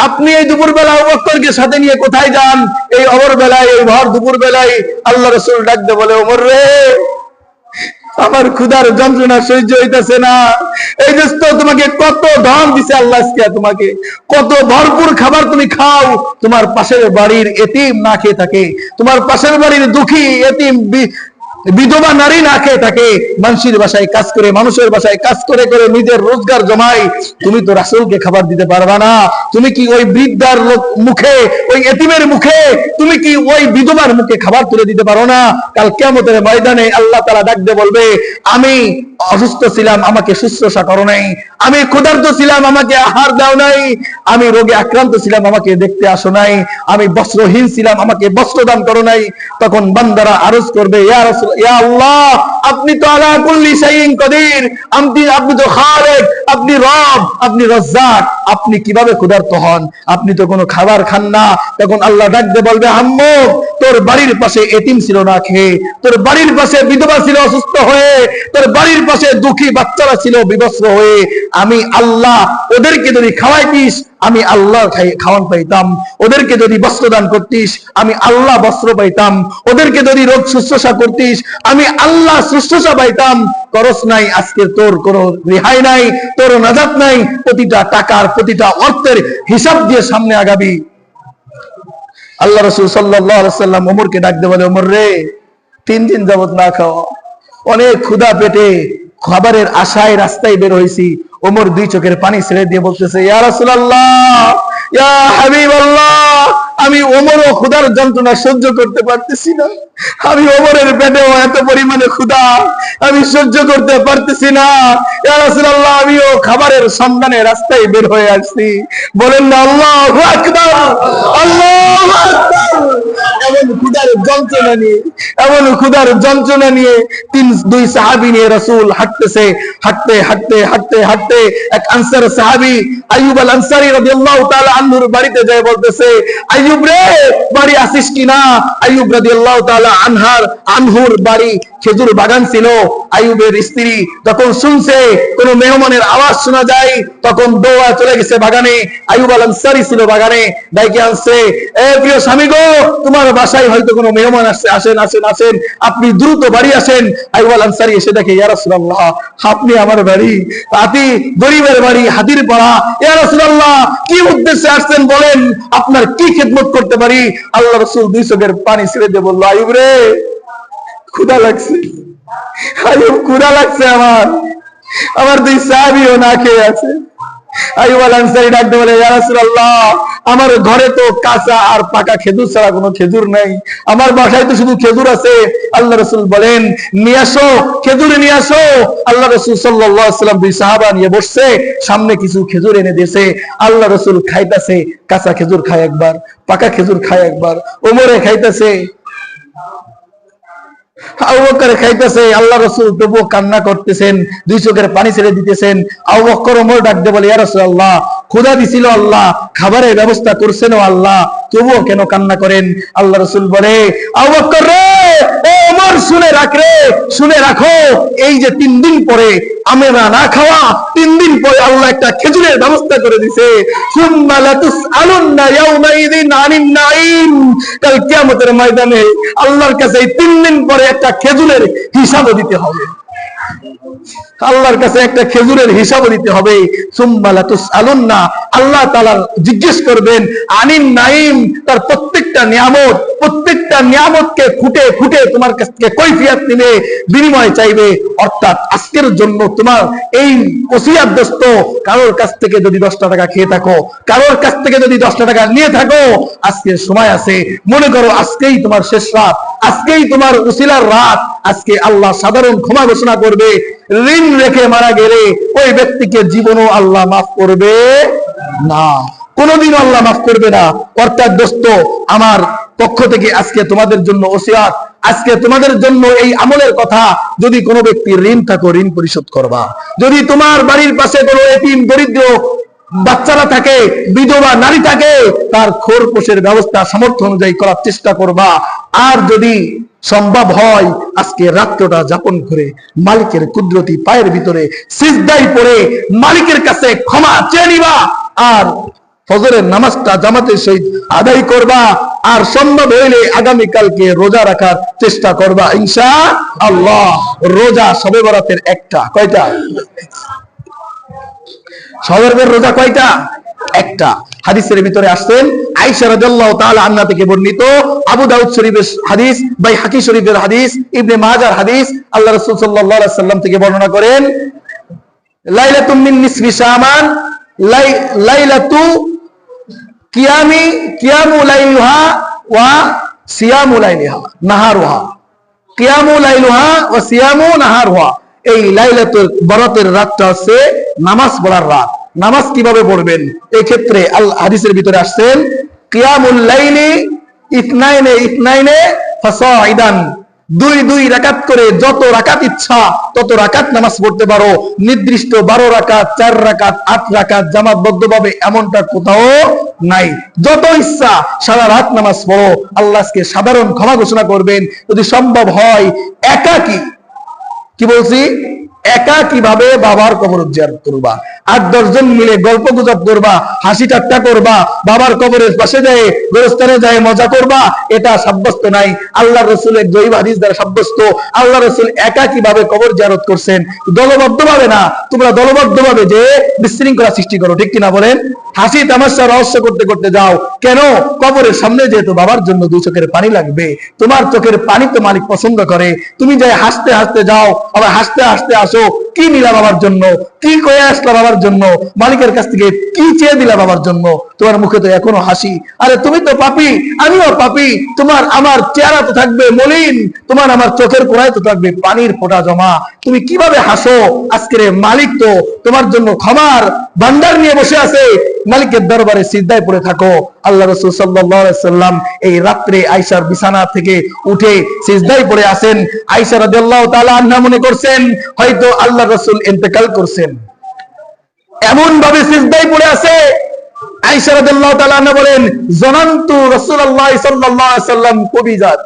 আপনি এই দুপুর বেলা আবু বকরকে সাথে নিয়ে কোথায় যান? এই অমর বেলায়, এই ভর দুপুর বেলায় আল্লাহ রাসূল ডাকতে বলে, ওমর রে, আমার ক্ষুধার যন্ত্রণা সহ্য হইতেছে না। এই যে তোমাকে কত ধন দিছে আল্লাহ, তোমাকে কত ভরপুর খাবার তুমি খাও, তোমার পাশের বাড়ির এতিম না খেয়ে থাকে, তোমার পাশের বাড়ির দুঃখী এতিম বিধবা নারী না খেয়ে থাকে, মানুষের বাসায় কাজ করে, মানুষের বাসায় কাজ করে করে নিজের রোজগার জমাই, তুমি তো রাসূলকে খাবার দিতে পারবা না। তুমি কি ওই বৃদ্ধার মুখে, ওই এতিমের মুখে, তুমি কি ওই বিধবার মুখে খাবার তুলে দিতে পারো না? কাল কিয়ামতের ময়দানে আল্লাহ তাআলা ডাক দিয়ে বলবে, আমি অসুস্থ ছিলাম, আমাকে শুশ্রূষা করো নাই, আমি ক্ষুধার্ত ছিলাম, আমাকে আহার দাও নাই, আমি রোগে আক্রান্ত ছিলাম, আমাকে দেখতে আসো নাই, আমি বস্ত্রহীন ছিলাম, আমাকে বস্ত্র দান করো নাই। তখন বান্দারা আরজ করবে, ইয়া রাসূল, ইয়া আল্লাহ, আপনি তো আলা কুল্লি শাইইন কদির, আপনি তো খালেক, আপনি রব, আপনি রাজ্জাক, আপনি কিভাবে ক্ষুধার্ত হন? আপনি তো কোনো খাবার খান না। তখন আল্লাহ ডাক দিয়ে বলবে, আম্মু, তোর বাড়ির পাশে এতিম ছিল না খেয়ে, তোর বাড়ির পাশে বিধবা ছিল অসুস্থ হয়ে, তোর বাড়ির পাশে দুঃখী বাচ্চারা ছিল বিবস্ত্র হয়ে, আমি আল্লাহ ওদেরকে যদি খাওয়াইতিস, আমি আল্লাহ খাওয়ান পাইতাম, ওদেরকে যদি বস্ত্র দান করতিস, আমি আল্লাহ বস্ত্র পাইতাম, ওদেরকে যদি রোগ শুশ্রূষা করতিস, আমি আল্লাহ শুশ্রূষা পাইতাম। করস নাই, আজকে তোর কোনো রেহাই নাই, তোর নাজাত নাই, প্রতিটা টাকার, প্রতিটা অর্থের হিসাব দিয়ে সামনে আগাবি। আল্লাহ রাসূল সাল্লাল্লাহু আলাইহি ওয়াসাল্লাম ওমরকে ডাক দিয়ে বলে, ওমর রে, 3 দিন যাবত না খাওয়া, অনেক ক্ষুধা পেটে, খাবারের আশায় রাস্তায় বের হয়েছি। ওমর 2 চোখের পানি ছেড়ে দিয়ে বলতেছে, ইয়া রাসূলুল্লাহ, ইয়া হাবিবাল্লাহ, আমি ওমরও ক্ষুধার যন্ত্রণা সহ্য করতে পারতেছি না, আমি ওমরের পেটেও এত পরিমাণে ক্ষুধা আমি সহ্য করতে পারতেছি না। ইয়া রাসূলুল্লাহ, আমিও খাবারের সন্ধানে রাস্তায় বের হয়ে আসছি। বলেন না আল্লাহু আকবার, আল্লাহু আকবার। এমন ক্ষুধার যন্ত্রণা নিয়ে, এমন ক্ষুধার যন্ত্রণা নিয়ে 2 সাহাবী নিয়ে রাসূল হাঁটতেছে, হাঁটতে হাঁটতে হাঁটতে হাঁটতে এক আনসার সাহাবী আইয়ুব আল আনসারী রাদিয়াল্লাহু তাআলা আনহুর বাড়িতে যায়, বলতেছে, আইয়ুব রে, বাড়ি আসিস কিনা? আইয়ুব রাদিয়াল্লাহু তাআলা আনহুর বাড়ি খেজুর বাগান ছিল। আইয়ুবের স্ত্রী যখন শুনছে কোন মেহমানের আওয়াজ শোনা যায়, তখন দৌড়া চলে গেছে বাগানে। আইয়ুব আল আনসারী ছিল বাগানে, ডাইকে আনছে, এ প্রিয় স্বামী গো, তোমার বাসায় হয়তো কোনো মেহমান আসছে, আসেন আসেন আসেন, আপনি দ্রুত বাড়ি আসেন। আইয়ুব আল আনসারী এসে দেখে, ইয়া রাসূলুল্লাহ, আপনি আমার বাড়ি, আতি গরিবের বাড়ি, হাদির পাড়া, ইয়া রাসূলুল্লাহ, কি উদ্দেশ্যে আসছেন বলেন, আপনার কি খেদমত করতে পারি? আল্লাহ রাসূল 2 চোখের পানি ছেড়ে দিয়ে বলল, আইয়ুব রে, ক্ষুধা লাগছে, আইয়ুব ক্ষুধা লাগছে, আমার 2 সাহাবীও না খেয়ে আছে। আইয়ুব আল আনসারী ডাকতে বলে, ইয়া রাসূলুল্লাহ, আমার ঘরে তো কাঁচা আর পাকা খেজুর ছাড়া কোনো খেজুর নাই, আমার বাসায় তো শুধু খেজুর আছে। আল্লাহ রাসূল বলেন, নিয়ে আসো, খেজুর নিয়ে আসো। আল্লাহ রাসূল সাল্লাল্লাহু আলাইহি ওয়াসাল্লাম 2 সাহাবা নিয়ে বসছে, সামনে কিছু খেজুর এনে দিয়েছে। আল্লাহ রাসূল খাইতেছে, কাঁচা খেজুর খায় একবার, পাকা খেজুর খায় একবার, ওমরে খাইতেছে, আবু বকর খাইতেছে। আল্লাহ রাসূল তবুও কান্না করতেছেন, 2 চোখের পানি ছেড়ে দিতেছেন। আবু বকর ওমর ডাক দিয়ে বলে, ইয়া রাসূলুল্লাহ, ক্ষুধা দিছিল আল্লাহ, খাবারের ব্যবস্থা করছেন আল্লাহ, তবুও কেন কান্না করেন? আল্লাহ রাসূল বলে, আবু বকর রে, ও ওমর, শুনে রাখ রে, শুনে রাখো, এই যে 3 দিন পরে আমরা না খাওয়া, 3 দিন পরে আল্লাহ একটা খেজুরের ব্যবস্থা করে দিয়েছে। সুম্মা লাতুসআলুন্না ইয়াউমাইযিন আনিন নাঈম, কাল কিয়ামতের ময়দানে আল্লাহর কাছে এই 3 দিন পরে একটা খেজুরের হিসাবও দিতে হবে। আল্লাহর কাছে একটা খেজুরের হিসাবও দিতে হবে। সুম্মা লাতুসআলুন্না, আল্লাহ তাআলা জিজ্ঞেস করবেন, আনিন নাঈম, তার প্রত্যেকটা নিয়ামত, প্রত্যেকটা নিয়ামতকে খুঁটে খুঁটে তোমার কাছ থেকে কৈফিয়ত নিবে, বিনিময় চাইবে। অর্থাৎ আজকের জন্য তোমার এই ওসিয়তগ্রস্ত কারোর কাছ থেকে যদি 10টা টাকা খেয়ে থাকো, কারোর কাছ থেকে যদি 10টা টাকা নিয়ে থাকো, আজকের সময় আছে, মনে করো আজকেই তোমার শেষ রাত, আজকেই তোমার উসিলার রাত, আজকে আল্লাহ সাধারণ ক্ষমা ঘোষণা করবে। ঋণ রেখে মারা গেলে ওই ব্যক্তিকে জীবনও আল্লাহ মাফ করবে না, কোনোদিনও আল্লাহ মাফ করবে না। অর্থাৎ দোস্ত, আমার পক্ষ থেকে আজকে তোমাদের জন্য ওসিয়াত, আজকে তোমাদের জন্য এই আমলের কথা, যদি কোনো ব্যক্তির ঋণ থাকো, ঋণ পরিশোধ করবা। যদি তোমার বাড়ির পাশে কোনো এতিম দরিদ্র বাচ্চারা থাকে, বিধবা নারী থাকে, তার খোরপোশের ব্যবস্থা সামর্থ্য অনুযায়ী করার চেষ্টা করবা। আর যদি সম্ভব হয়, আজকে রাত্রটা যাপন করে মালিকের কুদরতি পায়ের ভিতরে সিজদায় পড়ে মালিকের কাছে ক্ষমা চেয়ে নিবা। আর ফজরের নামাজটা জামাতের সহিত আদায় করবা, আর সম্ভব হইলে আগামীকালকে রোজা রাখার চেষ্টা করবা ইনশাআল্লাহ। রোজা শবে বরাতের একটা, কয়টা? শবে বরাতের রোজা কয়টা? একটা। হাদিসের ভিতরে আসছেন আয়েশা রাদিয়াল্লাহু তাআলা আনহা থেকে বর্ণিত, আবু দাউদ শরীফের হাদিস, বাইহাকি শরীফের হাদিস, ইবনে মাজার হাদিস, আল্লাহ রাসূল সাল্লাল্লাহু আলাইহি ওয়াসাল্লাম থেকে বর্ণনা করেন, লাইলাতুম মিন নিসফি শাবান, লাইলাতু কিয়ামু লাইলুহা ওয়া সিয়ামু লাইলিহা নাহারুহা, কিয়ামু লাইলুহা ওয়া সিয়ামু নাহারুহা। এই লাইলাতুল বরাতের রাতটা হচ্ছে নামাজ পড়ার রাত। নামাজ কিভাবে পড়বেন? এই ক্ষেত্রে হাদিসের ভিতরে আসছেন, কিয়ামুল লাইলি ইতনাইনে ইতনাইনে ফাসাইদান, 2 রাকাত করে যত রাকাত ইচ্ছা তত রাকাত নামাজ পড়তে পারো। নির্দিষ্ট 12 রাকাত, 4 রাকাত, 8 রাকাত জামাতবদ্ধভাবে এমনটা কোথাও নাই। যত ইচ্ছা সারা রাত নামাজ পড়ো। আল্লাহকে সাধারণ ক্ষমা ঘোষণা করবেন। যদি সম্ভব হয় একাকী, কি বলছি, একা কিভাবে বাবার কবর জিয়ারত করবা, 8-10 জন মিলে গল্প গুজব করবা, হাসি ঠাট্টা করবা, বাবার কবরের পাশে যায় গোরস্থানে যায় মজা করবা, এটা সাব্যস্ত নাই। আল্লাহ রাসূলের জয়ী হাদিস দ্বারা সাব্যস্ত আল্লাহ রাসূল একা কিভাবে কবর জিয়ারত করছেন, দলবদ্ধভাবে না। তোমরা দলবদ্ধভাবে যে বিশৃঙ্খলা সৃষ্টি করো, ঠিক কিনা বলেন? হাসি তামাশা রহস্য করতে করতে যাও কেন? কবরের সামনে যেহেতু বাবার জন্য 2 চোখের পানি লাগবে, তোমার চোখের পানি তো মালিক পছন্দ করে। তুমি যাই হাসতে হাসতে যাও, আবার হাসতে হাসতে আসো, কি নিলা বাবার জন্য, কি কয়ে আসলা বাবার জন্য, মালিকের কাছ থেকে কি চেয়ে দিলা বাবার জন্য? তোমার মুখে তো এখনো হাসি। আরে তুমি তো পাপী, আমিও পাপী, তোমার আমার চেহারা তো থাকবে মলিন, তোমার আমার চোখের কোণায় তো থাকবে পানির ফোঁটা জমা। তুমি কিভাবে হাসো? আজকের মালিক তো তোমার জন্য ক্ষমার ভান্ডার নিয়ে বসে আছে। মালিকের দরবারে সিজদায় পড়ে থাকো। আল্লাহ রাসূল সাল্লাল্লাহু আলাইহি সাল্লাম এই রাত্রে আয়েশার বিছানা থেকে উঠে সিজদায় পড়ে আছেন। আয়েশা রাদিয়াল্লাহু তাআলা আনহা মনে করছেন হয়তো আল্লাহ রাসূল ইন্তেকাল করছেন, এমন ভাবে সিজদায় পড়ে আছে। আয়েশা রাদিয়াল্লাহু তাআলা আনহা বলেন, জানান্তু রাসূলুল্লাহ সাল্লাল্লাহু আলাইহি সাল্লাম কবিজাত,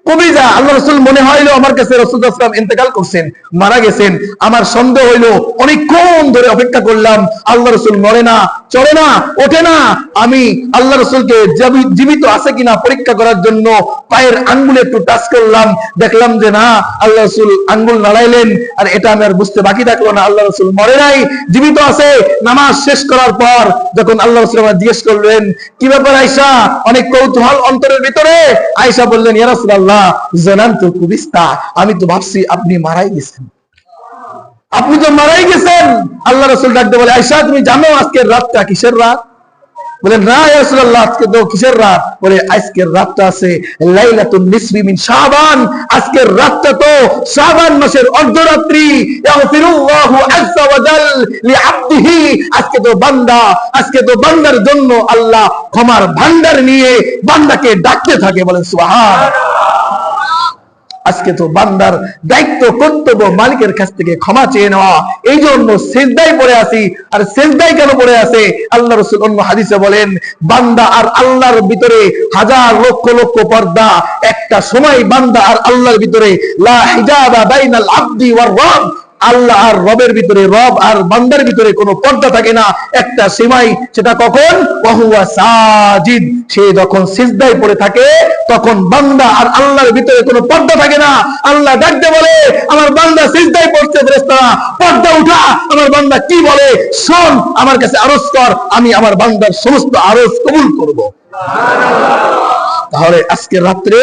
কবিজা, আল্লাহ রাসূল মনে হইলো আমার কাছে রাসূলুল্লাহ সাল্লাল্লাহু আলাইহি ওয়াসাল্লাম ইন্তেকাল করছেন, মারা গেছেন। আমার সন্দেহ হইলো, অনেকক্ষণ ধরে অপেক্ষা করলাম, আল্লাহ রাসূল মরে না, চলে না, ওঠে না। আমি আল্লাহ রাসূলকে জীবিত আছে কিনা পরীক্ষা করার জন্য পায়ের আঙ্গুলে একটু টাচ করলাম, দেখলাম যে না, আল্লাহ রাসূল আঙ্গুল নাড়াইলেন। আর এটা আমি আর বুঝতে বাকি থাকলো না, আল্লাহ রাসূল মরে নাই, জীবিত আছে। নামাজ শেষ করার পর যখন আল্লাহ রাসূল আমাকে জিজ্ঞেস করলেন, কি ব্যাপার আয়েশা? অনেক কৌতূহল অন্তরের ভিতরে। আয়েশা বললেন, ইয়া রাসূলুল্লাহ, জানান্তু কুবিস্তা, আমি তো ভাবছি আপনি মারাই গেছেন, আপনি তো মারাই গেছেন। আল্লাহ রাসূল ডাকতে বলে, আয়েশা তুমি জানো আজকের রাতটা কিসের রাত? বলেন, না ইয়া রাসূলুল্লাহ, আজকে তো কিসের রাত? বলে, আজকের রাতটা আছে লাইলাতুন নিসফি মিন শাবান, আজকের রাতটা তো শাবান মাসের অর্ধরাত্রি। ইয়াগফিরুল্লাহু আযজা ওয়া জাল লিআবদিহি, আজকে তো বান্দা, আজকে তো বান্দার জন্য আল্লাহ ক্ষমার ভান্ডার নিয়ে বান্দাকে ডাকতে থাকে। বলেন সুবহানাল্লাহ। আজকে তো বান্দার দায়িত্ব, কর্তব্য মালিকের কাছ থেকে ক্ষমা চেয়ে নেওয়া। এই জন্য সিজদায় পড়ে আছি। আর সিজদায় কেন পড়ে আছে? আল্লাহ রাসূল অন্য হাদিসে বলেন, বান্দা আর আল্লাহর ভিতরে হাজার লক্ষ লক্ষ পর্দা, একটা সময় বান্দা আর আল্লাহর ভিতরে লা হিজাবা বাইনাল আবদি ওয়ার রব, আল্লাহ আর রবের ভিতরে, রব আর বান্দার ভিতরে কোনো পর্দা থাকে না। একটা সীমাই, সেটা কখন? ওয়াহুয়া সাজিদ, সে যখন সিজদায় পড়ে থাকে তখন বান্দা আর আল্লাহর ভিতরে কোনো পর্দা থাকে না। আল্লাহ ডাকতে বলে, আমার বান্দা সিজদায় পড়ছে, ফেরেশতারা পর্দা উঠা, আমার বান্দা কি বলে শোন, আমার কাছে আরজ কর, আমি আমার বান্দার সমস্ত আরজ কবুল করব। তাহলে আজকে রাত্রে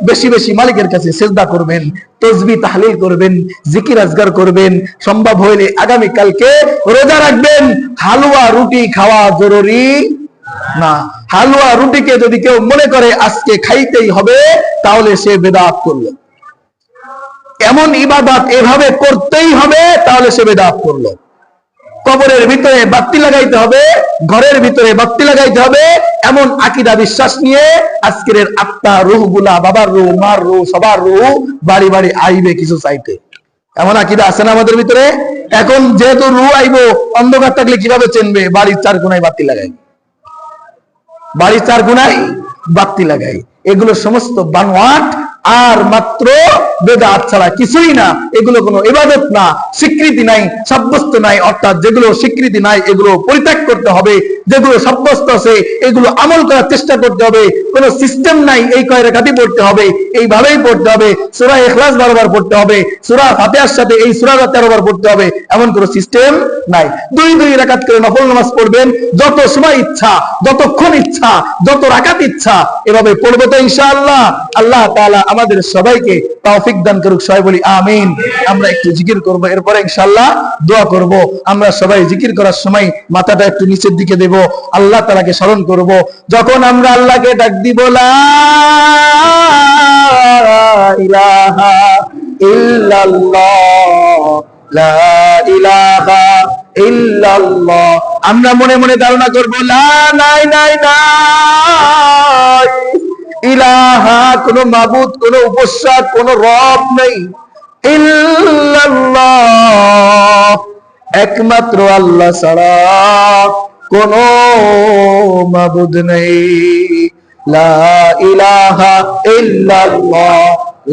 বেশি বেশি মালিকের কাছে সিজদা করবেন, তাসবিহ তাহলিল করবেন, জিকির আজগার করবেন। সম্ভব হইলে আগামী কালকে রোজা রাখবেন। হালুয়া রুটি খাওয়া জরুরি না। হালুয়া রুটিকে যদি কেউ মনে করে আজকে খাইতেই হবে, তাহলে সে বেদাত করলো। এমন ইবাদত এভাবে করতেই হবে, তাহলে সে বেদাত করলো। কবরের ভিতরে বাতি লাগাইতে হবে, ঘরের ভিতরে বাতি লাগাইতে হবে, এমন আকীদা বিশ্বাস নিয়ে আজকের আত্মা, রূহ গুলা, বাবার রূহ, মার রূহ, সবার রূহ বাড়ি বাড়ি আইবে কিছু চাইতে। এমন আকীদা আছে না আমাদের ভিতরে? এখন যেহেতু রূহ আইবো, অন্ধকার থাকলে কিভাবে চিনবে? বাড়ির 4 কোণায় বাতি লাগাই, বাড়ির 4 কোণায় বাতি লাগাই। এগুলো সমস্ত বানোয়াট আর মাত্র বেদাত ছাড়া কিছুই না। এগুলো কোনো ইবাদত না, স্বীকৃতি নাই, সাব্যস্ত নাই। অর্থাৎ যেগুলো স্বীকৃতি নাই এগুলো পরিত্যাগ করতে হবে, যেগুলো সাব্যস্ত আছে এগুলো আমল করার চেষ্টা করতে হবে। কোনো সিস্টেম নাই, এই কয় রাকাতই পড়তে হবে, এইভাবেই পড়তে হবে, সূরা ইখলাস 12 বার পড়তে হবে, সূরা ফাতিহার সাথে এই সূরাটা 13 বার পড়তে হবে, এমন কোনো সিস্টেম নাই। দুই দুই রাকাত করে নফল নামাজ পড়বেন, যত সময় ইচ্ছা, যতক্ষণ ইচ্ছা, যত রাকাত ইচ্ছা, এভাবে পড়বো তো ইনশাআল্লাহ। আল্লাহ তাআলা আমাদের সবাইকে তৌফিক দান করুক, সবাই বলি আমিন। আমরা একটু জিকির করব, এরপরে ইনশাআল্লাহ দোয়া করব। আমরা সবাই জিকির করার সময় মাথাটা একটু নিচের দিকে দেব, আল্লাহ তাআলাকে স্মরণ করব। যখন আমরা আল্লাহকে ডাক দিব লা ইলাহা ইল্লাল্লাহ, লা ইলাহা ইল্লাল্লাহ, আমরা মনে মনে ধারণা করব লা নাই নাই নাই ইলাহা, কোন মাবুদ, কোন উপাস্য, কোন রব নেই, ইল্লাল্লাহ, একমাত্র আল্লাহ ছাড়া কোন মাবুদ নেই। লা ইলাহা ইল্লাল্লাহ